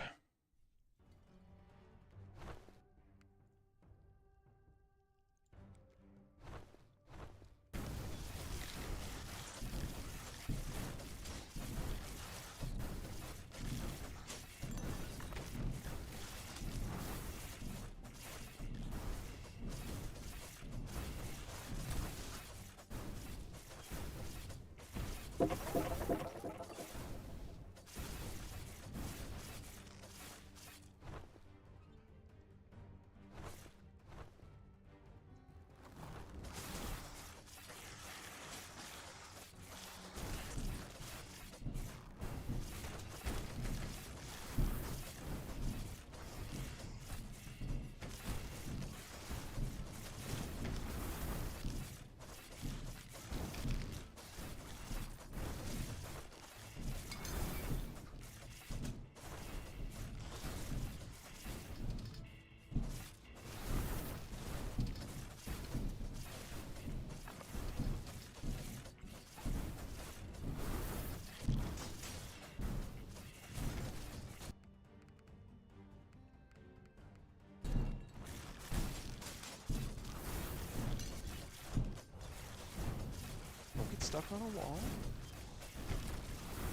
Don't get stuck on a wall.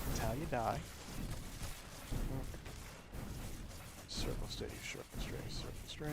That's how you die. Circle steady, circle stray, circle stray.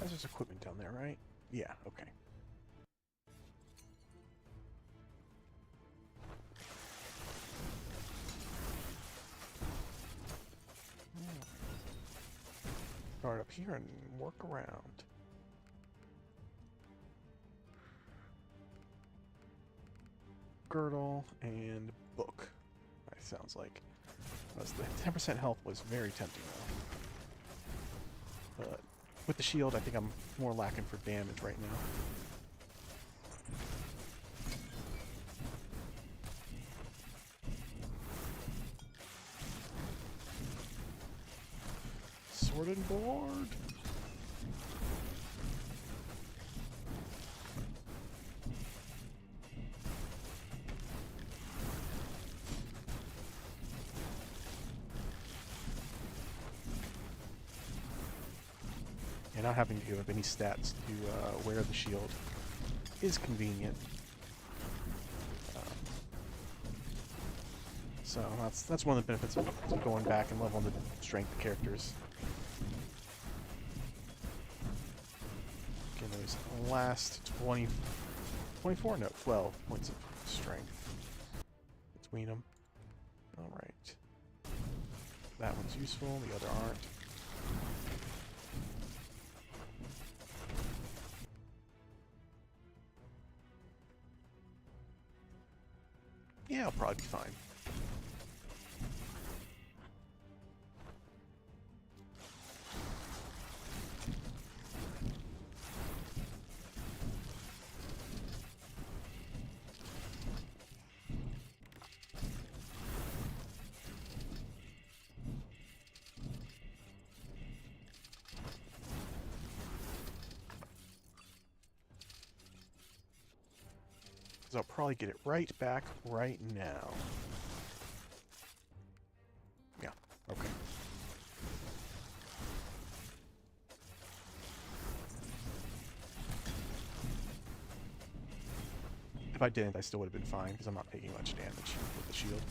There's equipment down there, right? Yeah, okay. start up here and work around. Girdle and book. That sounds like. The 10% health was very tempting though. But with the shield, I think I'm more lacking for damage right now. Sword and board. And not having to give up any stats to wear the shield is convenient. So that's one of the benefits of going back and leveling the strength characters. Getting those last 24? No, 12 points of strength between them. Alright. That one's useful, the other aren't. Yeah, I'll probably be fine. Because I'll probably get it right back right now. Yeah, okay. If I didn't, I still would have been fine, because I'm not taking much damage with the shield.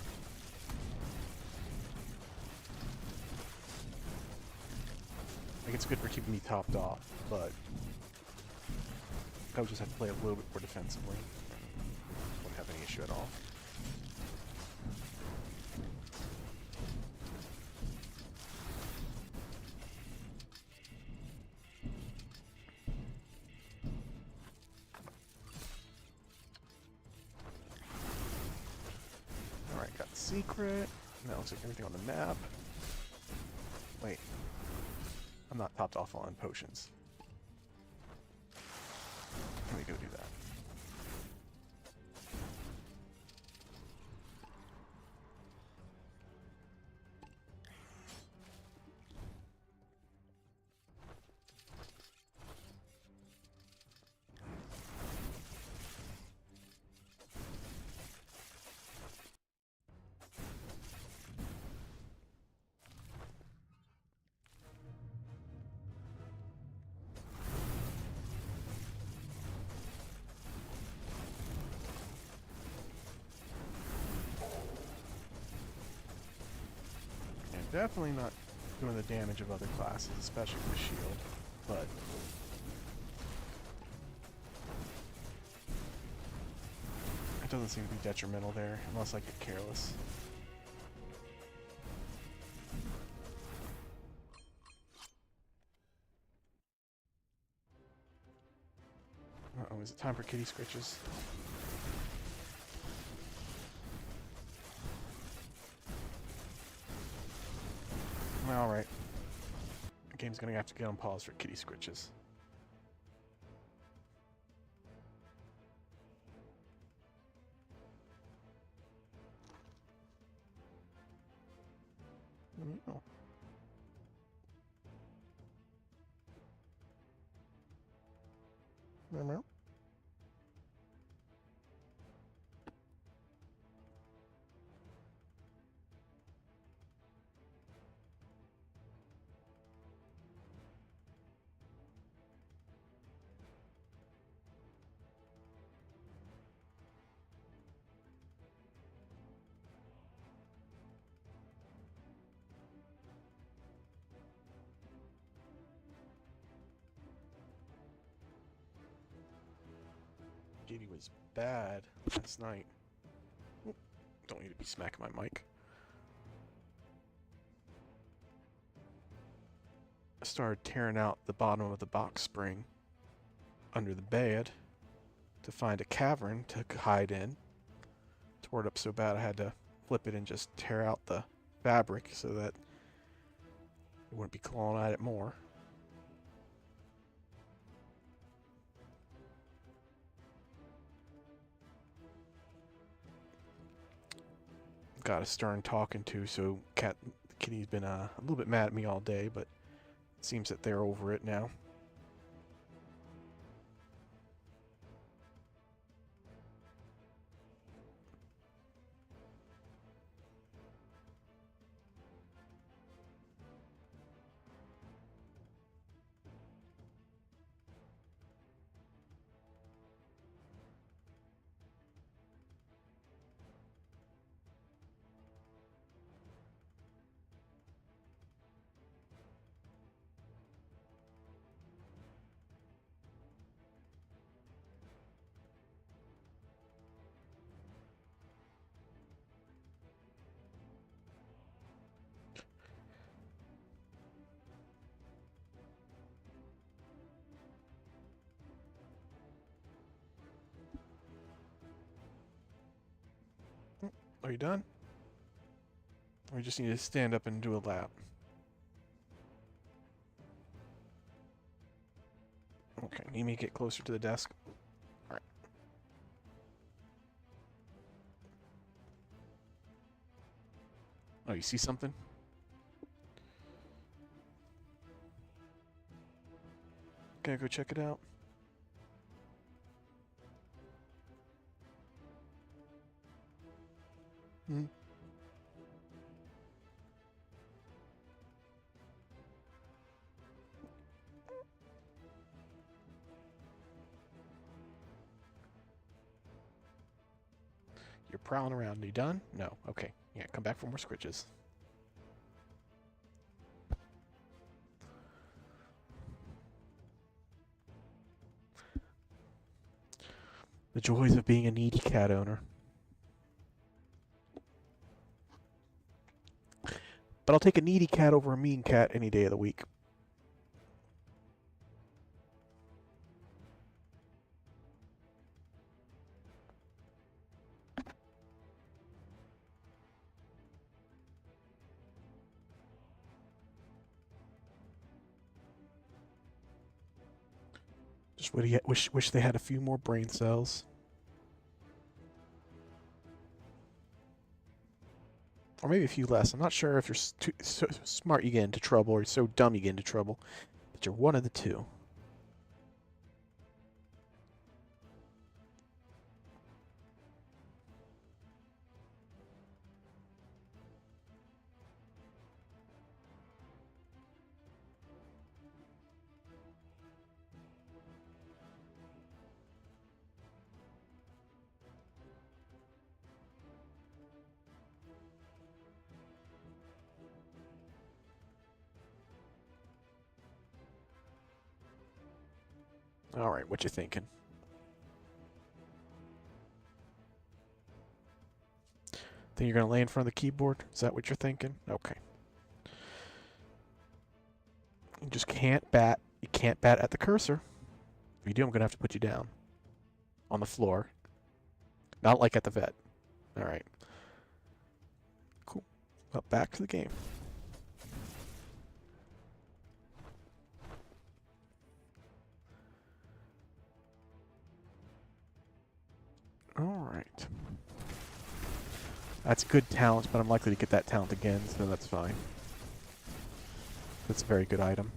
Like, it's good for keeping me topped off, but I would just have to play a little bit more defensively. Wouldn't have any issue at all. Alright, got the secret. That looks like everything on the map. Wait. I'm not topped off on potions. Let me go do that. Definitely not doing the damage of other classes, especially with the shield, but it doesn't seem to be detrimental there, unless I get careless. Uh-oh, is it time for kitty scritches? Alright. The game's gonna have to get on pause for kitty scritches. Oh. Meow. Katie was bad last night. Oop, don't need to be smacking my mic. started tearing out the bottom of the box spring under the bed to find a cavern to hide in. Tore it up so bad I had to flip it and just tear out the fabric so that it wouldn't be clawing at it more. Got a stern talking to, so Kitty's been a little bit mad at me all day, but it seems that they're over it now. Are you done? Or you just need to stand up and do a lap? Okay, you need to get closer to the desk. Alright. Oh, you see something? Okay, go check it out. Hmm. You're prowling around. Are you done? No. Okay. Yeah, come back for more scritches. The joys of being a needy cat owner. But I'll take a needy cat over a mean cat any day of the week. Just wish they had a few more brain cells. Or maybe a few less. I'm not sure if you're so smart you get into trouble or so dumb you get into trouble. But you're one of the two. Alright, what you thinking? Think you're gonna lay in front of the keyboard? Is that what you're thinking? Okay. You just can't bat. You can't bat at the cursor. If you do, I'm gonna have to put you down. On the floor. Not like at the vet. Alright. Cool. Well, back to the game. Alright. That's good talent, but I'm likely to get that talent again, so that's fine. That's a very good item.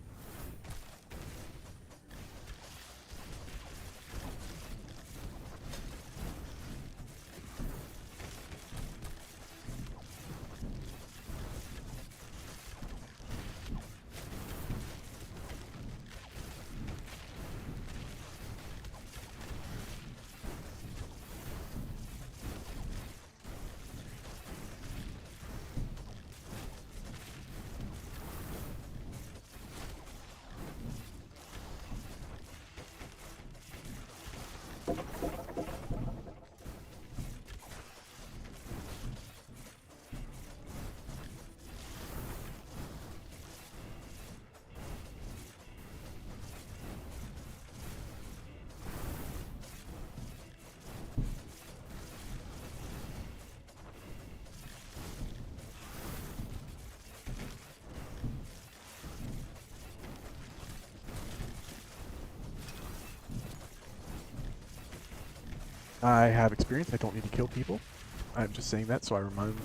I have experience. I don't need to kill people. I'm just saying that so I remember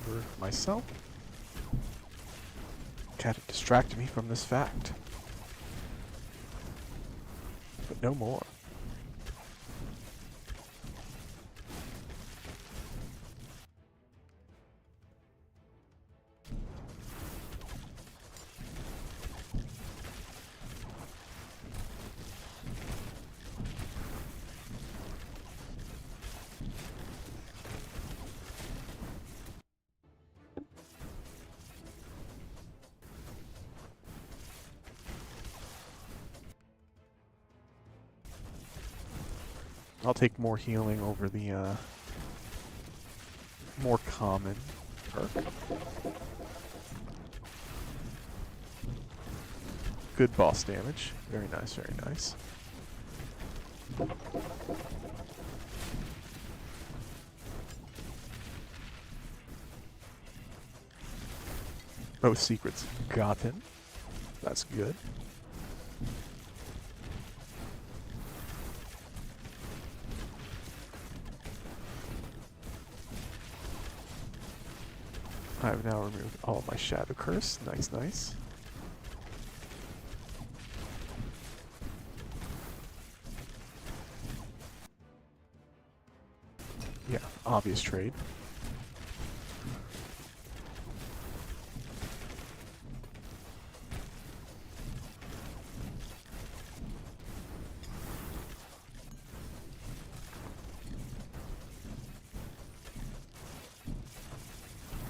myself. Cat distracted me from this fact. But no more. I'll take more healing over the more common perk. Good boss damage. Very nice, very nice. Both secrets gotten. That's good. I've now removed all of my Shadow Curse. Nice, nice. Yeah, obvious trade.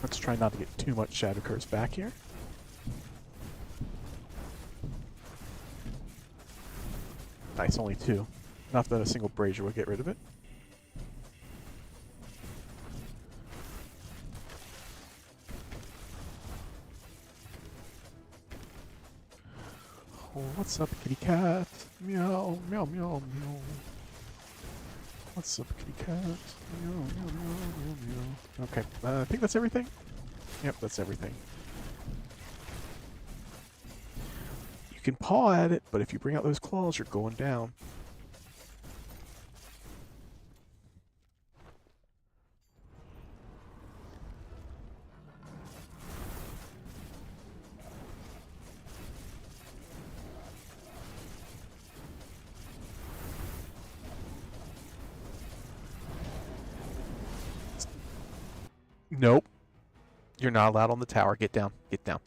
Let's try not to get too much Shadow Curse back here. Nice, only 2. Not that a single Brazier would get rid of it. Oh, what's up, kitty cat? Meow, meow, meow, meow. What's up, kitty cat? Meow, meow, meow, meow, meow. Okay, I think that's everything. Yep, that's everything. You can paw at it, but if you bring out those claws, you're going down. Nope. You're not allowed on the tower. Get down. Get down.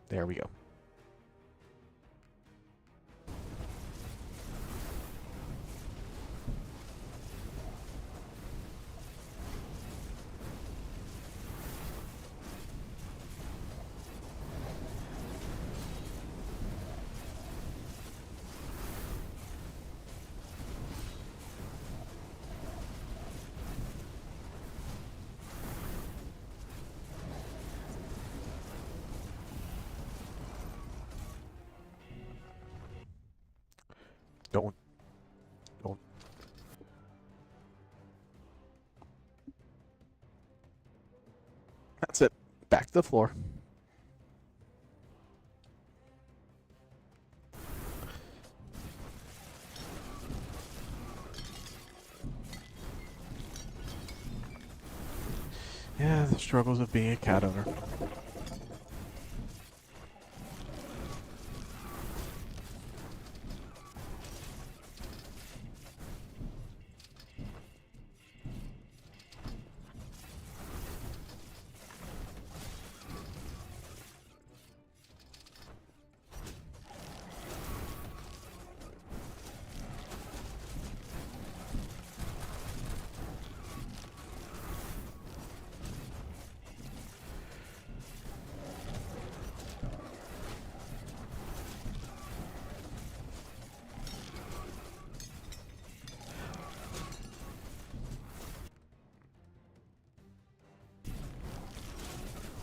There we go. Don't. That's it. Back to the floor. Yeah, the struggles of being a cat owner.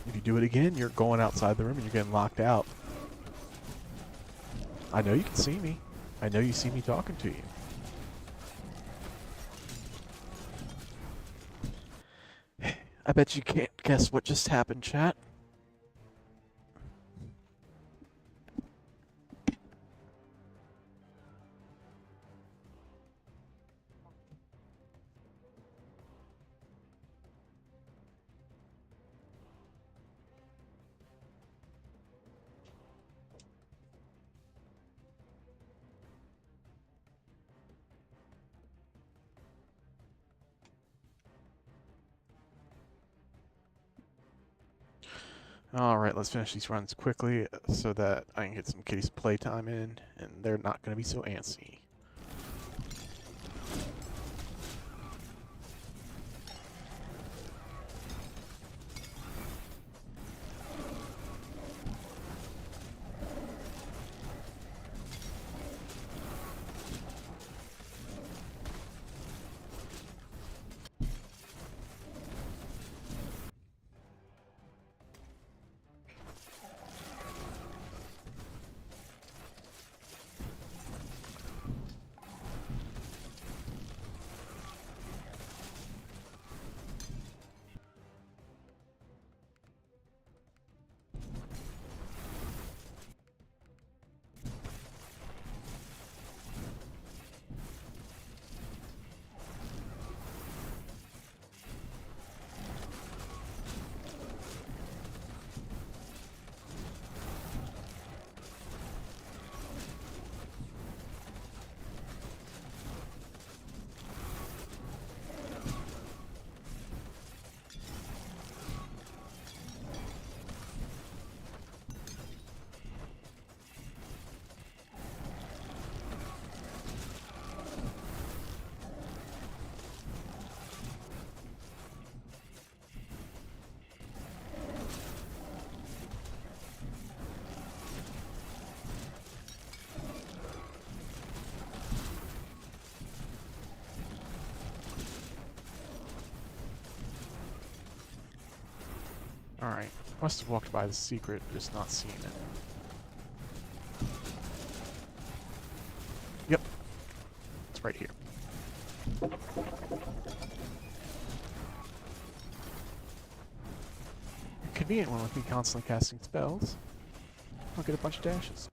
If you do it again, you're going outside the room and you're getting locked out. I know you can see me. I know you see me talking to you. I bet you can't guess what just happened, chat. Alright, let's finish these runs quickly so that I can get some kitties playtime in, and they're not going to be so antsy. Alright, must have walked by the secret, just not seen it. Yep, it's right here. Convenient one with me constantly casting spells. I'll get a bunch of dashes.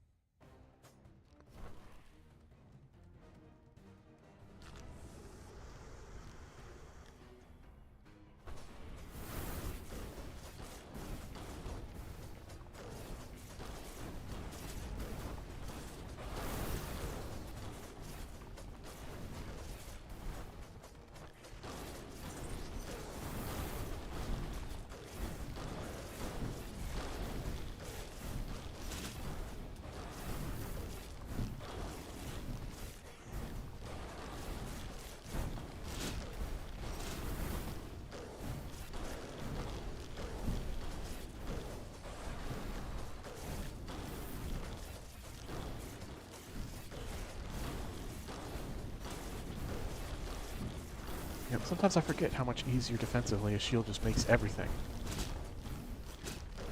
Yep, sometimes I forget how much easier defensively a shield just makes everything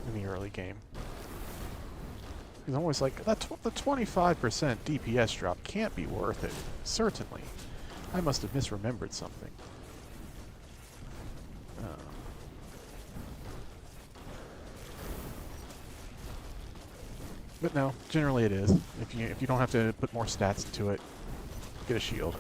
in the early game. Because I'm always like, the 25% DPS drop can't be worth it. Certainly. I must have misremembered something. But no, generally it is. If you don't have to put more stats into it, get a shield.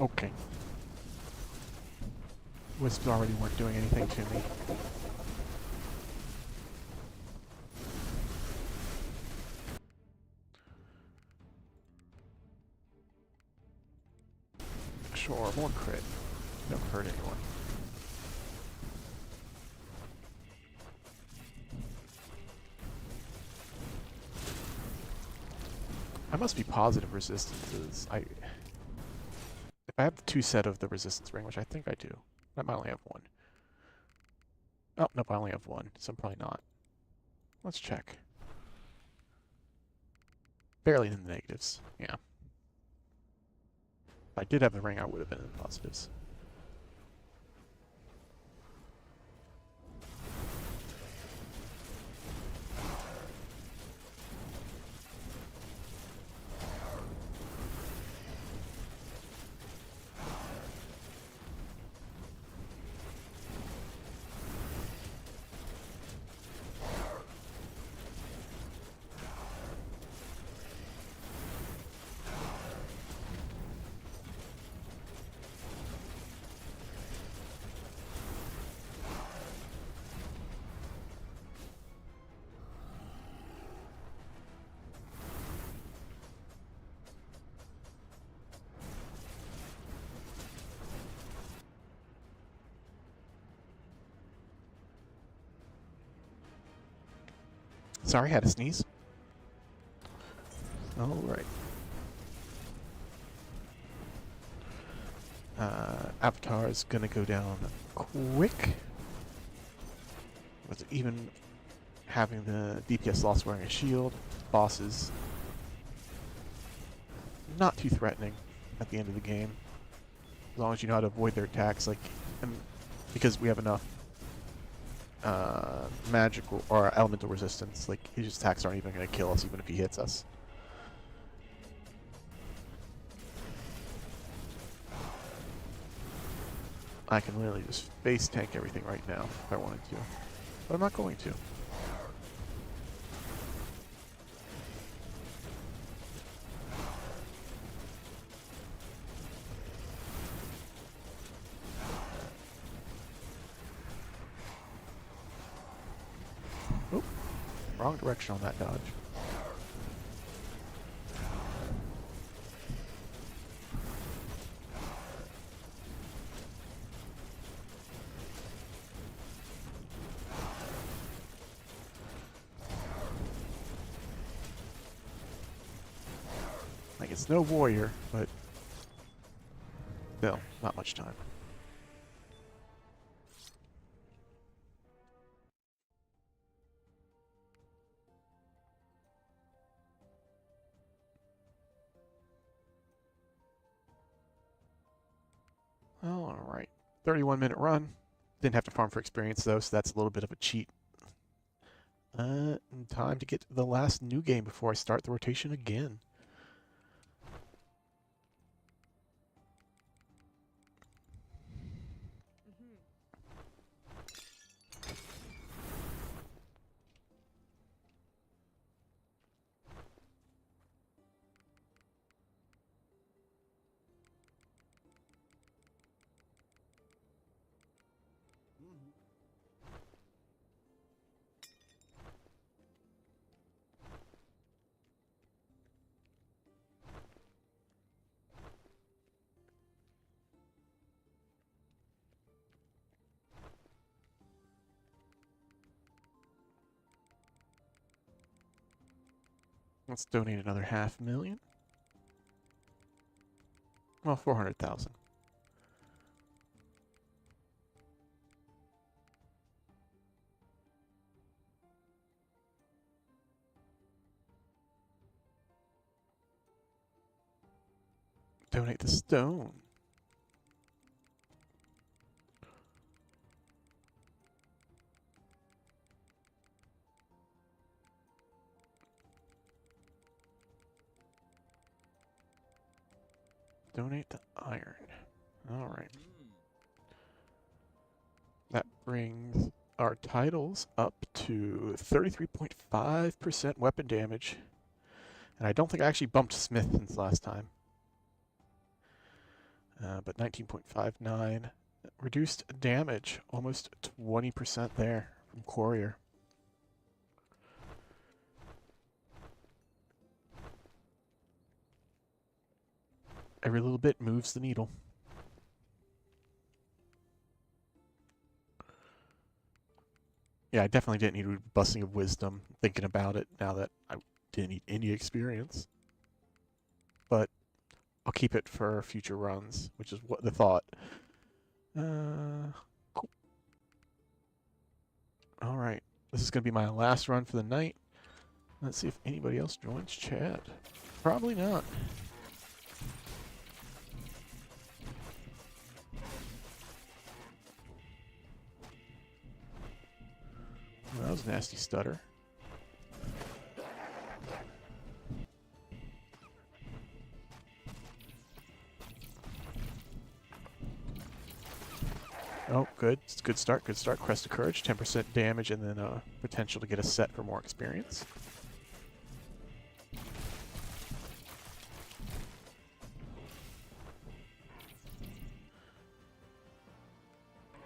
Okay. Wisps already weren't doing anything to me. Sure, more crit. Never hurt anyone. I must be positive resistances. If I have the 2 set of the resistance ring, which I think I do, I might only have 1. Oh, nope, I only have 1, so I'm probably not. Let's check. Barely in the negatives, yeah. If I did have the ring, I would have been in the positives. Sorry, had a sneeze. Alright. Avatar is gonna go down quick. With even having the DPS loss wearing a shield, boss is not too threatening at the end of the game. As long as you know how to avoid their attacks, like, and because we have enough magical or elemental resistance, like his attacks aren't even going to kill us even if he hits us. I can literally just face tank everything right now if I wanted to, but I'm not going to. Oop, wrong direction on that dodge. Like, it's no warrior, but still, not much time. Alright, 31-minute run. Didn't have to farm for experience though, so that's a little bit of a cheat. Time to get to the last new game before I start the rotation again. Let's donate another 500,000. Well, 400,000. Donate the stone. Donate the iron. Alright. That brings our titles up to 33.5% weapon damage. And I don't think I actually bumped Smith since last time. But 19.59. Reduced damage, almost 20% there from Courier. Every little bit moves the needle. Yeah, I definitely didn't need a busting of wisdom thinking about it now that I didn't need any experience. but I'll keep it for future runs, which is what the thought. Cool. All right, this is going to be my last run for the night. Let's see if anybody else joins chat. Probably not. Well, that was a nasty stutter. Oh, good. It's a good start. Good start. Crest of Courage, 10% damage, and then potential to get a set for more experience.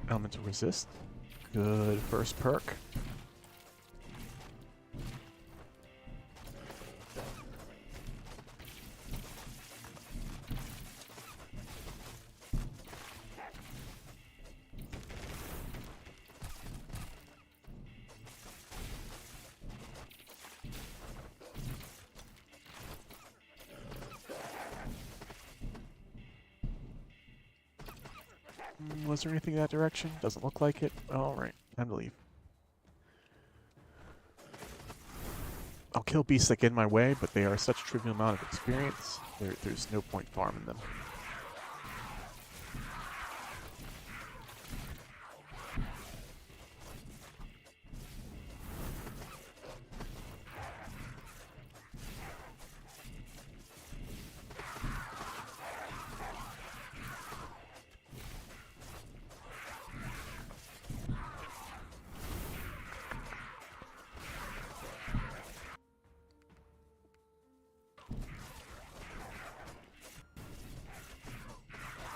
Elemental Resist. Good first perk. Was there anything in that direction? Doesn't look like it. Alright, time to leave. I'll kill beasts that get in my way, but they are such a trivial amount of experience, there's no point farming them.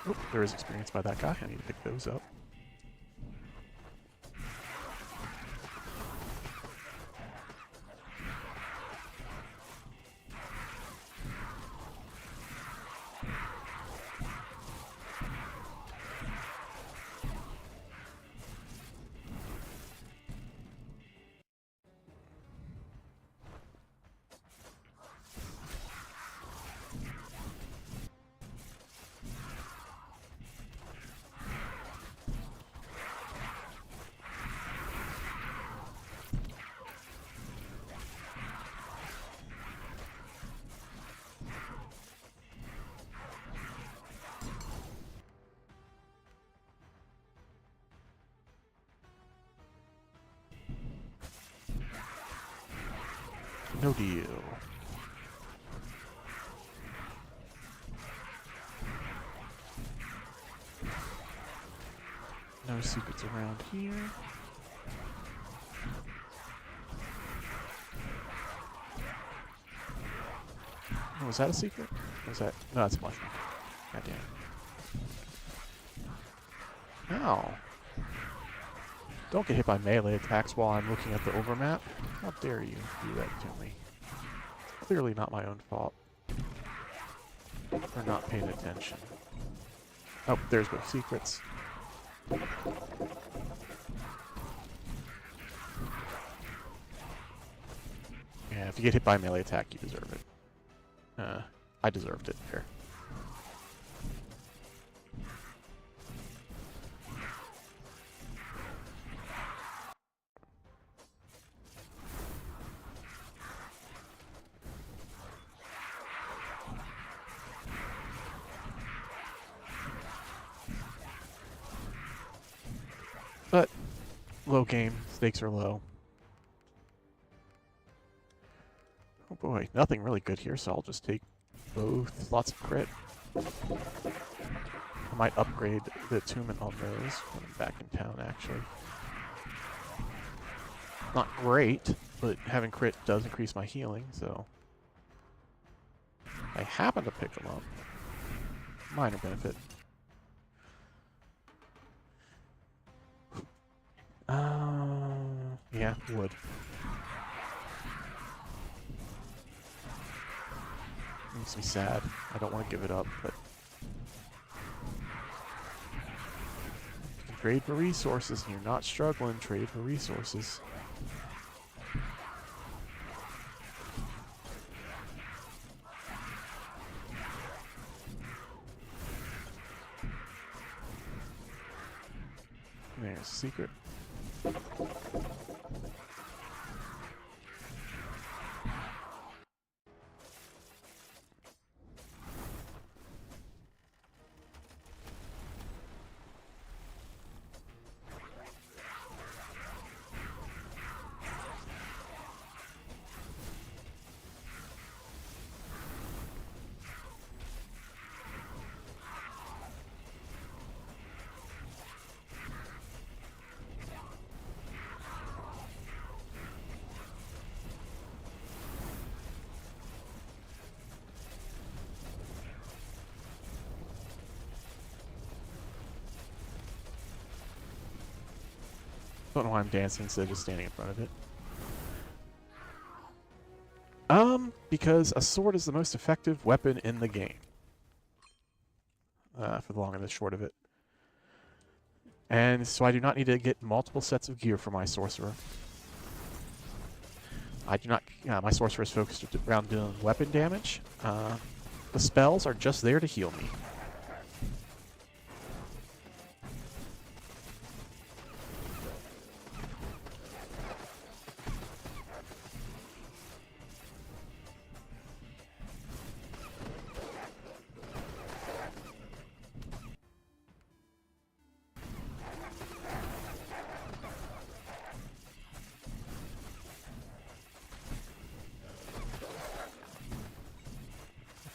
Oh, there is experience by that guy. I need to pick those up. No deal. No secrets around here. Oh, was that a secret? Was that? No, that's a mushroom. God damn. Ow. Don't get hit by melee attacks while I'm looking at the overmap. How dare you do that to me? It's clearly not my own fault. For not paying attention. Oh, there's both secrets. Yeah, if you get hit by a melee attack, you deserve it. I deserved it. Fair. But, low game. Stakes are low. Oh boy, nothing really good here, so I'll just take both. Lots of crit. I might upgrade the attunement on those when I'm back in town, actually. Not great, but having crit does increase my healing, so... I happen to pick them up. Minor benefit. Yeah, wood. Makes me sad. I don't want to give it up, but... You can trade for resources, and you're not struggling. Trade for resources. There's a secret. Don't know why I'm dancing instead of just standing in front of it. Because a sword is the most effective weapon in the game. For the long and the short of it. And so I do not need to get multiple sets of gear for my sorcerer. I do not... my sorcerer is focused around doing weapon damage. The spells are just there to heal me.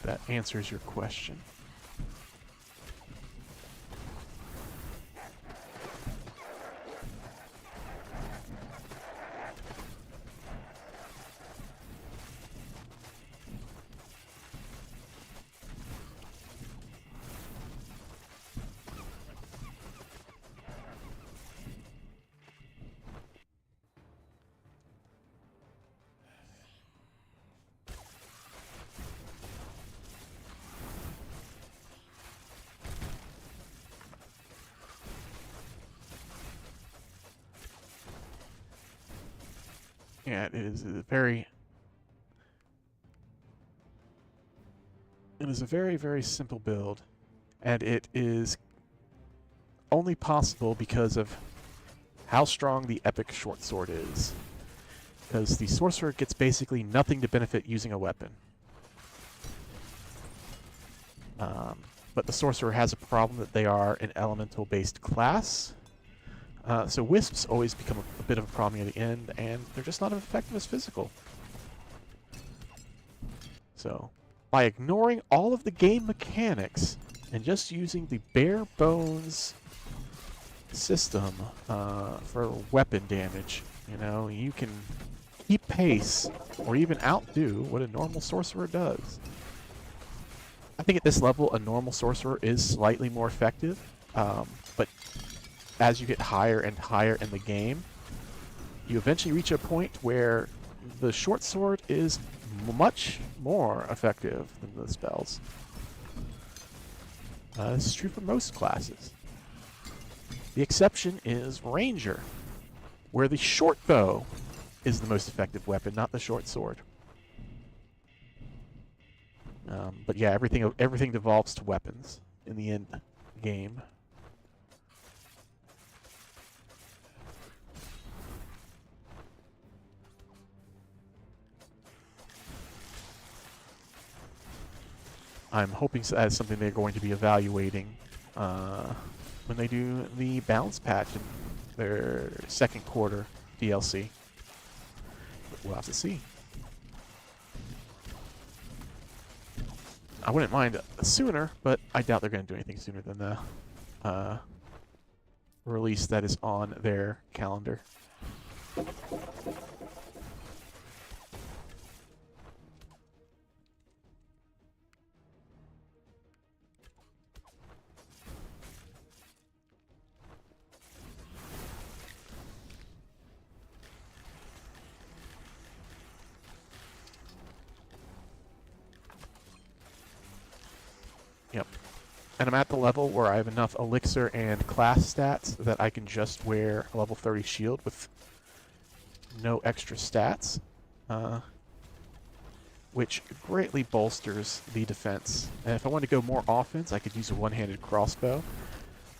That answers your question. Yeah, it is a very... It is a very, very simple build. And it is only possible because of how strong the epic short sword is. Because the sorcerer gets basically nothing to benefit using a weapon. But the sorcerer has a problem that they are an elemental-based class. So wisps always become a bit of a problem near the end, and they're just not as effective as physical. So, by ignoring all of the game mechanics and just using the bare bones system for weapon damage, you know, you can keep pace or even outdo what a normal sorcerer does. I think at this level, a normal sorcerer is slightly more effective, but as you get higher and higher in the game, you eventually reach a point where the short sword is much more effective than the spells. This is true for most classes. The exception is Ranger, where the short bow is the most effective weapon, not the short sword. But yeah, everything devolves to weapons in the end game. I'm hoping that is something they're going to be evaluating when they do the balance patch in their second quarter DLC. But we'll have to see. I wouldn't mind sooner, but I doubt they're going to do anything sooner than the release that is on their calendar. Yep. And I'm at the level where I have enough elixir and class stats that I can just wear a level 30 shield with no extra stats, which greatly bolsters the defense. And if I want to go more offense, I could use a one-handed crossbow.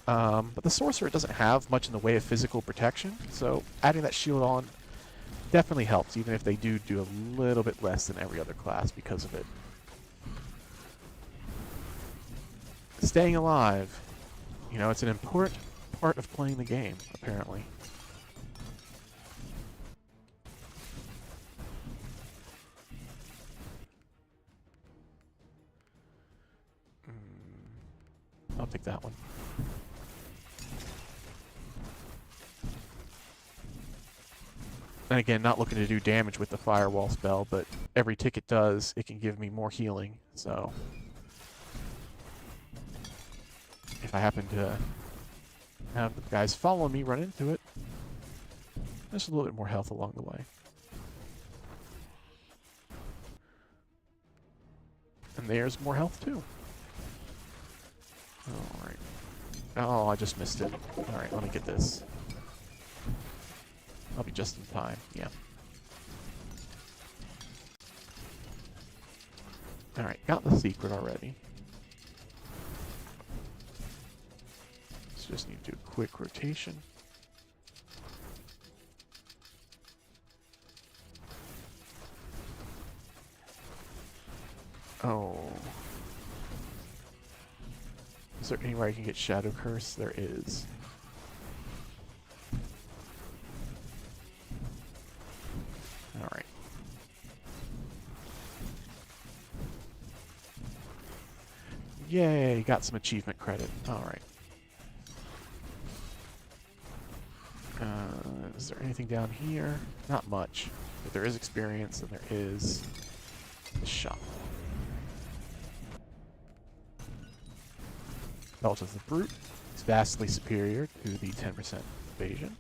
But the sorcerer doesn't have much in the way of physical protection, so adding that shield on definitely helps, even if they do a little bit less than every other class because of it. Staying alive, you know, it's an important part of playing the game, apparently. I'll take that one. And again, not looking to do damage with the firewall spell, but every tick it does, it can give me more healing, so if I happen to have the guys follow me run into it, there's a little bit more health along the way. And there's more health too. Alright. Oh, I just missed it. Alright, let me get this. I'll be just in time, yeah. Alright, got the secret already. So just need to do a quick rotation. Oh. Is there anywhere I can get Shadow Curse? There is. Alright. Yay, got some achievement credit. Alright. Is there anything down here? Not much. But there is experience, and there is the shop. Belt of the Brute is vastly superior to the 10% evasion.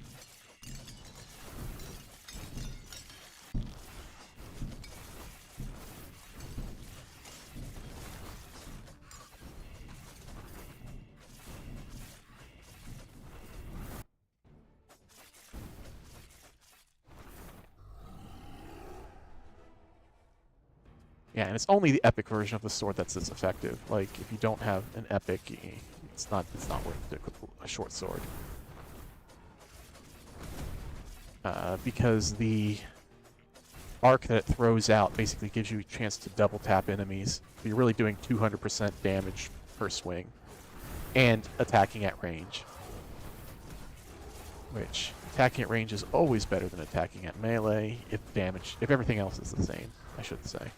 Yeah, and it's only the epic version of the sword that's this effective. Like, if you don't have an epic, it's not worth it with a short sword. Because the arc that it throws out basically gives you a chance to double tap enemies. So you're really doing 200% damage per swing. And attacking at range. Which, attacking at range is always better than attacking at melee if everything else is the same, I should say.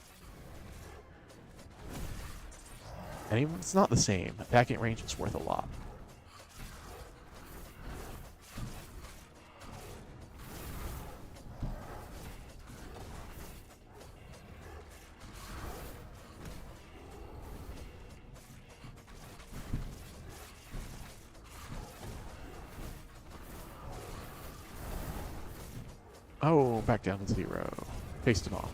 And even if it's not the same, attacking at range is worth a lot. Oh, back down to 0. Paste it off.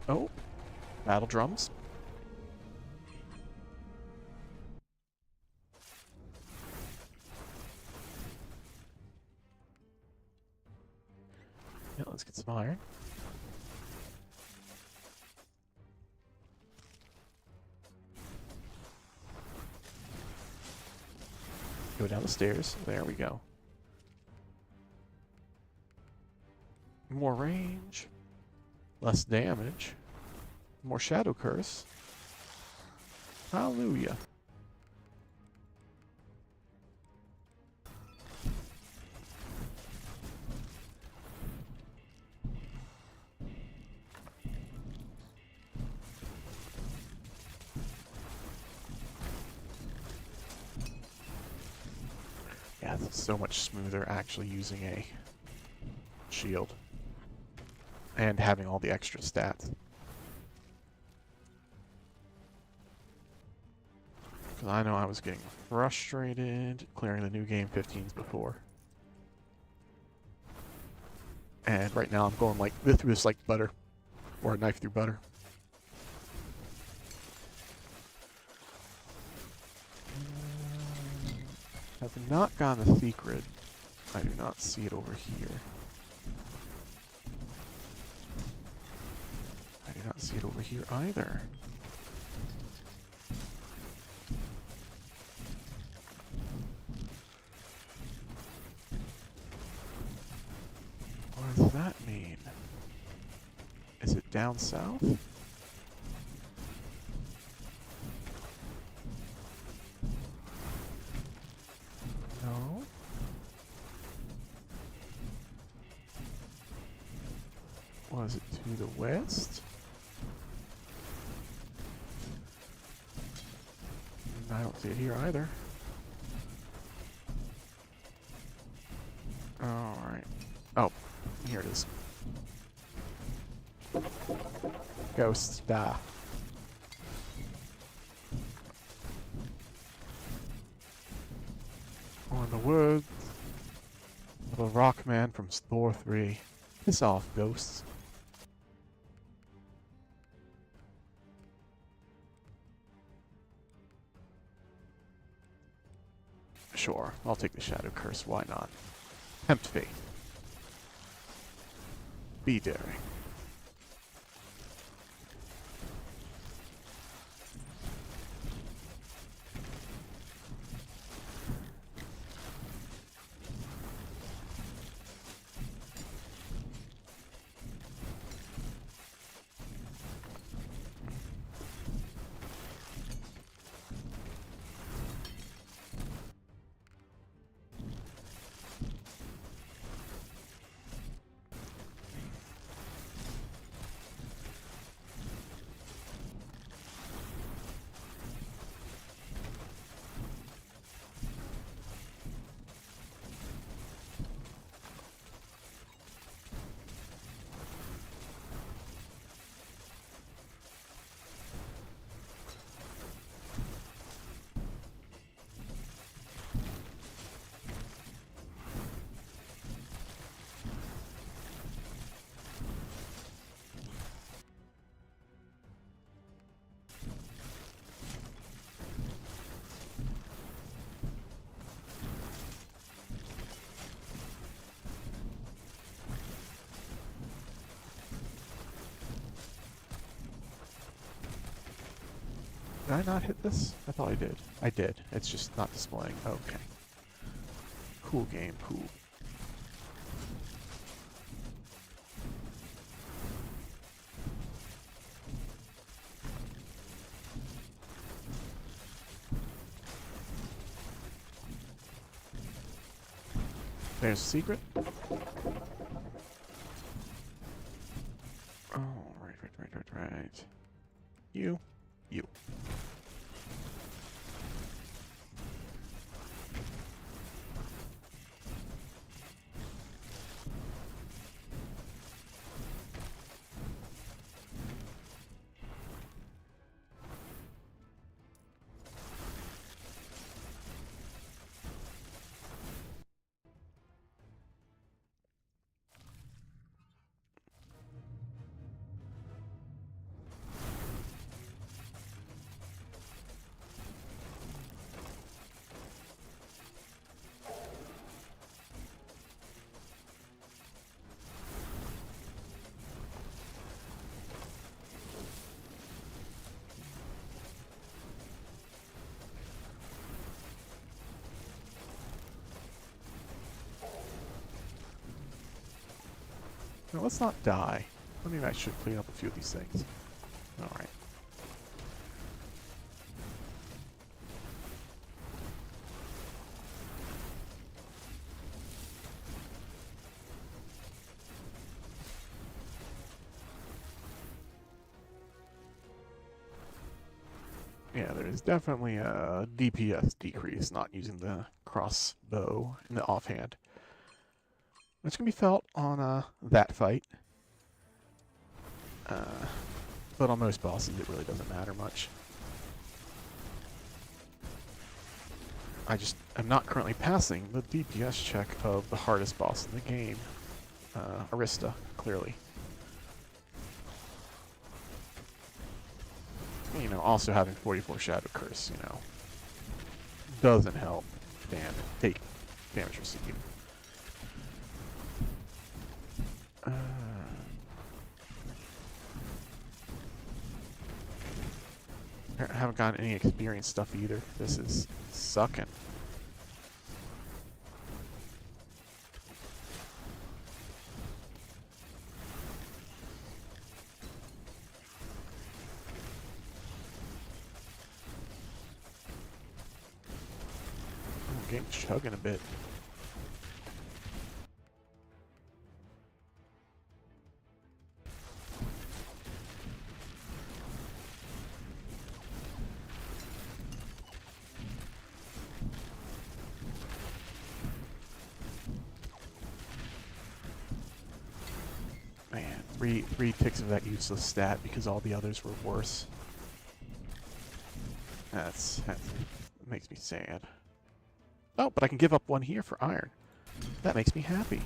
Oh, battle drums. Yeah, let's get some iron. Go down the stairs. There we go. More range. Less damage. More Shadow Curse. Hallelujah. Yeah, it's so much smoother actually using a shield. And having all the extra stats. Because I know I was getting frustrated clearing the new game 15s before. And right now I'm going like through this like butter. Or a knife through butter. Have not gotten a secret. I do not see it over here. I do not see it over here either. What does that mean? Is it down south? No. Was it to the west? I don't see it here either. Alright. Oh, here it is. Ghosts, die. Or in the words of a rock man from Thor 3. Piss off, ghosts. Sure, I'll take the Shadow Curse, why not? Tempt fate. Be daring. Did I not hit this? I thought I did. I did. It's just not displaying. Okay. Cool game, cool. There's a secret. Oh, right. You. No, let's not die. I mean, I should clean up a few of these things. Alright. Yeah, there is definitely a DPS decrease not using the crossbow in the offhand. It's going to be felt on that fight. But on most bosses, it really doesn't matter much. I just am not currently passing the DPS check of the hardest boss in the game. Arista, clearly. You know, also having 44 Shadow Curse, you know, doesn't help. take damage received. I haven't gotten any experience stuff either. This is sucking. I'm getting chugging a bit. Man, three ticks of that useless stat because all the others were worse. That makes me sad. Oh, but I can give up one here for iron. That makes me happy.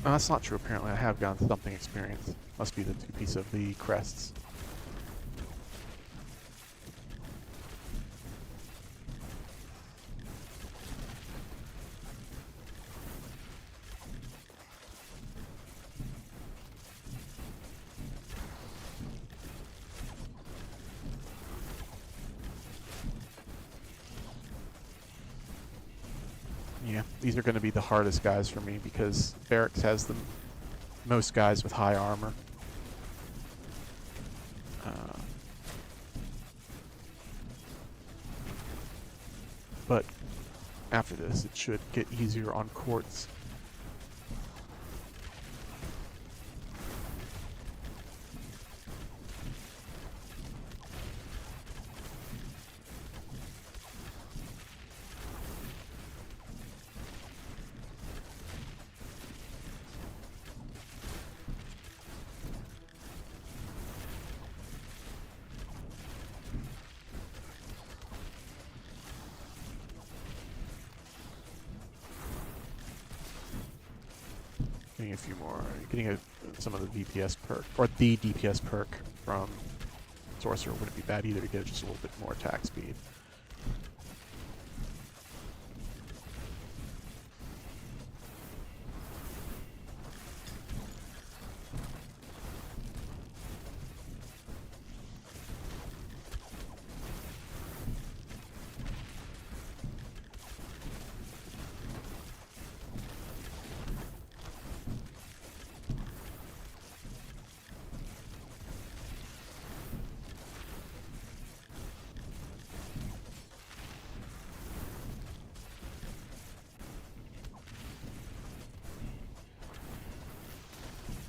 Oh, that's not true, apparently. I have gotten something experience. Must be the two-piece of the crests. Yeah, these are going to be the hardest guys for me because Barracks has the most guys with high armor. But after this, it should get easier on courts. Getting a few more. Getting some of the DPS perk, or the DPS perk from Sorcerer wouldn't be bad either to get just a little bit more attack speed.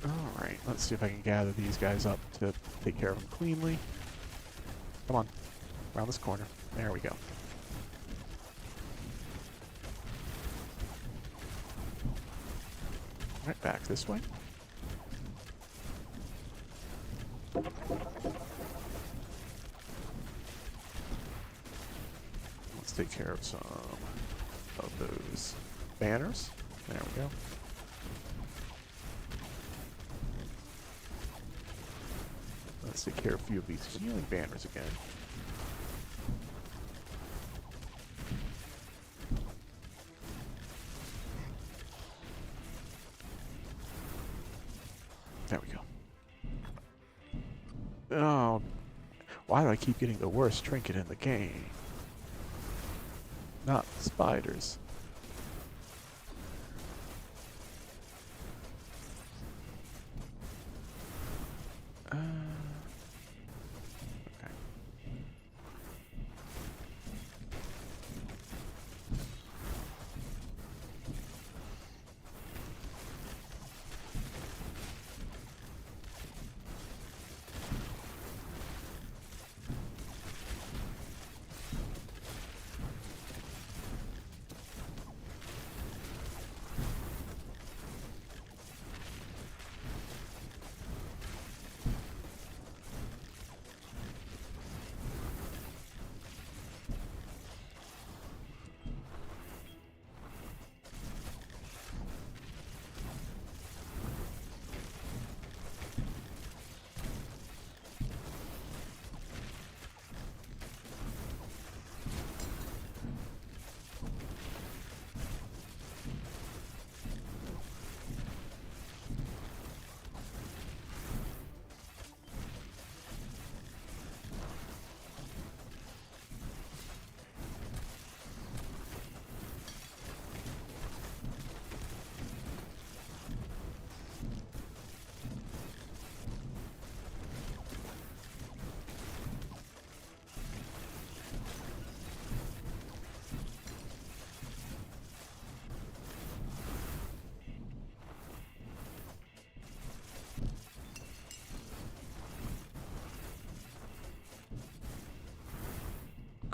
Alright, let's see if I can gather these guys up to take care of them cleanly. Come on, around this corner. There we go. Right back this way. Let's take care of some of those banners. There we go. Let's take care of a few of these healing banners again. There we go. Oh, why do I keep getting the worst trinket in the game? Not the spiders.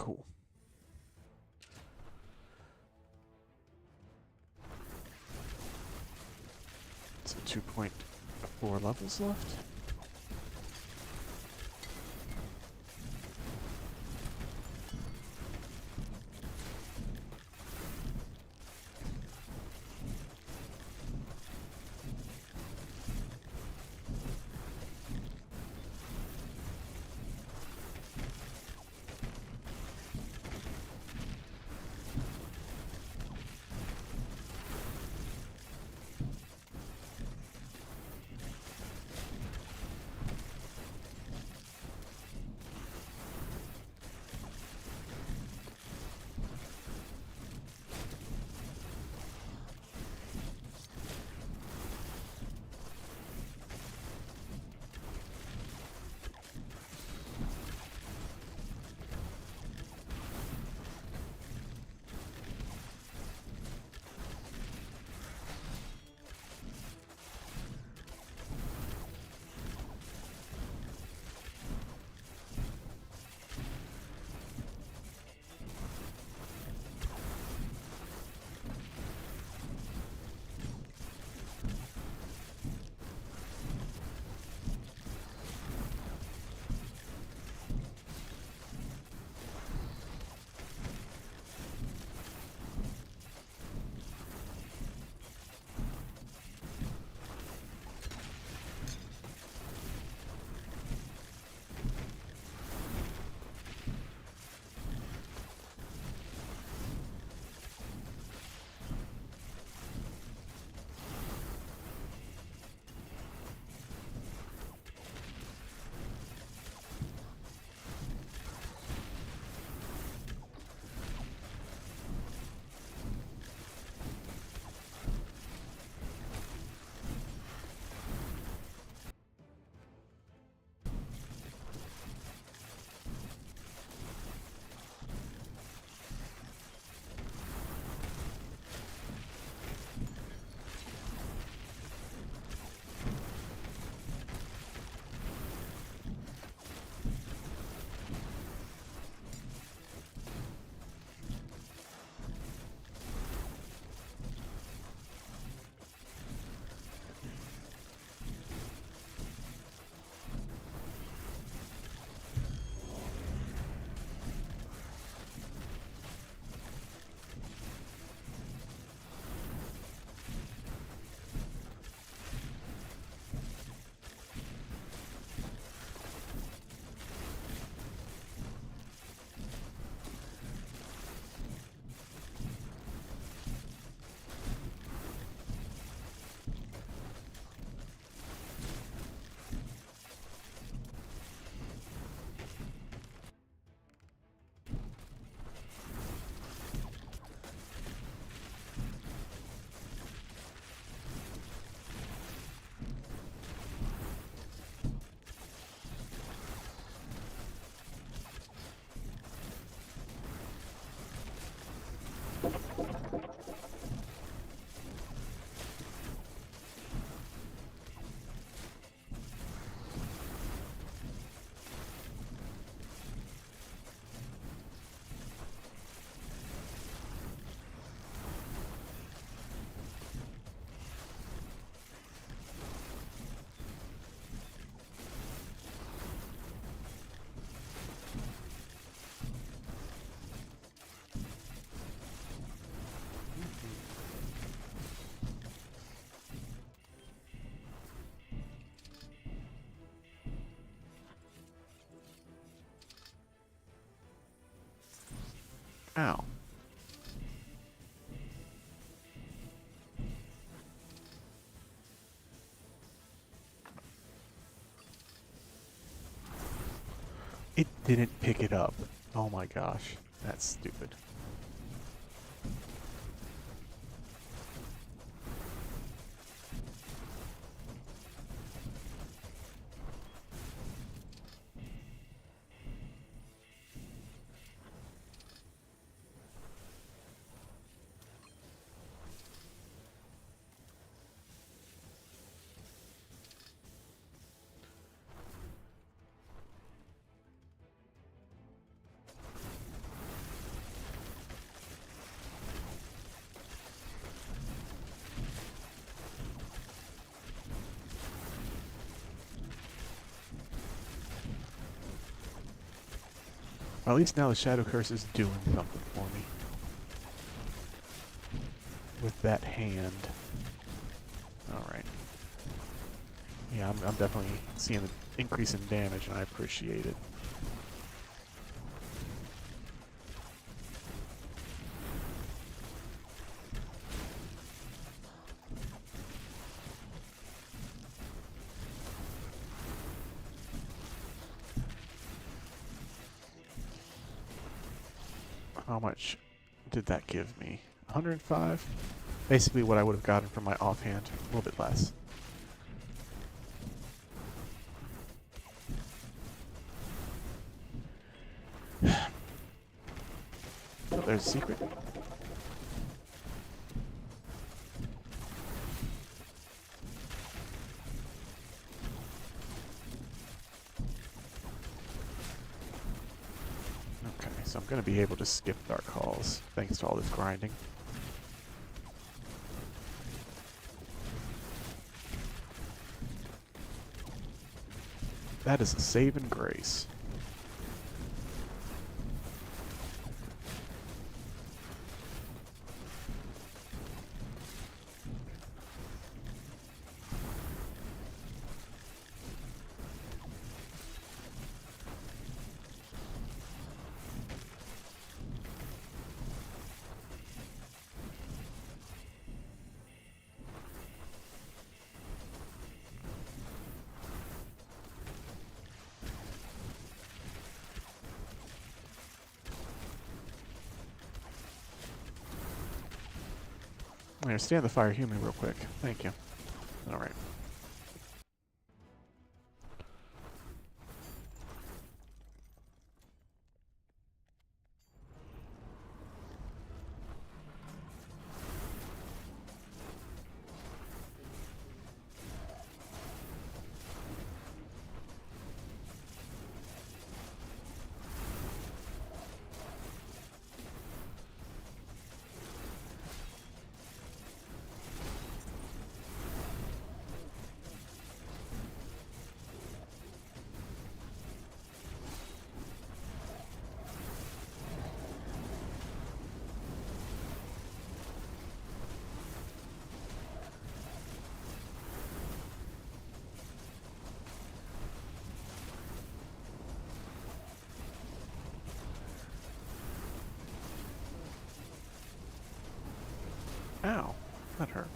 Cool. So 2.4 levels left. Ow. It didn't pick it up. Oh my gosh. That's stupid. Well, at least now the Shadow Curse is doing something for me. With that hand. Alright. Yeah, I'm definitely seeing an increase in damage, and I appreciate it. How much did that give me? 105? Basically what I would have gotten from my offhand. A little bit less. Oh, there's a secret. Okay, so I'm going to be able to skip Dark Halls thanks to all this grinding. That is a saving grace. I'm going to stand the fire human real quick. Thank you. Alright. Ow. That hurt.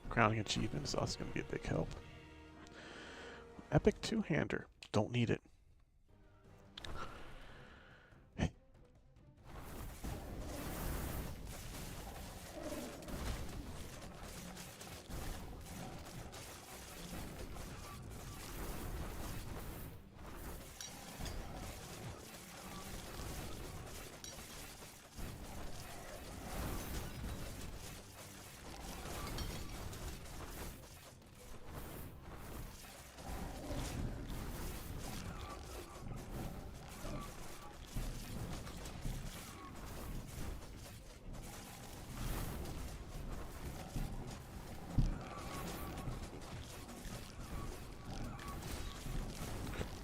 Crowning achievement is also going to be a big help. Epic two-hander. Don't need it.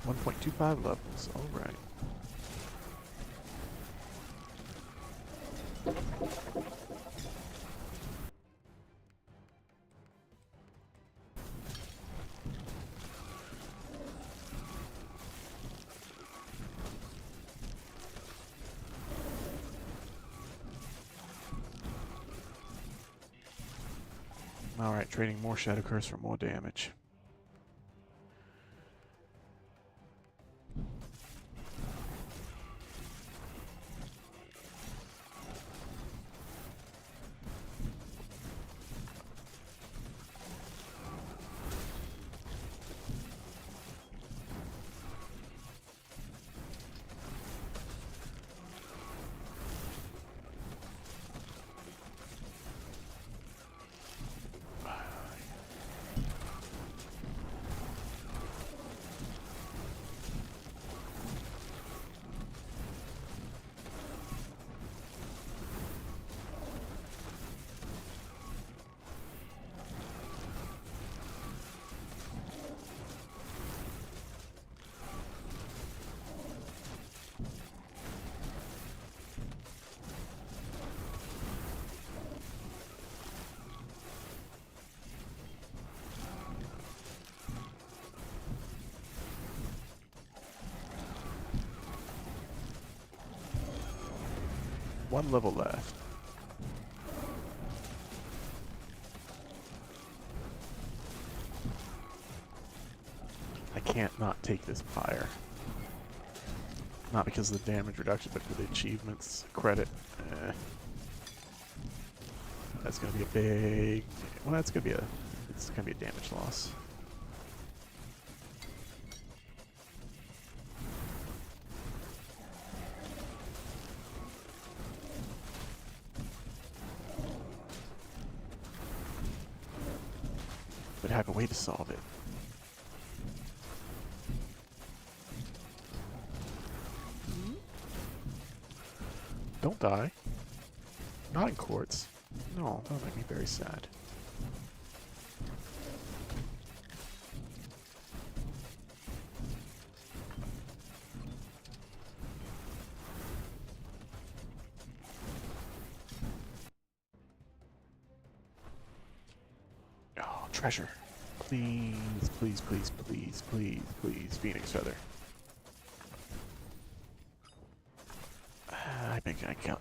1.25 levels, alright. Alright, trading more Shadow Curse for more damage. One level left. I can't not take this pyre. Not because of the damage reduction, but for the achievements credit. That's gonna be a big. Well, that's gonna be a. It's gonna be a damage loss. But I have a way to solve it. Don't die. Not in quartz. No, that would make me very sad. Oh, treasure. Please, please, please, please, please, please, Phoenix Feather.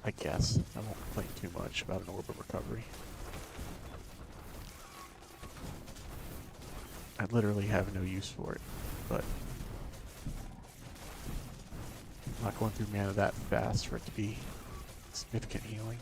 I guess. I won't complain too much about an Orb of Recovery. I literally have no use for it, but I'm not going through mana that fast for it to be significant healing.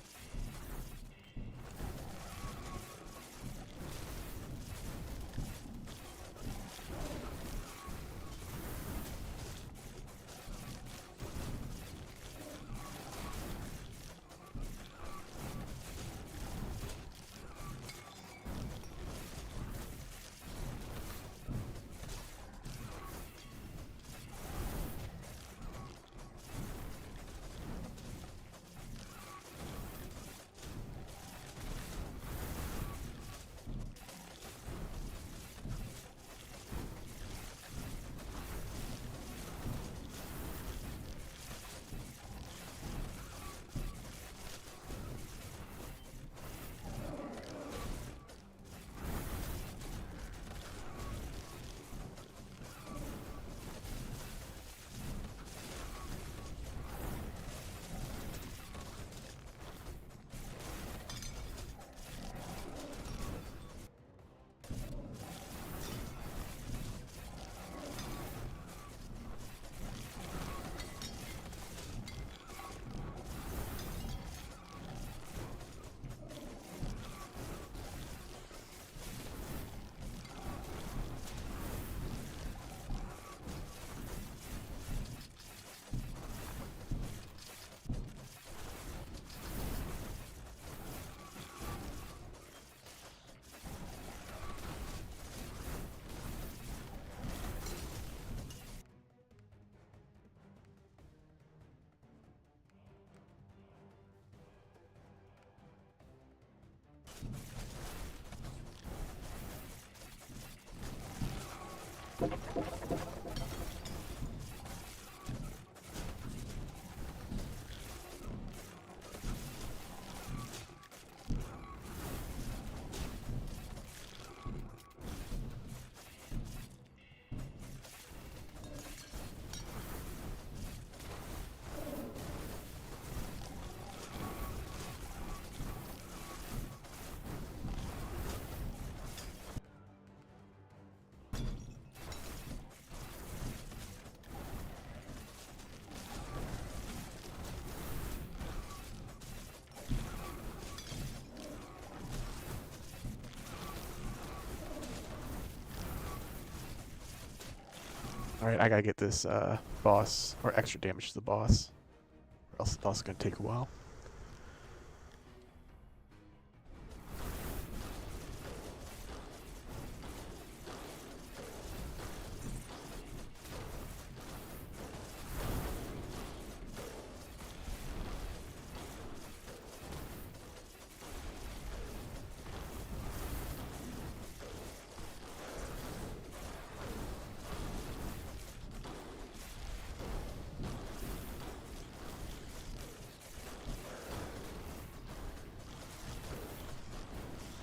Alright, I gotta get this boss, or extra damage to the boss, or else the boss is gonna take a while.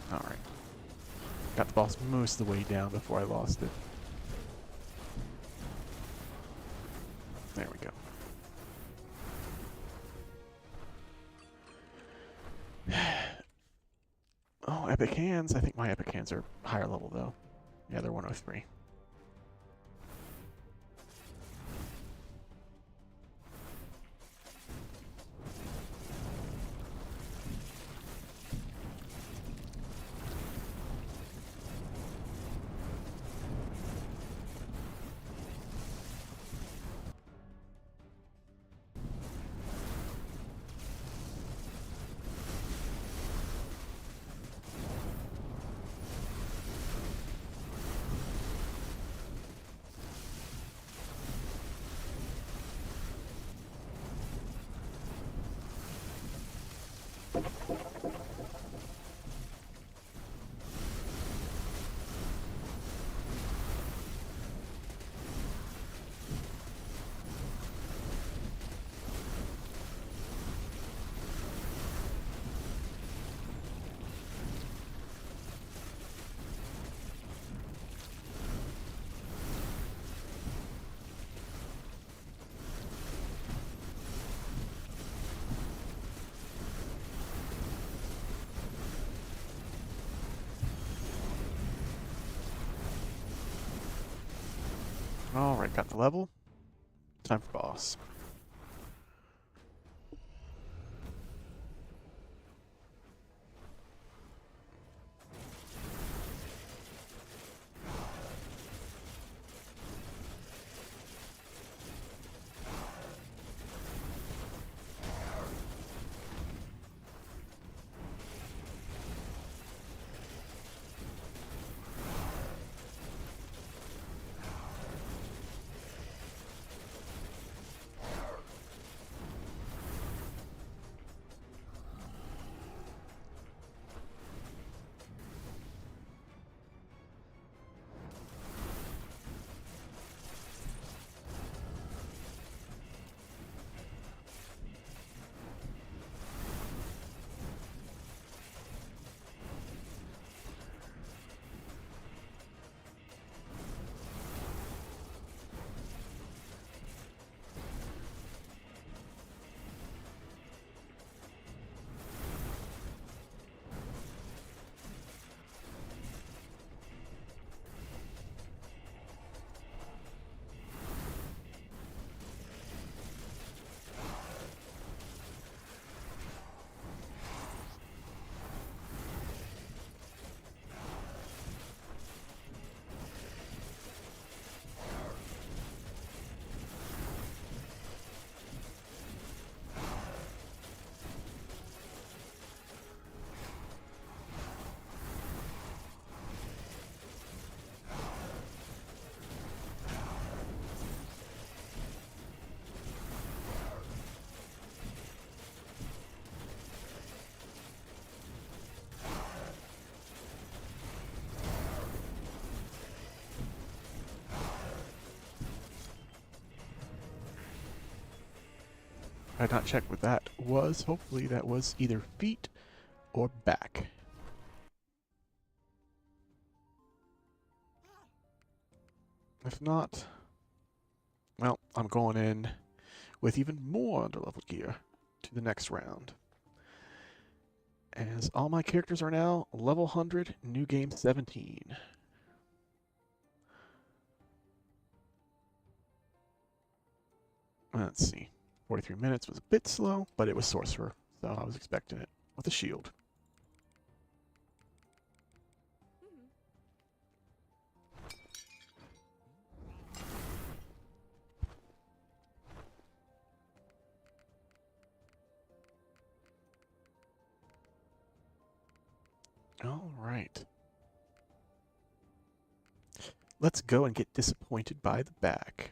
Alright. Got the boss most of the way down before I lost it. There we go. Oh, epic hands. I think my epic hands are higher level though. Yeah, they're 103. Alright, got the level. Time for boss. I did not check what that was. Hopefully that was either feet or back. If not, well, I'm going in with even more underleveled gear to the next round. As all my characters are now level 100, new game 17. Let's see. 43 minutes was a bit slow, but it was Sorcerer, so I was expecting it with a shield. All right. Let's go and get disappointed by the back.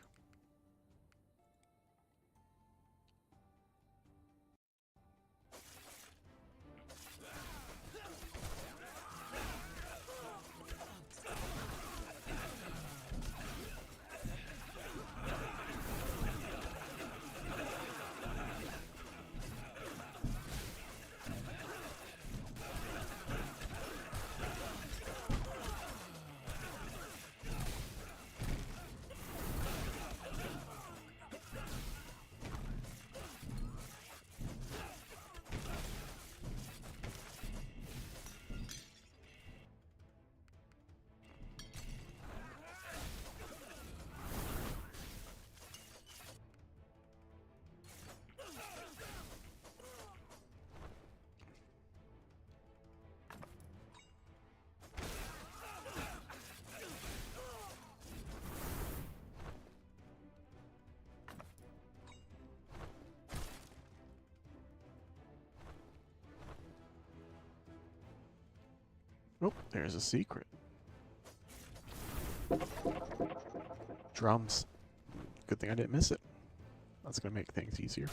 Oh, there's a secret. Drums. Good thing I didn't miss it. That's going to make things easier.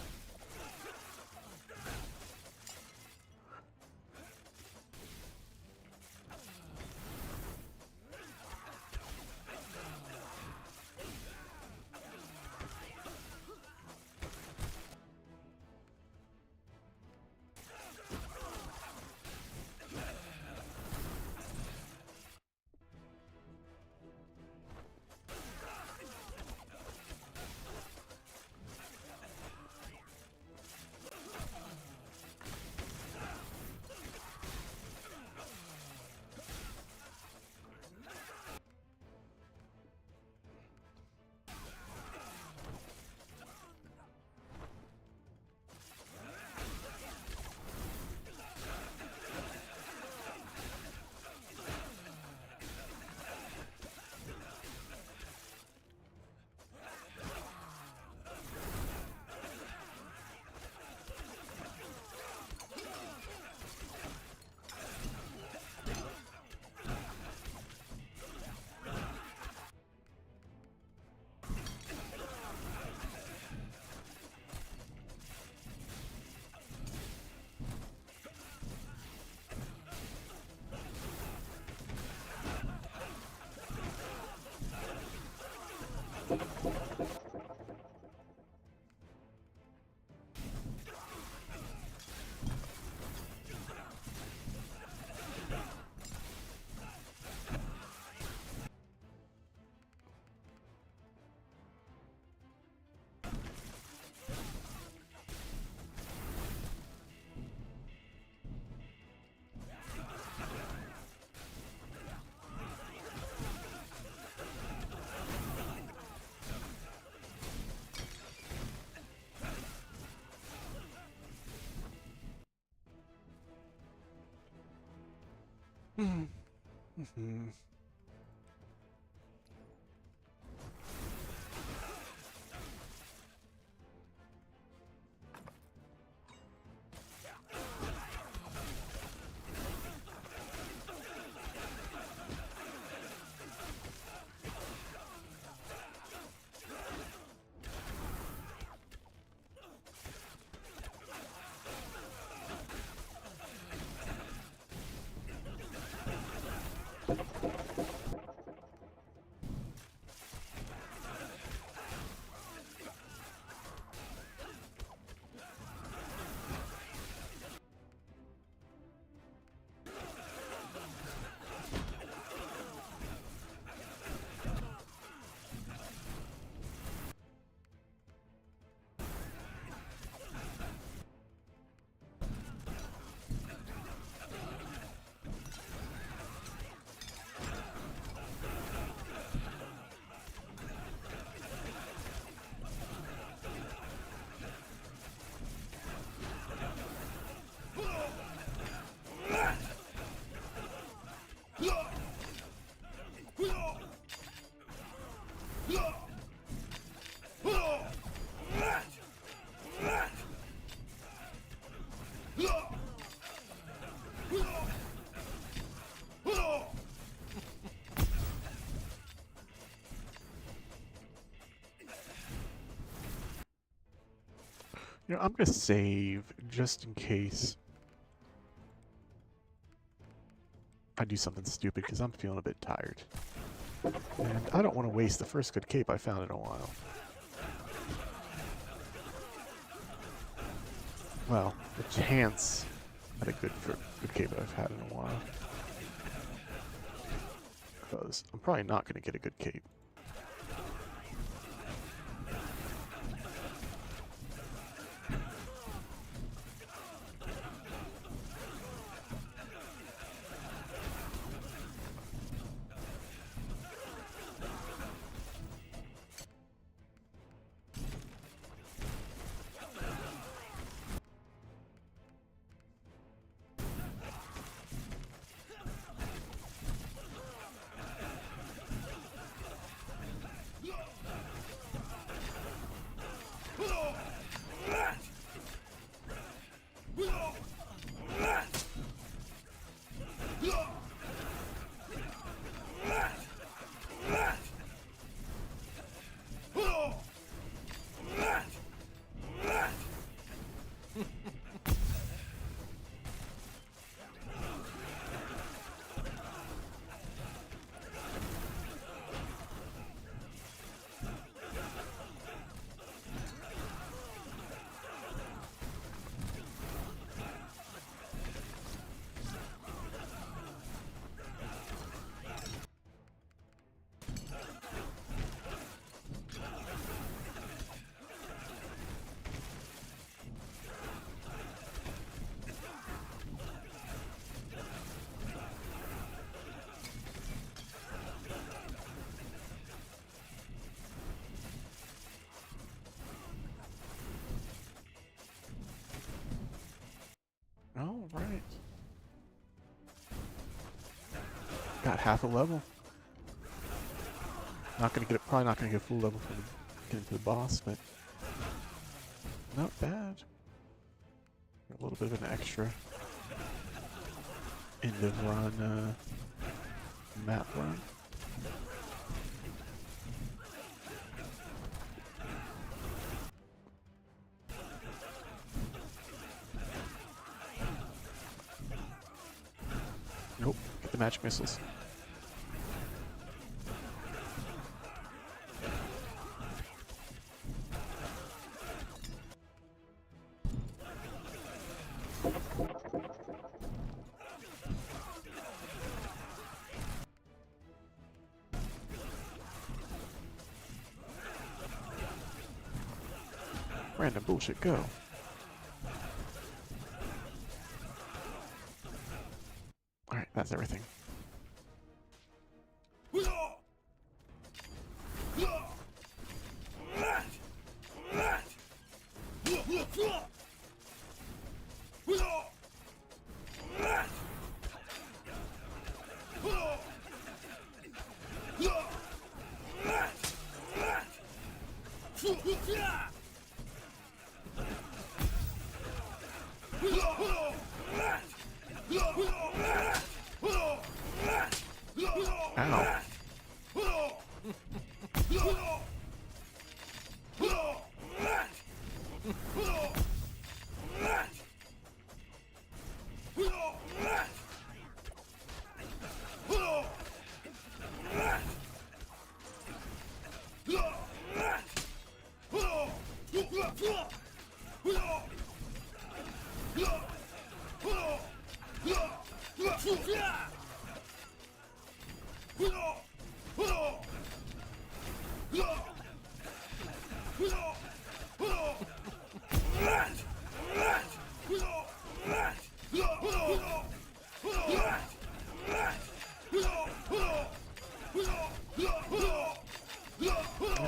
Mm-hmm. You know, I'm gonna save just in case I do something stupid because I'm feeling a bit tired. And I don't want to waste the first good cape I found in a while. Well, the chance at a good cape I've had in a while. Because I'm probably not going to get a good cape. All right. Got half a level. Not gonna get it. Probably not gonna get a full level for getting to the boss, but not bad. A little bit of an extra end of run map run. Nope. Get the magic missiles. Random bullshit, go. Alright, that's everything. Ow.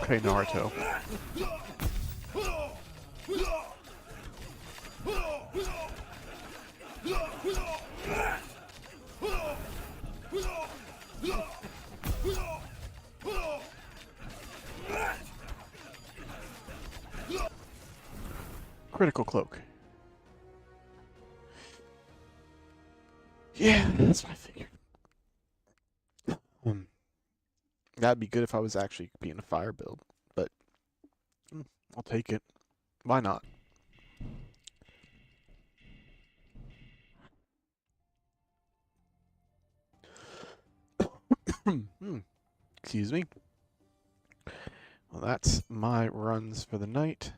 Okay, Naruto. Critical cloak. Yeah, that's what I figured. That'd be good if I was actually being a fire build, but I'll take it. Why not? Excuse me. Well, that's my runs for the night.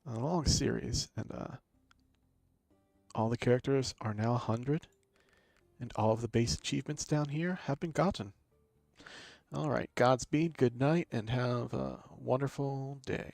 A long series, and all the characters are now 100, and all of the base achievements down here have been gotten. All right, Godspeed, good night, and have a wonderful day.